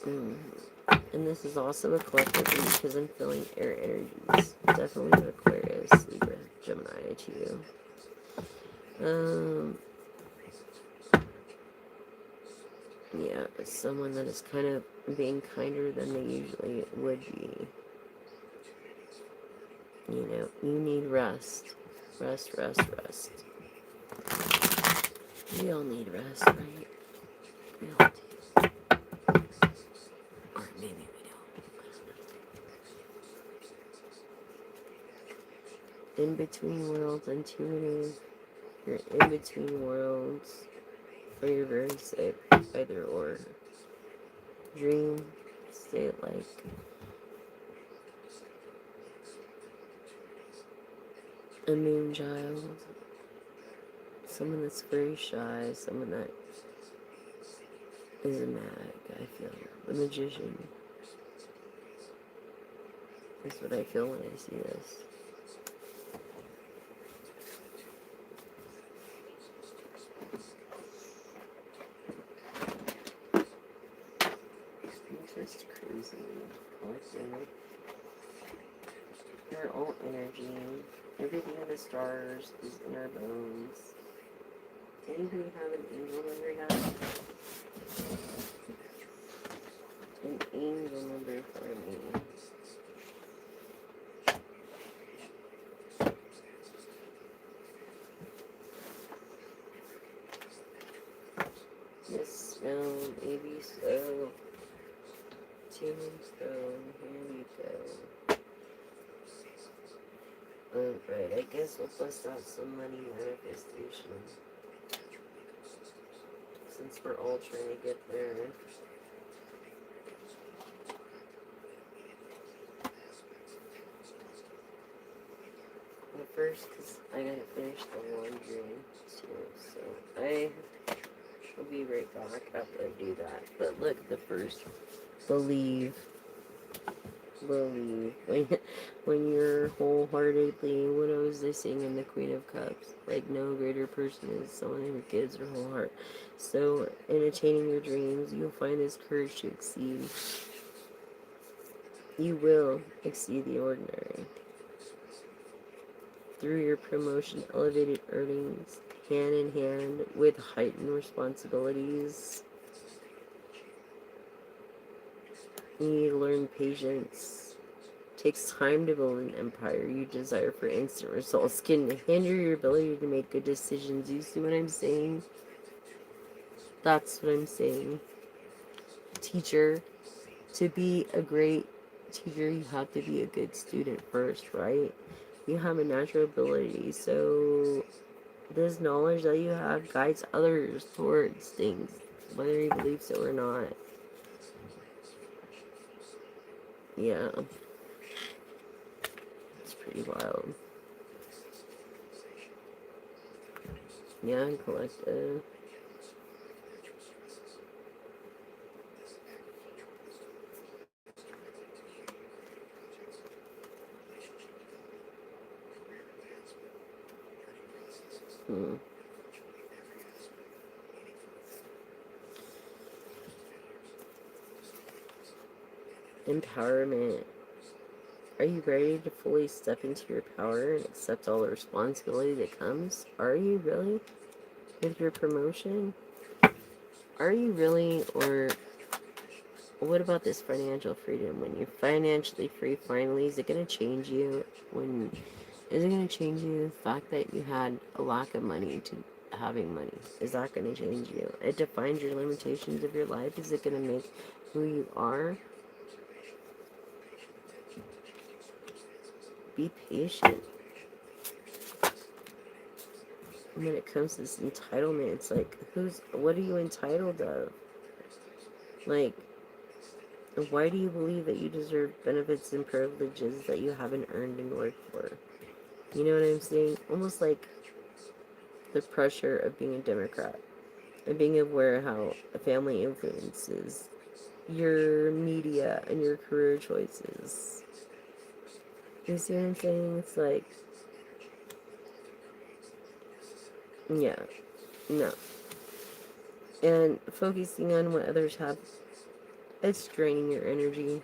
Speaker 1: And this is also a collective read because I'm feeling air energies. Definitely an Aquarius, Libra, Gemini to you. Yeah, it's someone that is kind of being kinder than they usually would be. You know, you need rest. Rest, rest, rest. We all need rest, right? We all do. Or maybe we don't. In between worlds, intuitive. You're in between worlds. Or you're very sick. Either or. Dream. Stay like. A moon child. Someone that's very shy. Someone that is a mag, I feel. The magician. That's what I feel when I see this. just cruising, collecting. They're all energy. Everything in the stars is in our bones. Anybody have an angel number yet? An angel number for me. Yes, stone, AB stone, tombstone, here we go. Alright, I guess we'll bust out some money manifestation. Since we're all trying to get there. But first, because I gotta finish the laundry too, so I will be right back after I do that. But look, the first, believe. When you're wholeheartedly, what was they saying in the Queen of Cups? Like, no greater person is someone who gives their whole heart. So, in attaining your dreams, you'll find this courage to exceed. You will exceed the ordinary. Through your promotion, elevated earnings, hand in hand with heightened responsibilities. You need to learn patience. Takes time to build an empire. You desire for instant results can hinder your ability to make good decisions. You see what I'm saying? That's what I'm saying. Teacher, to be a great teacher, you have to be a good student first, right? You have a natural ability, so this knowledge that you have guides others towards things, whether you believe so or not. Yeah. It's pretty wild. Yeah, and collective. Empowerment. Are you ready to fully step into your power and accept all the responsibility that comes? Are you really? With your promotion? Are you really? Or what about this financial freedom? When you're financially free finally, is it going to change you? Is it going to change you? The fact that you had a lack of money to having money, is that going to change you? It defines your limitations of your life. Is it going to make who you are? Be patient. When it comes to this entitlement, it's like, what are you entitled of? Like, why do you believe that you deserve benefits and privileges that you haven't earned and worked for? You know what I'm saying? Almost like the pressure of being a Democrat and being aware how a family influences your media and your career choices. You see what I'm saying? It's like, yeah, no. And focusing on what others have, it's draining your energy.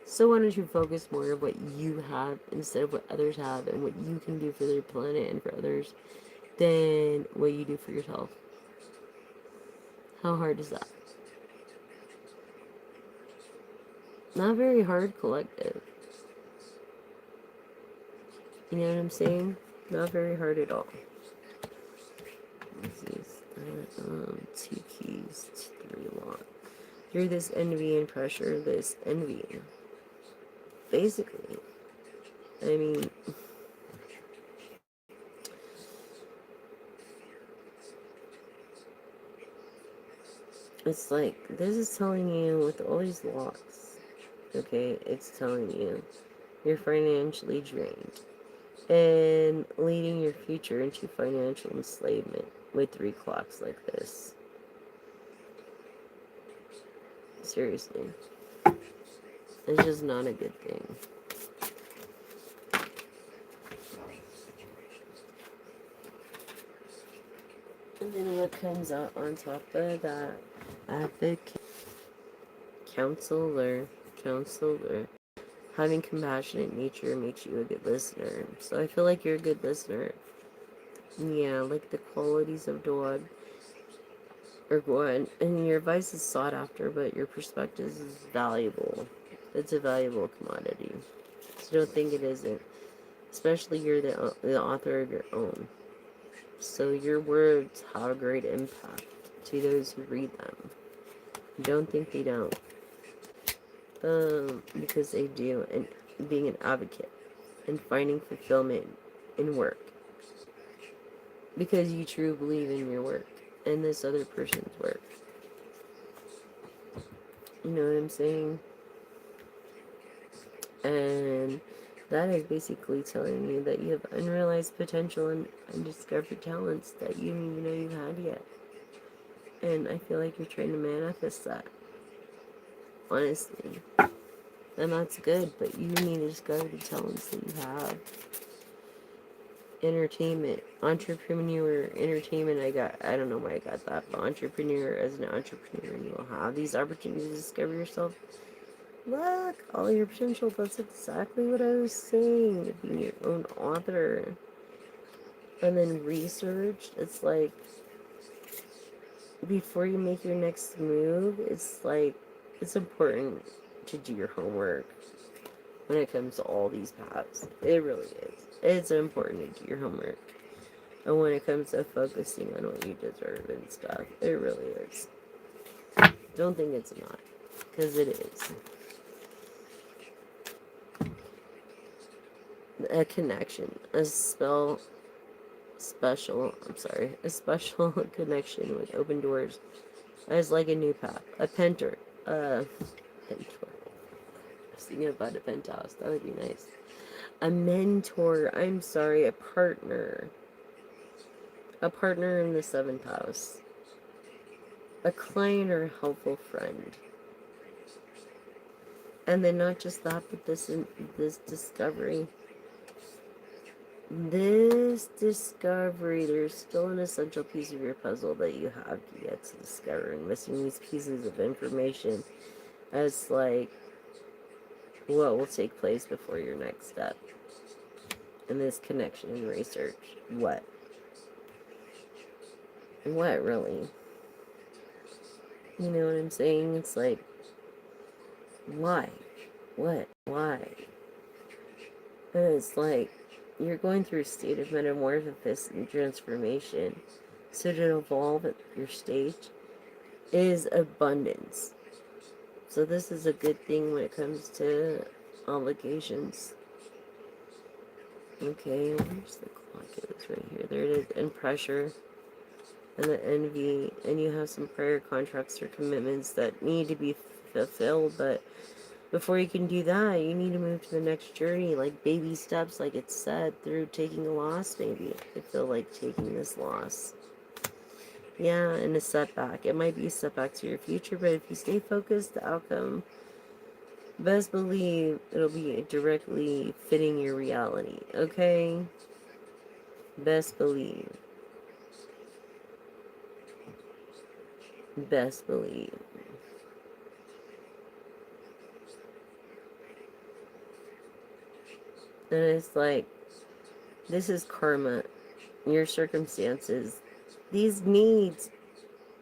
Speaker 1: So why don't you focus more on what you have instead of what others have and what you can do for their planet and for others than what you do for yourself? How hard is that? Not very hard, collective. You know what I'm saying? Not very hard at all. Let's see. 2 keys, 3 lock. Through this envy and pressure, this envy. Basically, I mean, it's like, this is telling you with all these locks, okay, it's telling you you're financially drained and leading your future into financial enslavement with 3 clocks like this. Seriously. It's just not a good thing. And then what comes out on top of that? Advocate. Counselor. Counselor. Having compassionate nature makes you a good listener. So I feel like you're a good listener. Yeah, like the qualities of dog are good. And your advice is sought after, but your perspective is valuable. It's a valuable commodity. So don't think it isn't. Especially you're the author of your own. So your words have a great impact to those who read them. Don't think they don't. Because they do. And being an advocate and finding fulfillment in work. Because you truly believe in your work and this other person's work. You know what I'm saying? And that is basically telling you that you have unrealized potential and undiscovered talents that you didn't even know you had yet. And I feel like you're trying to manifest that. Honestly. And that's good, but you need to discover the talents that you have. Entertainment, entrepreneur, entertainment, I don't know why I got that, but entrepreneur, as an entrepreneur, you will have these opportunities to discover yourself. Look, all your potential, that's exactly what I was saying, being your own author. And then research, it's like, before you make your next move, it's like, it's important to do your homework when it comes to all these paths. It really is. It's important to do your homework. And when it comes to focusing on what you deserve and stuff, it really is. Don't think it's not, because it is. A connection, a special connection with open doors. As like a new path, a pentor, pentor. I was thinking about a penthouse. That would be nice. A mentor. I'm sorry, a partner. A partner in the seventh house. A client or a helpful friend. And then not just that, but this discovery. This discovery, there's still an essential piece of your puzzle that you have to yet to discover. And missing these pieces of information as like what will take place before your next step. And this connection and research. What? What really? You know what I'm saying? It's like, why? What? Why? And it's like, you're going through a state of metamorphosis and transformation. So to evolve at your stage is abundance. So this is a good thing when it comes to obligations. Okay, where's the clock? It's right here. There it is. And pressure. And the envy. And you have some prior contracts or commitments that need to be fulfilled, but before you can do that, you need to move to the next journey, like baby steps, like it's said, through taking a loss, maybe. I feel like taking this loss. Yeah, and a setback. It might be a setback to your future, but if you stay focused, the outcome, best believe it'll be directly fitting your reality, okay? Best believe. Best believe. And it's like, this is karma. Your circumstances, these needs,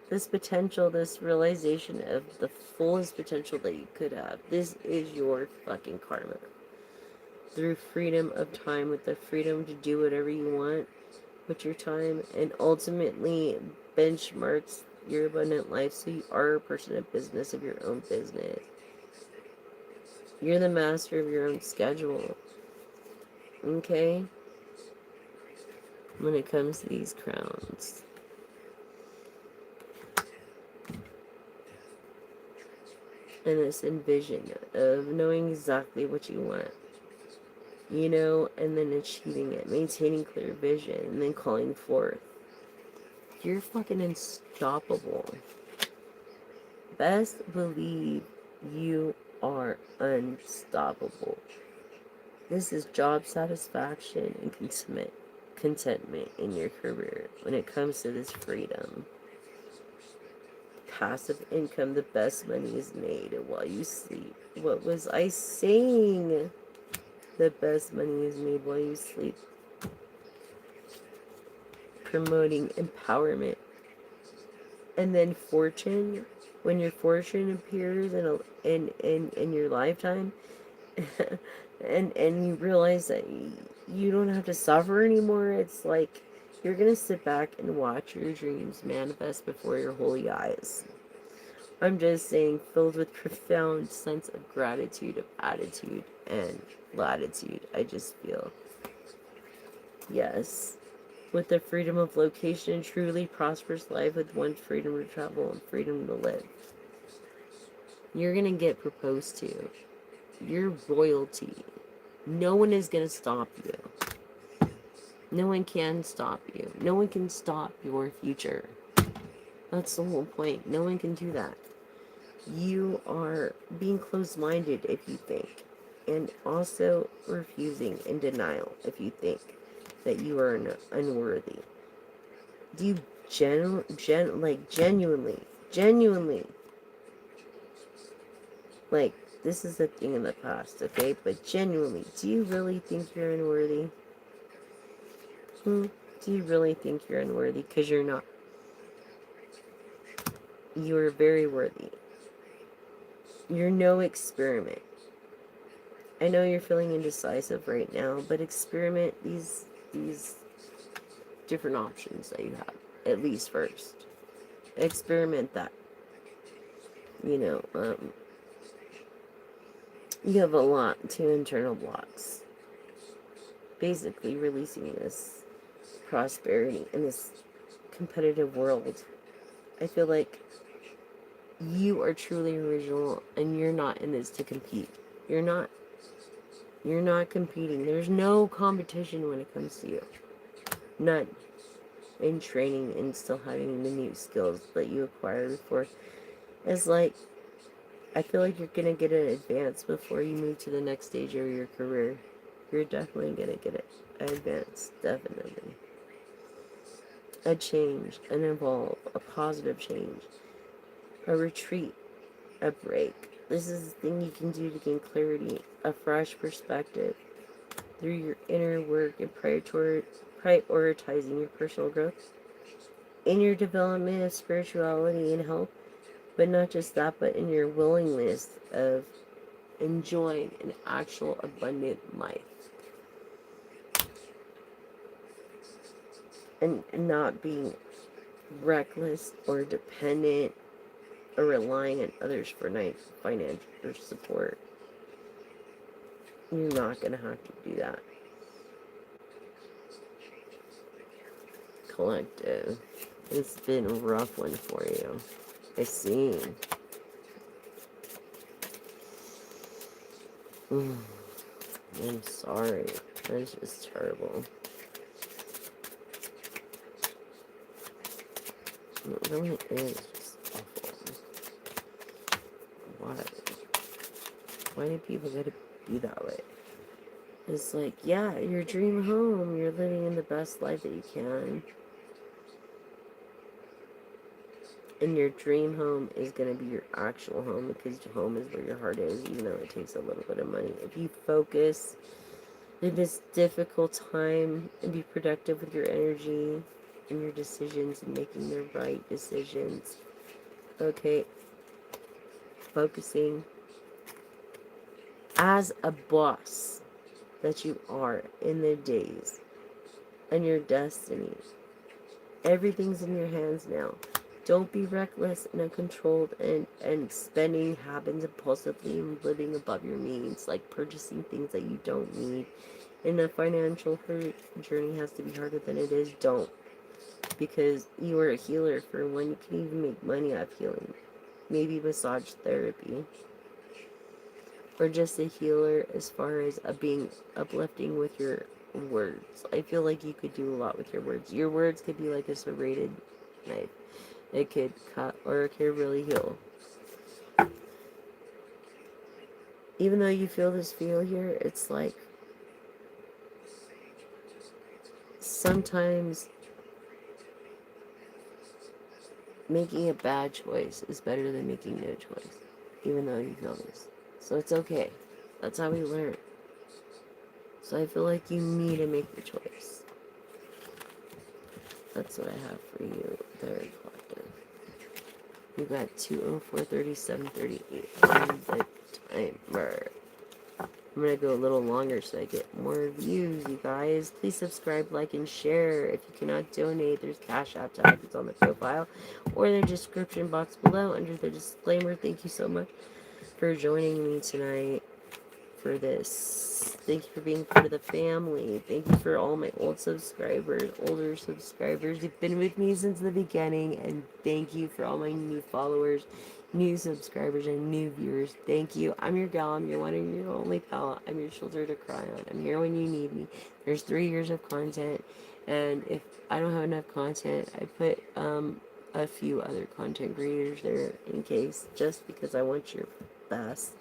Speaker 1: this potential, this realization of the fullest potential that you could have. This is your fucking karma. Through freedom of time, with the freedom to do whatever you want with your time, and ultimately benchmarks your abundant life so you are a person of business of your own business. You're the master of your own schedule. Okay? When it comes to these crowns. And this envision of knowing exactly what you want, you know, and then achieving it, maintaining clear vision, and then calling forth. You're fucking unstoppable. Best believe you are unstoppable. This is job satisfaction and contentment in your career when it comes to this freedom. passive income. The best money is made while you sleep. What was I saying? The best money is made while you sleep. Promoting empowerment. And then fortune. When your fortune appears in your lifetime, and you realize that you don't have to suffer anymore, it's like you're gonna sit back and watch your dreams manifest before your holy eyes. I'm just saying, filled with profound sense of gratitude, of attitude, and latitude. I just feel, yes, with the freedom of location, truly prosperous life with one's freedom to travel and freedom to live. You're gonna get proposed to. You're royalty. No one is gonna stop you. No one can stop you. No one can stop your future. That's the whole point. No one can do that. You are being closed-minded if you think, and also refusing and denial if you think that you are unworthy. Do you genuinely, like, this is a thing in the past, okay? But genuinely, do you really think you're unworthy? Do you really think you're unworthy? Because you're not. You are very worthy. You're no experiment. I know you're feeling indecisive right now, but experiment these different options that you have, at least first. Experiment that. You know, you have a lot to internal blocks. Basically releasing this prosperity in this competitive world. I feel like you are truly original and you're not in this to compete. You're not competing. There's no competition when it comes to you. None. In training and still having the new skills that you acquired before. It's like, I feel like you're going to get an advance before you move to the next stage of your career. You're definitely going to get an advance. Definitely. A change, an evolve, a positive change. A retreat, a break. This is the thing you can do to gain clarity, a fresh perspective through your inner work and prioritizing your personal growth in your development of spirituality and health, but not just that, but in your willingness of enjoying an actual abundant life and not being reckless or dependent or relying on others for financial support. You're not going to have to do that. Collective. It's been a rough one for you. I see. I'm sorry. That's just terrible. It really is just awful. Why? Why do people gotta be that way? It's like, yeah, your dream home. You're living in the best life that you can. And your dream home is going to be your actual home because your home is where your heart is, even though it takes a little bit of money. If you focus in this difficult time and be productive with your energy and your decisions and making the right decisions, okay, focusing as a boss that you are in the days and your destiny. Everything's in your hands now. Don't be reckless and uncontrolled and spending habits impulsively and living above your means, like purchasing things that you don't need. And the financial journey has to be harder than it is. Don't. Because you are a healer for one. You can even make money out of healing. Maybe massage therapy. Or just a healer as far as being uplifting with your words. I feel like you could do a lot with your words. Your words could be like a serrated knife. It could cut or it could really heal. Even though you feel this feel here, it's like sometimes Making a bad choice is better than making no choice, even though you feel this. So it's okay. That's how we learn. So I feel like you need to make the choice. That's what I have for you there, Collective. You got 2043738 on the timer. I'm going to go a little longer so I get more views, you guys. Please subscribe, like, and share. If you cannot donate, there's Cash App tag. It's on the profile or the description box below under the disclaimer. Thank you so much for joining me tonight for this. Thank you for being part of the family. Thank you for all my old subscribers, older subscribers. You've been with me since the beginning, and thank you for all my new followers, new subscribers, and new viewers. Thank you. I'm your gal. I'm your one and your only pal. I'm your shoulder to cry on. I'm here when you need me. There's 3 years of content, and if I don't have enough content, I put a few other content creators there in case, just because I want your best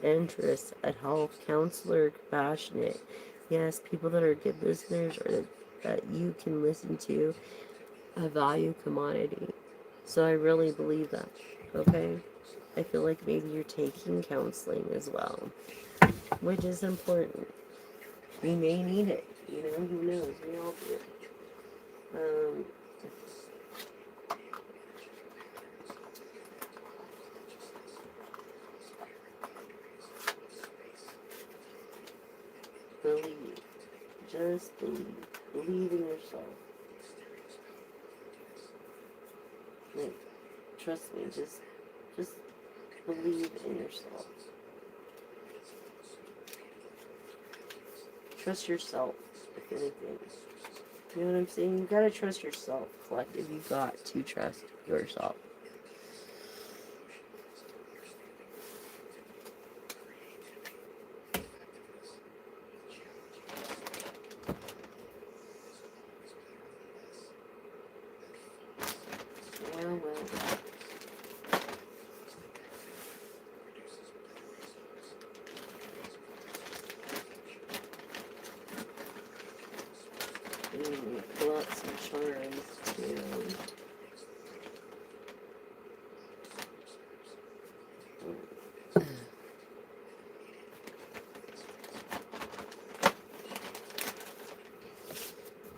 Speaker 1: interests, a health counselor, compassionate. Yes, people that are good listeners or that you can listen to, a value commodity. So I really believe that. Okay? I feel like maybe you're taking counseling as well, which is important. We may need it. You know, who knows? We all do. Believe. Just believe. Believe in yourself. Like, trust me, just believe in yourself. Trust yourself, if anything. You know what I'm saying? You gotta trust yourself, Collective. You got to trust yourself. Well. Pull out some charms, too.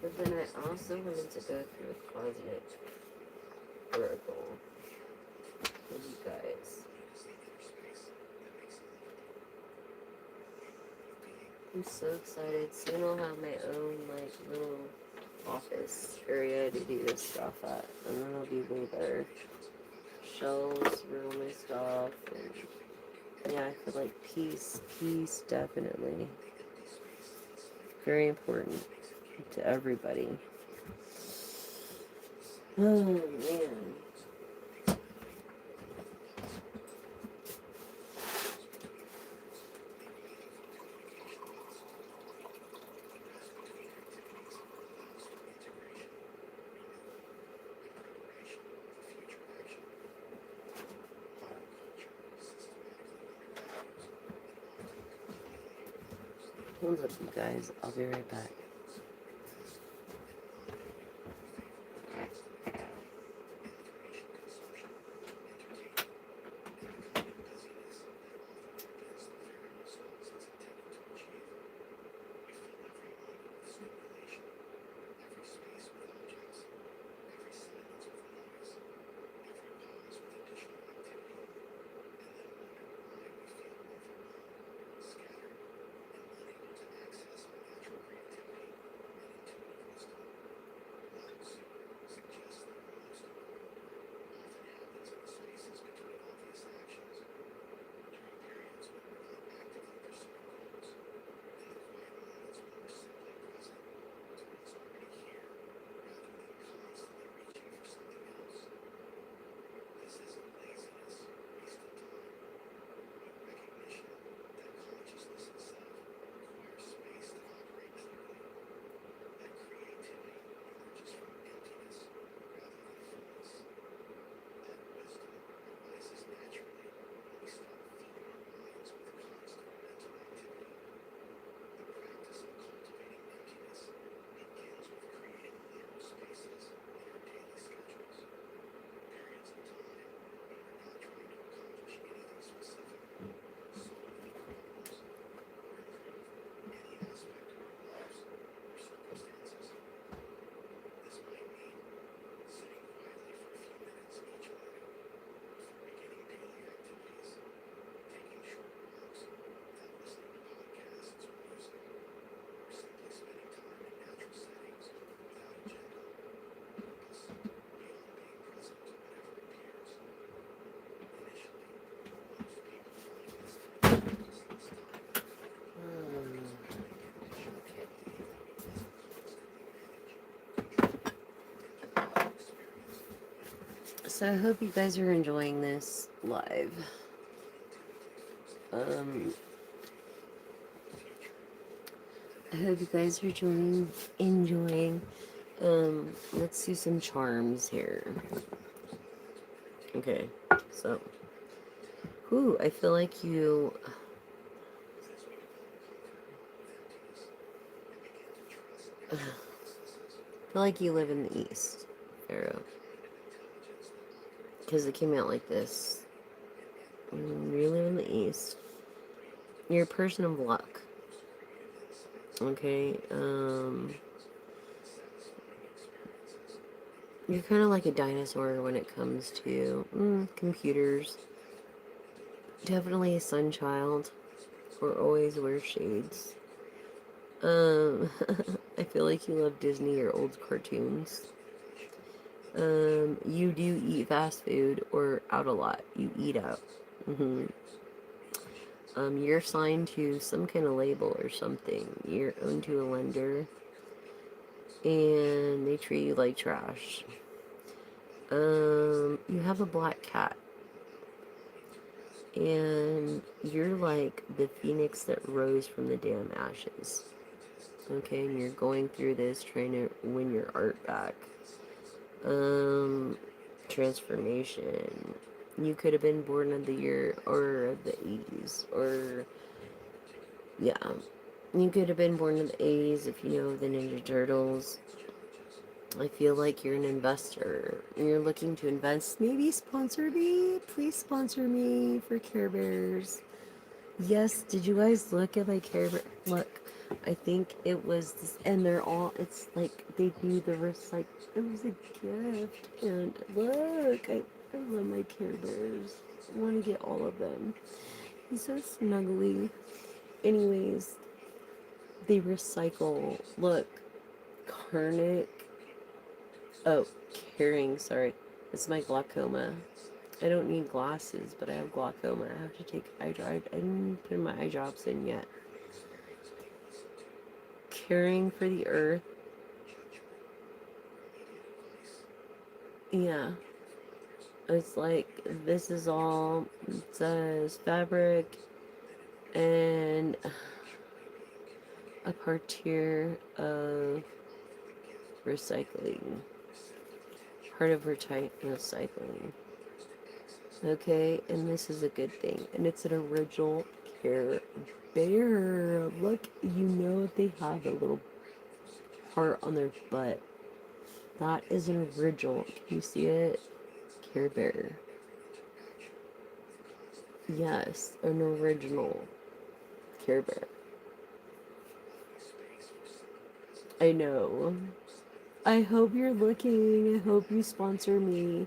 Speaker 1: But then I also wanted to go through a cosmic oracle with you guys. I'm so excited. Soon I'll have my own, like, little office area to do this stuff at. And then I'll be way better. Shelves for all my stuff. And yeah, I feel like peace, definitely. Very important to everybody. Oh, man. Hold up, you guys. I'll be right back. So I hope you guys are enjoying this live. I hope you guys are enjoying. Let's do some charms here. Okay, so, I feel like you. I feel like you live in the East, Pharaoh, because it came out like this. You live in the East. You're a person of luck. Okay, you're kind of like a dinosaur when it comes to computers. Definitely a sun child, or always wear shades. I feel like you love Disney or old cartoons. You do eat fast food or out a lot. You eat out. You're signed to some kind of label or something. You're owned to a lender, and they treat you like trash. You have a black cat, and you're like the phoenix that rose from the damn ashes. Okay, and you're going through this trying to win your art back. Transformation. You could have been born in the year or the 80s, or yeah, you could have been born in the 80s if you know the Ninja Turtles. I feel like you're an investor. You're looking to invest. Maybe sponsor me. Please sponsor me for Care Bears. Yes, did you guys look at my Care Bear? Look, I think it was this, and they're all, it's like they do the recycle. It was a gift, and look, I love my Care Bears. I want to get all of them. He's so snuggly. Anyways, they recycle. Look, Karnic. Oh, caring, sorry. It's my glaucoma. I don't need glasses, but I have glaucoma. I have to take eye drops. I didn't put my eye drops in yet. Caring for the earth. Yeah. It's like, this is all, it says fabric and a partir of recycling. Part of recycling. Okay, and this is a good thing. And it's an original Care Bear. Look, you know they have a little heart on their butt. That is an original. Can you see it? Care Bear. Yes, an original Care Bear. I know. I hope you're looking. I hope you sponsor me.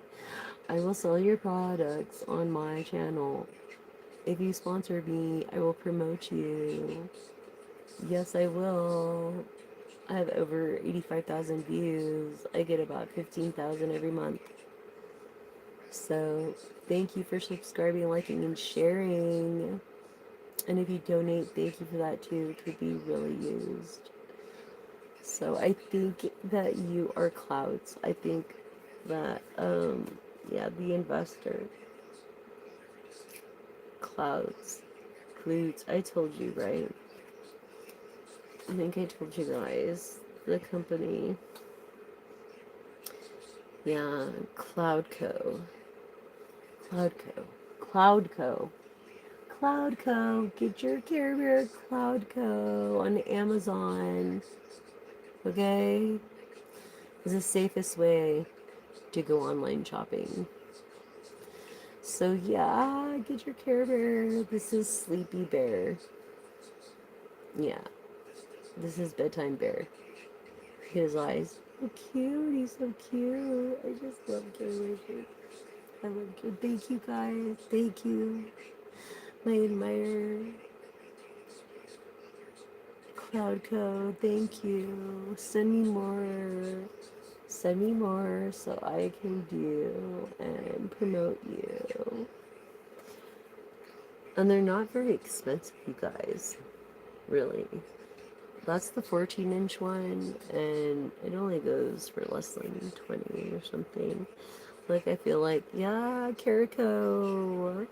Speaker 1: I will sell your products on my channel. If you sponsor me, I will promote you. Yes, I will. I have over 85,000 views. I get about 15,000 every month. So, thank you for subscribing, liking, and sharing. And if you donate, thank you for that too. It could be really used. So, I think that you are clouds. I think that, yeah, the investor. Clouds. Clouds. I told you, right? I think I told you guys. The company. Yeah, Cloudco. Cloudco. Cloudco. Cloudco. Get your Care Bear Cloudco on Amazon. Okay? It's the safest way to go online shopping. So yeah, get your Care Bear. This is Sleepy Bear. Yeah. This is Bedtime Bear. His eyes. So cute. He's so cute. I just love Care Bears. I love you. Thank you guys. Thank you. My admirer. Cloudco, thank you. Send me more. Send me more so I can do and promote you. And they're not very expensive, you guys. Really. That's the 14-inch one, and it only goes for less than 20 or something. Like, I feel like, yeah, Carico.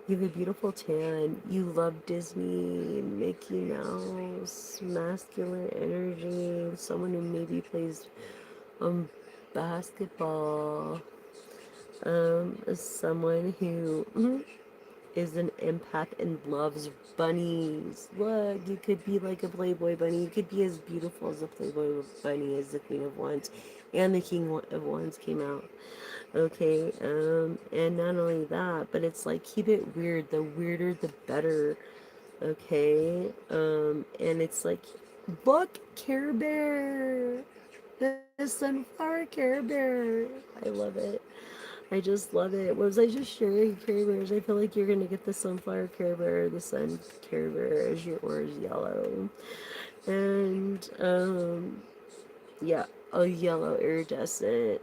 Speaker 1: You have a beautiful tan. You love Disney, Mickey Mouse, masculine energy. Someone who maybe plays basketball. Someone who is an empath and loves bunnies. Look, you could be like a Playboy bunny. You could be as beautiful as a Playboy bunny as the Queen of Wands, and the King of Wands came out. Okay, and not only that, but it's like keep it weird. The weirder, the better. Okay, and it's like, look, Care Bear, the sunflower Care Bear. I love it. I just love it. What was I just sharing? Care Bears. I feel like you're gonna get the sunflower Care Bear, the sun Care Bear as your orange yellow, and yeah, a yellow iridescent.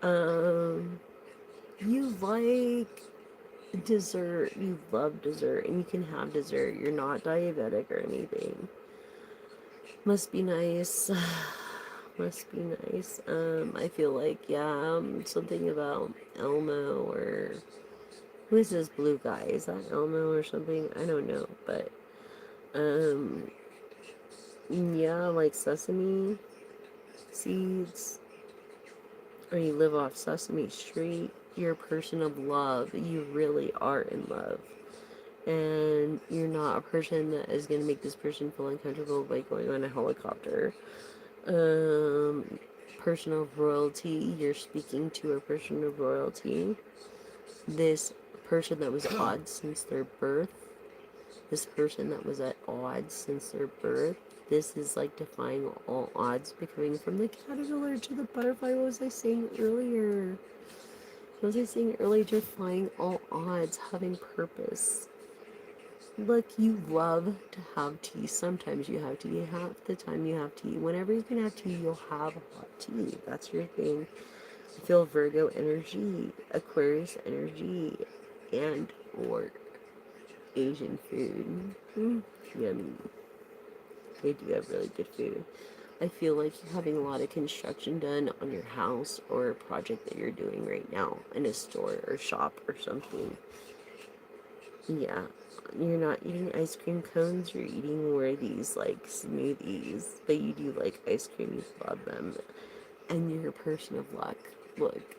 Speaker 1: Um, you like dessert. You love dessert, and you can have dessert. You're not diabetic or anything. Must be nice. Must be nice. I feel like, yeah, something about Elmo or who is this blue guy? Is that Elmo or something? I don't know, but um, yeah, like sesame seeds, or you live off Sesame Street. You're a person of love. You really are in love. And you're not a person that is going to make this person feel uncomfortable by going on a helicopter. Um, Person of royalty, you're speaking to a person of royalty. This person that was odd since their birth, this person that was at odds since their birth, this is like defying all odds, becoming from the caterpillar to the butterfly. What was I saying earlier? What was I saying earlier? Defying all odds, having purpose. Look, you love to have tea. Sometimes you have tea. Half the time you have tea. Whenever you can have tea, you'll have hot tea. That's your thing. I feel Virgo energy, Aquarius energy, and or Asian food. Yummy. They do have really good food. I feel like you're having a lot of construction done on your house or a project that you're doing right now in a store or shop or something. Yeah, you're not eating ice cream cones, you're eating more of these like smoothies, but you do like ice cream, you love them, and you're a person of luck. Look,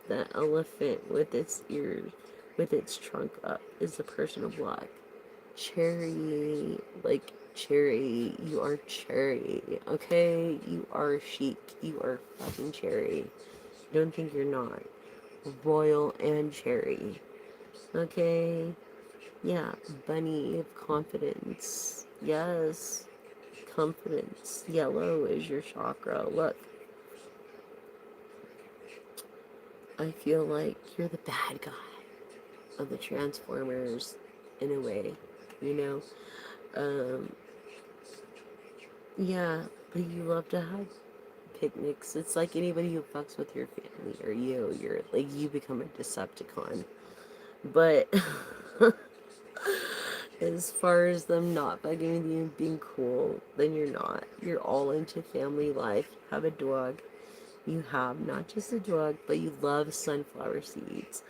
Speaker 1: that elephant with its ears, with its trunk up, is a person of luck. Cherry, like cherry, you are cherry, okay? You are chic, you are fucking cherry. Don't think you're not. Royal and cherry, okay? Yeah, bunny of confidence. Yes, confidence. Yellow is your chakra. Look, I feel like you're the bad guy of the Transformers in a way, you know? Um, yeah, but you love to have picnics. It's like anybody who fucks with your family or you're like, you become a Decepticon. But as far as them not bugging with you and being cool, then you're not. You're all into family life. You have a dog. You have not just a dog, but you love sunflower seeds.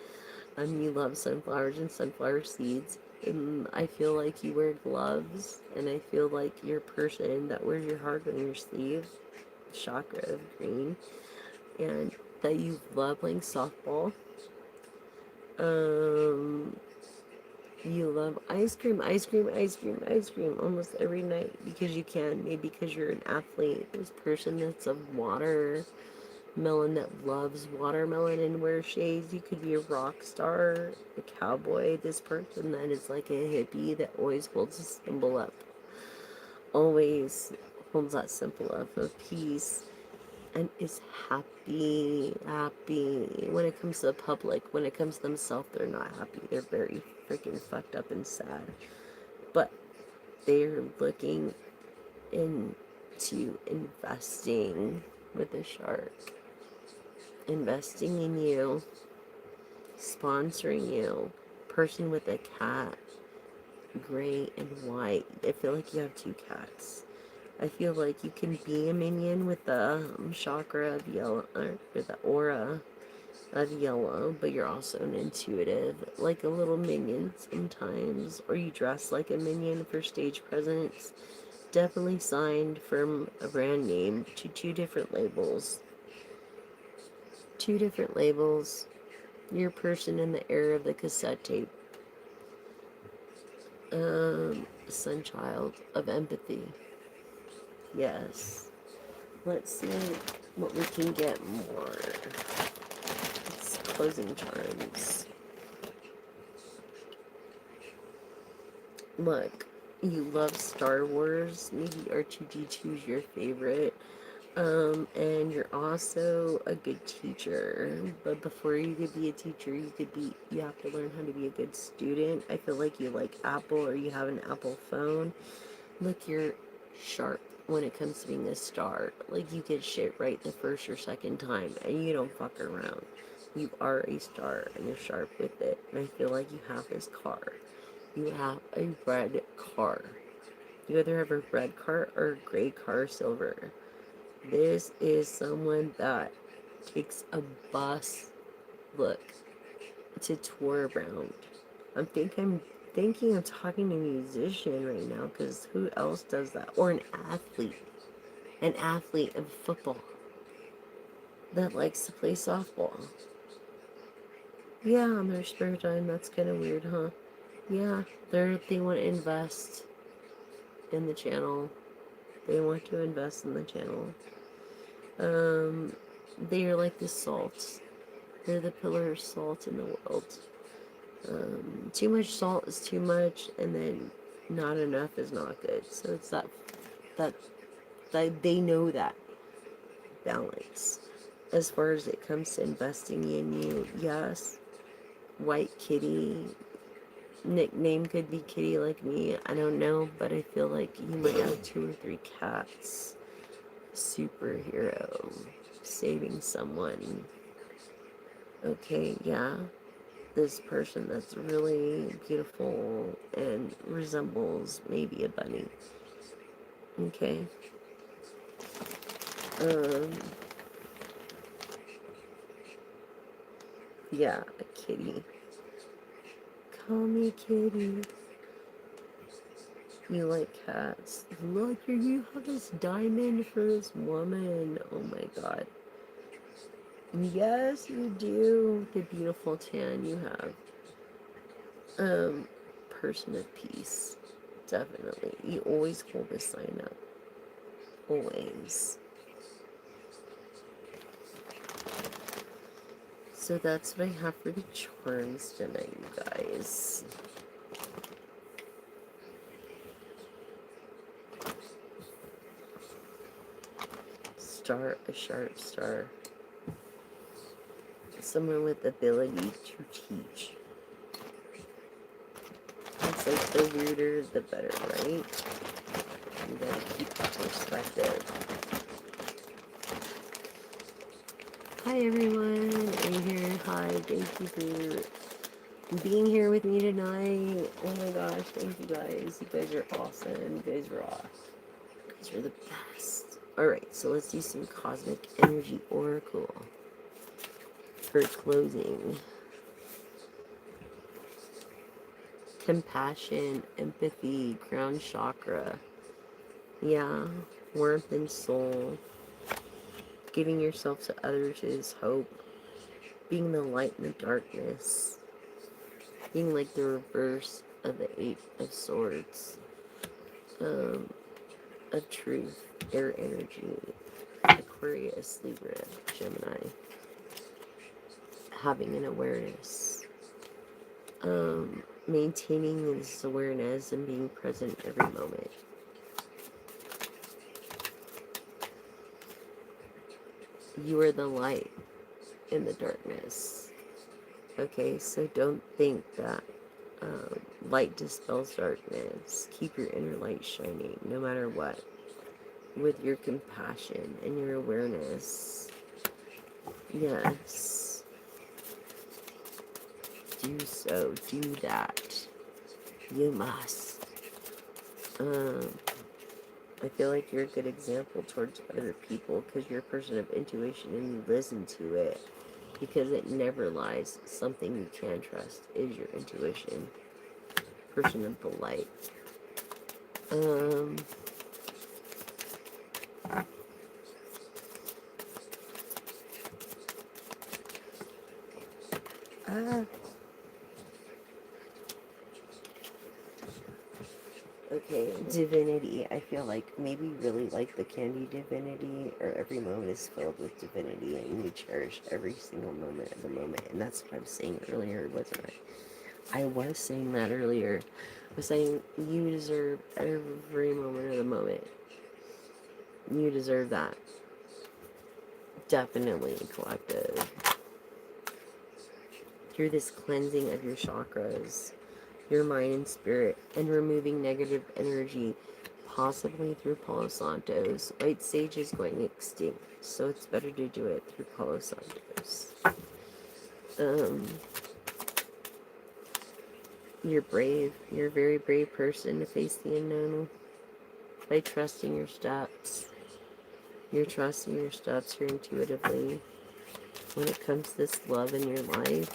Speaker 1: You love sunflowers and sunflower seeds. And I feel like you wear gloves, and I feel like you're a person that wears your heart on your sleeve, chakra of green, and that you love playing softball. Um, You love ice cream, ice cream, ice cream, ice cream almost every night because you can. Maybe because you're an athlete. This person that's a watermelon that loves watermelon and wears shades. You could be a rock star, a cowboy. This person that is like a hippie that always holds a symbol up. Always holds that symbol up of peace and is happy, happy. When it comes to the public, when it comes to themselves, they're not happy. They're very freaking fucked up and sad. But they're looking into investing with a shark, investing in you, sponsoring you. Person with a cat, gray and white. I feel like you have two cats. I feel like you can be a minion with the chakra of yellow, or the aura of yellow, but you're also an intuitive, like a little minion sometimes, or you dress like a minion for stage presence. Definitely signed from a brand name to two different labels. Two different labels. Your person in the era of the cassette tape. Sunchild of empathy. Yes. Let's see what we can get more. It's closing charms. Look, you love Star Wars. Maybe R2D2 is your favorite. And you're also a good teacher. But before you could be a teacher, you have to learn how to be a good student. I feel like you like Apple or you have an Apple phone. Look, you're sharp when it comes to being a star. Like, you get shit right the first or second time, and you don't fuck around. You are a star, and you're sharp with it. And I feel like you have this car. You have a red car. You either have a red car or a gray car, silver. This is someone that takes a bus, look, to tour around. I'm thinking of talking to a musician right now, because who else does that? Or an athlete of football that likes to play softball. Yeah, on their spare time. That's kind of weird, huh? Yeah, they want to invest in the channel. They want to invest in the channel. They are like the salt. They're the pillar of salt in the world. Too much salt is too much, and then not enough is not good. So it's that they know that balance. As far as it comes to investing in you, yes, White Kitty, nickname could be Kitty like me, I don't know, but I feel like you might have 2 or 3 cats. Superhero, saving someone. Okay, yeah, this person that's really beautiful and resembles maybe a bunny. Okay. Yeah, a kitty. Call me Kitty. You like cats. Look, you have this diamond for this woman. Oh my god. Yes, you do. The beautiful tan you have. Person of peace. Definitely. You always hold this sign up. Always. So that's what I have for the charms tonight, you guys. Star, a sharp star. Someone with the ability to teach. It's like the weirder, the better, right? You gotta keep perspective. Hi everyone, are you here? Hi, thank you for being here with me tonight. Oh my gosh, thank you guys. You guys are awesome. You guys rock. You guys are the best. Alright, so let's do some Cosmic Energy Oracle for closing. Compassion, empathy, crown chakra. Yeah, warmth and soul. Giving yourself to others is hope. Being the light in the darkness. Being like the reverse of the 8 of Swords. Of truth, air energy. Aquarius, Libra, Gemini. Having an awareness. Maintaining this awareness and being present every moment. You are the light in the darkness. Okay, so don't think that light dispels darkness. Keep your inner light shining no matter what. With your compassion and your awareness. Yes. Do so. Do that. You must. I feel like you're a good example towards other people because you're a person of intuition and you listen to it because it never lies. Something you can trust is your intuition. Person of the light. Um, ah, okay, divinity. I feel like maybe you really like the candy divinity, or every moment is filled with divinity and you cherish every single moment of the moment. And that's what I was saying earlier, wasn't I? I was saying that earlier. I was saying you deserve every moment of the moment. You deserve that. Definitely, collective. Through this cleansing of your chakras, your mind and spirit, and removing negative energy, possibly through Palo Santos. White sage is going extinct, so it's better to do it through Palo Santos. Um, you're brave. You're a very brave person to face the unknown by trusting your steps. You're trusting your steps here intuitively when it comes to this love in your life,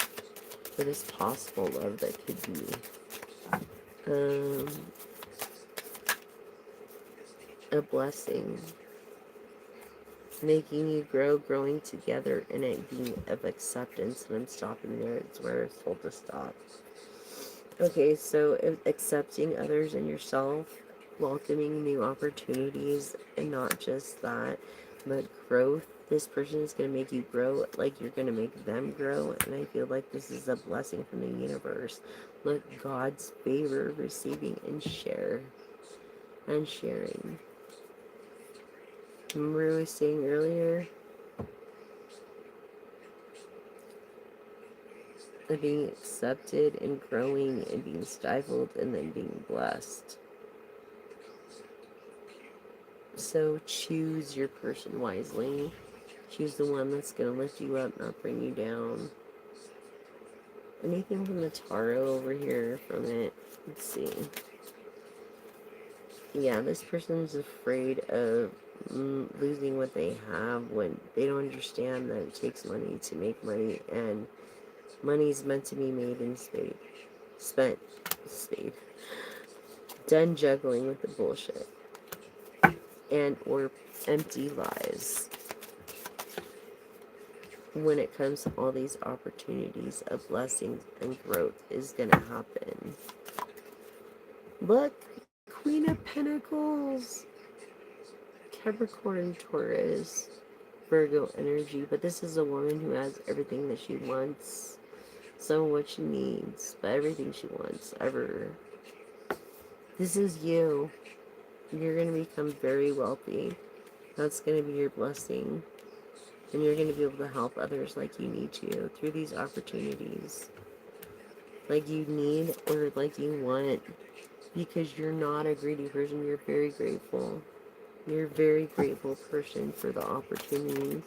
Speaker 1: for this possible love that could be. Um, a blessing, making you grow, growing together, and it being of acceptance. And I'm stopping there. It's where it's told to stop. Okay, so accepting others and yourself, welcoming new opportunities, and not just that, but growth. This person is going to make you grow like you're going to make them grow. And I feel like this is a blessing from the universe. Look, God's favor, receiving and sharing. Remember I was saying earlier, of being accepted and growing and being stifled and then being blessed. So choose your person wisely. Choose the one that's going to lift you up, not bring you down. Anything from the tarot over here from it? Let's see. Yeah, this person's afraid of losing what they have when they don't understand that it takes money to make money, and money's meant to be made in spade. Spent. Spade. Done juggling with the bullshit and or empty lies when it comes to all these opportunities of blessings and growth is gonna happen. Look, Queen of Pentacles, Capricorn, Taurus, Virgo energy, but this is a woman who has everything that she wants, some of what she needs, but everything she wants ever. This is you. You're gonna become very wealthy. That's gonna be your blessing. And you're going to be able to help others like you need to through these opportunities. Like you need or like you want. Because you're not a greedy person. You're very grateful. You're a very grateful person for the opportunities.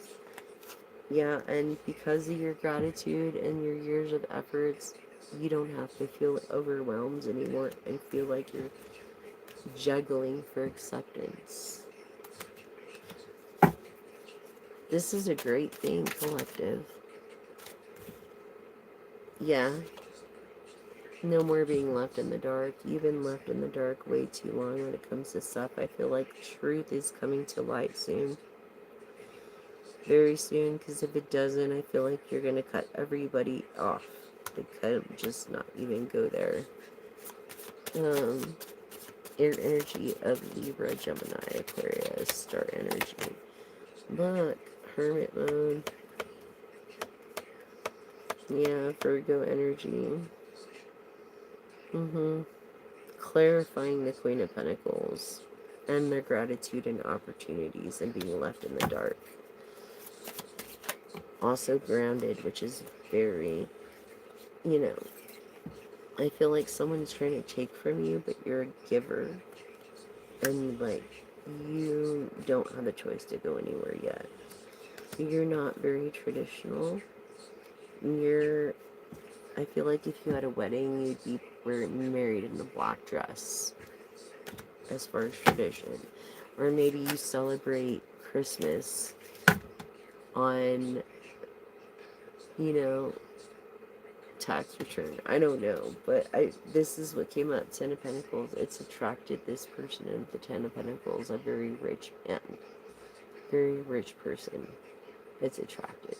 Speaker 1: Yeah, and because of your gratitude and your years of efforts, you don't have to feel overwhelmed anymore and feel like you're juggling for acceptance. This is a great thing, collective. Yeah. No more being left in the dark. You've been left in the dark way too long when it comes to stuff. I feel like truth is coming to light soon. Very soon, because if it doesn't, I feel like you're going to cut everybody off. Just not even go there. Air energy of Libra, Gemini, Aquarius, star energy. Look, hermit mode. Yeah, Virgo energy. Clarifying the Queen of Pentacles and their gratitude and opportunities and being left in the dark. Also grounded, which is very, I feel like someone's trying to take from you, but you're a giver. And, you don't have a choice to go anywhere yet. You're not very traditional. I feel like if you had a wedding, you'd be married in a black dress, as far as tradition. Or maybe you celebrate Christmas on, you know, tax return. I don't know, but this is what came up. Ten of Pentacles. It's attracted this person in the Ten of Pentacles, a very rich man, very rich person. It's attracted.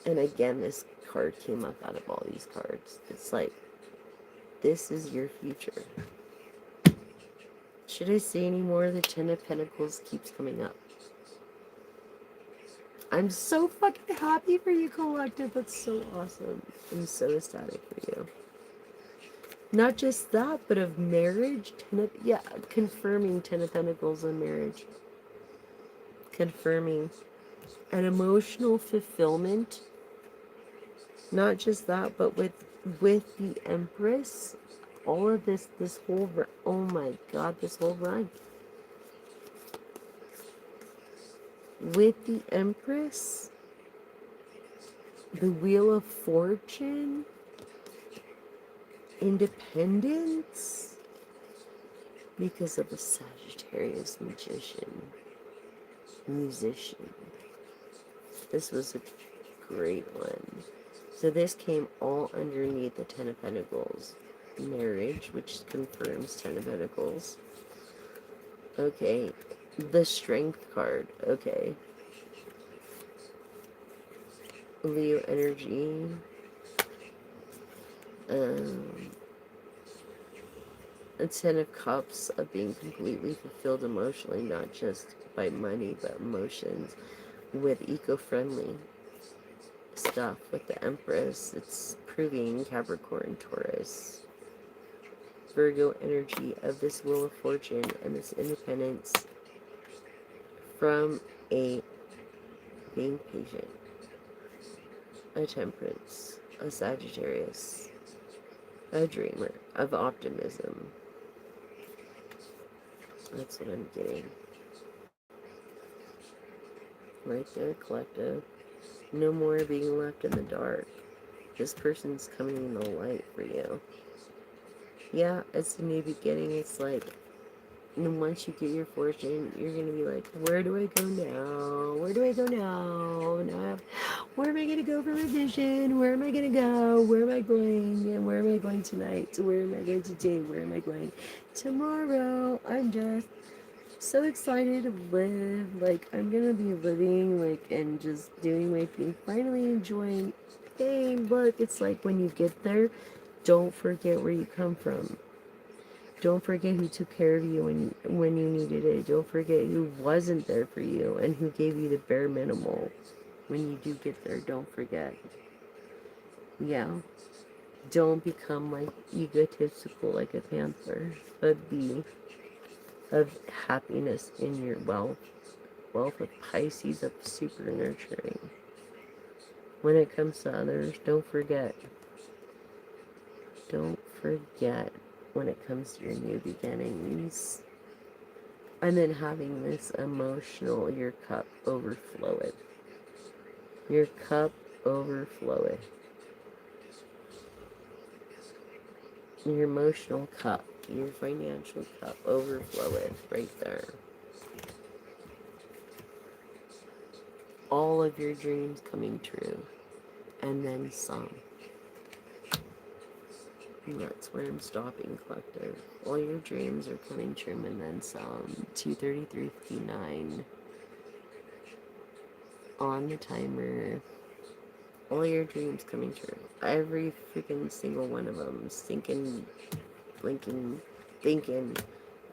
Speaker 1: And again, this card came up out of all these cards. It's like, this is your future. Should I say any more? The Ten of Pentacles keeps coming up. I'm so fucking happy for you, collective. That's so awesome. I'm so ecstatic for you. Not just that, but of marriage. Confirming Ten of Pentacles on marriage. Confirming an emotional fulfillment. Not just that, but with the Empress. All of this whole, oh my God, this whole run. With the Empress, the Wheel of Fortune, independence, because of the Sagittarius magician, musician. This was a great one. So this came all underneath the Ten of Pentacles. Marriage, which confirms Ten of Pentacles. Okay. The Strength card. Okay. Leo energy. A Ten of Cups, of being completely fulfilled emotionally, not just by money, but emotions, with eco-friendly stuff. With the Empress, it's proving Capricorn, Taurus. Virgo energy of this Wheel of Fortune and this independence from a being patient, a Temperance, a Sagittarius, a dreamer, of optimism. That's what I'm getting. Right there, collective. No more being left in the dark. This person's coming in the light for you. Yeah, it's a new beginning. It's like, and once you get your fortune, you're going to be like, where do I go now? Where do I go now? Where am I going to go for my vision? Where am I going to go? Where am I going? And where am I going tonight? Where am I going today? Where am I going tomorrow? I'm just so excited to live. Like, I'm going to be living, like, and just doing my thing. Finally enjoying. Hey, look, it's like when you get there, don't forget where you come from. Don't forget who took care of you when you needed it. Don't forget who wasn't there for you and who gave you the bare minimal. When you do get there, don't forget. Yeah. Don't become like egotistical like a panther, but be of happiness in your wealth. Wealth of Pisces, of super nurturing. When it comes to others, don't forget. Don't forget when it comes to your new beginnings. And then having this emotional, your cup overfloweth. Your cup overfloweth. Your emotional cup, your financial cup overfloweth right there. All of your dreams coming true. And then some. And that's where I'm stopping, collective. All your dreams are coming true and then some. 2:33:59 on the timer. All your dreams coming true. Every freaking single one of them. Stinking, blinking, thinking.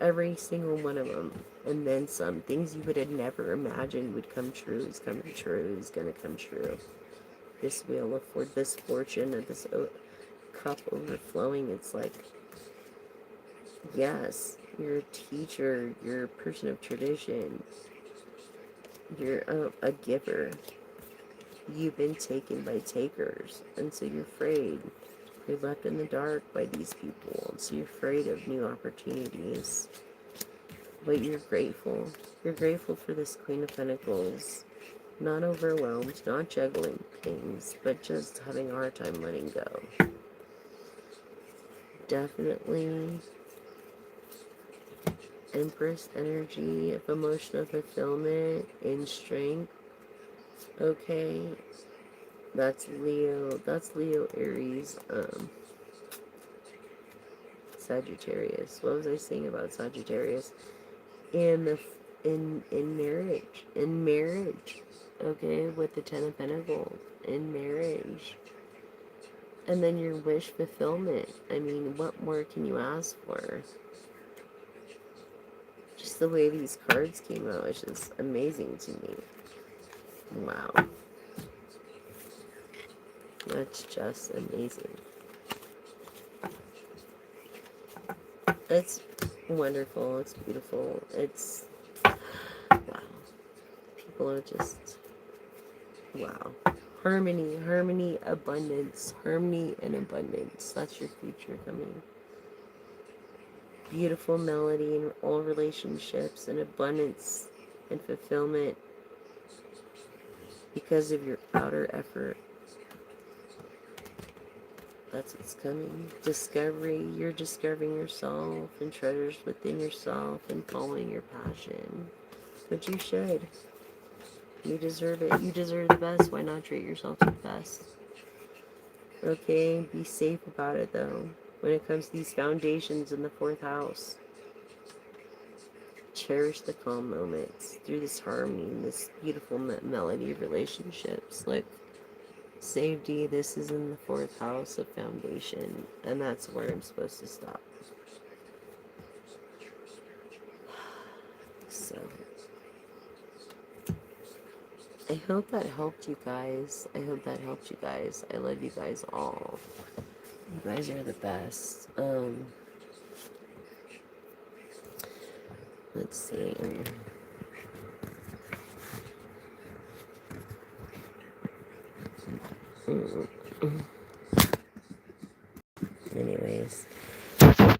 Speaker 1: Every single one of them. And then some. Things you would have never imagined would come true is coming true. Is going to come true. This Wheel of Fortune, this fortune, and this cup overflowing. It's like, yes, you're a teacher. You're a person of tradition. You're a giver. You've been taken by takers, and so you're afraid. You're left in the dark by these people, and so you're afraid of new opportunities. But you're grateful. You're grateful for this Queen of Pentacles. Not overwhelmed, not juggling things, but just having a hard time letting go. Definitely Empress energy of emotional fulfillment and strength. Okay, that's Leo. That's Leo, Aries, Sagittarius. What was I saying about Sagittarius? And the in marriage. Okay, with the Ten of Pentacles in marriage. And then your wish fulfillment. I mean, what more can you ask for? Just the way these cards came out is just amazing to me. Wow. That's just amazing. It's wonderful. It's beautiful. It's, wow. People are just, wow. Harmony, harmony, abundance. Harmony and abundance. That's your future coming. Beautiful melody in all relationships and abundance and fulfillment because of your outer effort. That's what's coming. Discovery. You're discovering yourself and treasures within yourself and following your passion. But you should. You deserve it. You deserve the best. Why not treat yourself to the best? Okay? Be safe about it, though. When it comes to these foundations in the fourth house, cherish the calm moments through this harmony and this beautiful melody of relationships. Like, safety, this is in the fourth house of foundation, and that's where I'm supposed to stop. So, I hope that helped you guys. I hope that helped you guys. I love you guys all. You guys are the best. Let's see. Anyways, thank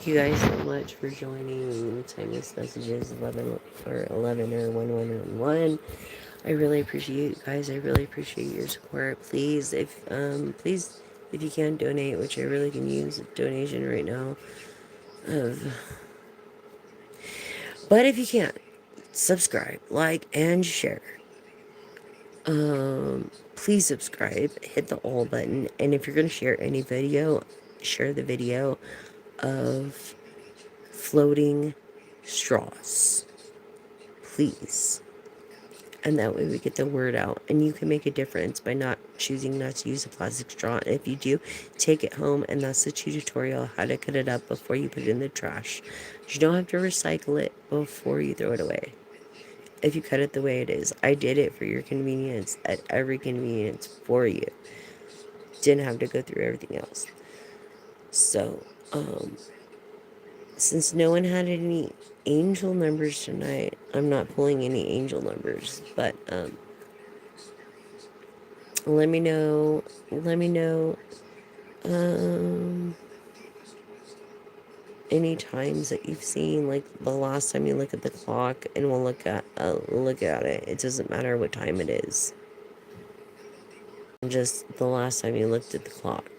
Speaker 1: you guys so much for joining Timeless Messages 11 or 11 or 1111. I really appreciate you guys. I really appreciate your support. Please, if you can donate, which I really can use a donation right now. But if you can't, subscribe, like, and share. Please subscribe, hit the all button, and if you're going to share any video, share the video of floating straws, please. And that way we get the word out, and you can make a difference by choosing not to use a plastic straw. And if you do, take it home, and that's the tutorial how to cut it up before you put it in the trash. You don't have to recycle it before you throw it away. If you cut it the way it is, I did it for your convenience, at every convenience for you. Didn't have to go through everything else. So, since no one had any angel numbers tonight, I'm not pulling any angel numbers, but let me know any times that you've seen, like the last time you look at the clock, and we'll look at it. It doesn't matter what time it is, just the last time you looked at the clock.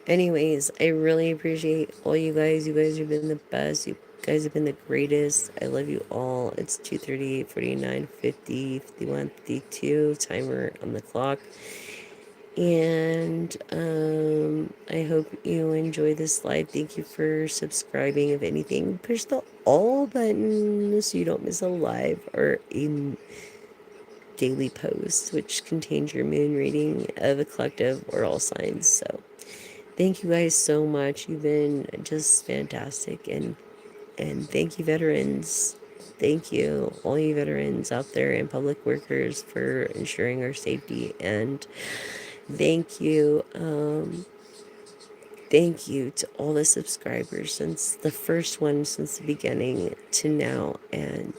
Speaker 1: Anyways, I really appreciate all you guys. You guys have been the best. You guys have been the greatest. I love you all. It's 2:38, 49, 50, 51, 52 timer on the clock. And I hope you enjoy this live. Thank you for subscribing. If anything, push the all button so you don't miss a live or a daily post, which contains your moon reading of the collective or all signs. So thank you guys so much. You've been just fantastic. And thank you, veterans. Thank you, all you veterans out there and public workers, for ensuring our safety. And thank you to all the subscribers since the first one, since the beginning to now. And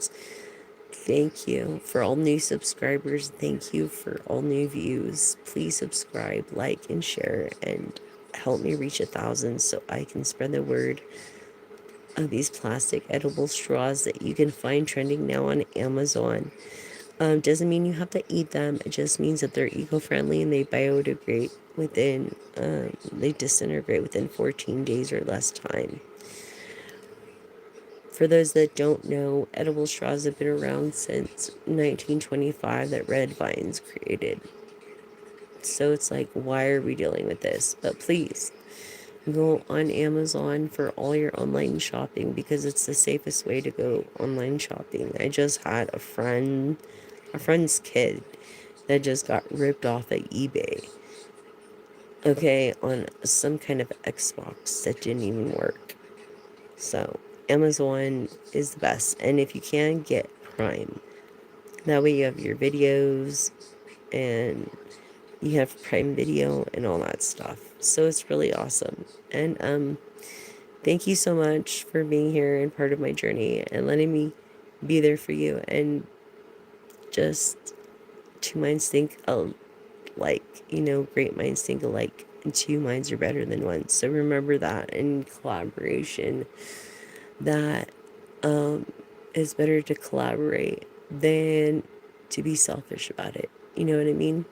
Speaker 1: thank you for all new subscribers. Thank you for all new views. Please subscribe, like, and share, and help me reach 1,000 so I can spread the word of these plastic edible straws that you can find trending now on Amazon. Doesn't mean you have to eat them. It just means that they're eco-friendly and they biodegrade within, they disintegrate within 14 days or less time. For those that don't know, edible straws have been around since 1925 that red vines created. So it's like, why are we dealing with this? But please, go on Amazon for all your online shopping because it's the safest way to go online shopping. I just had a friend's kid that just got ripped off at eBay. Okay, on some kind of Xbox that didn't even work. So, Amazon is the best. And if you can, get Prime. That way you have your videos and you have Prime Video and all that stuff. So it's really awesome. And thank you so much for being here and part of my journey and letting me be there for you. And just two minds think alike, great minds think alike, and two minds are better than one. So remember that in collaboration, that it's better to collaborate than to be selfish about it. You know what I mean?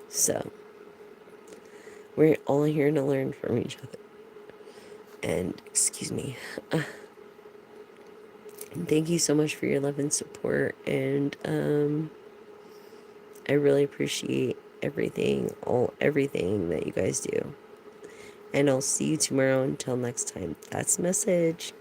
Speaker 1: So we're all here to learn from each other. And excuse me. Thank you so much for your love and support. And I really appreciate everything that you guys do. And I'll see you tomorrow. Until next time. That's the message.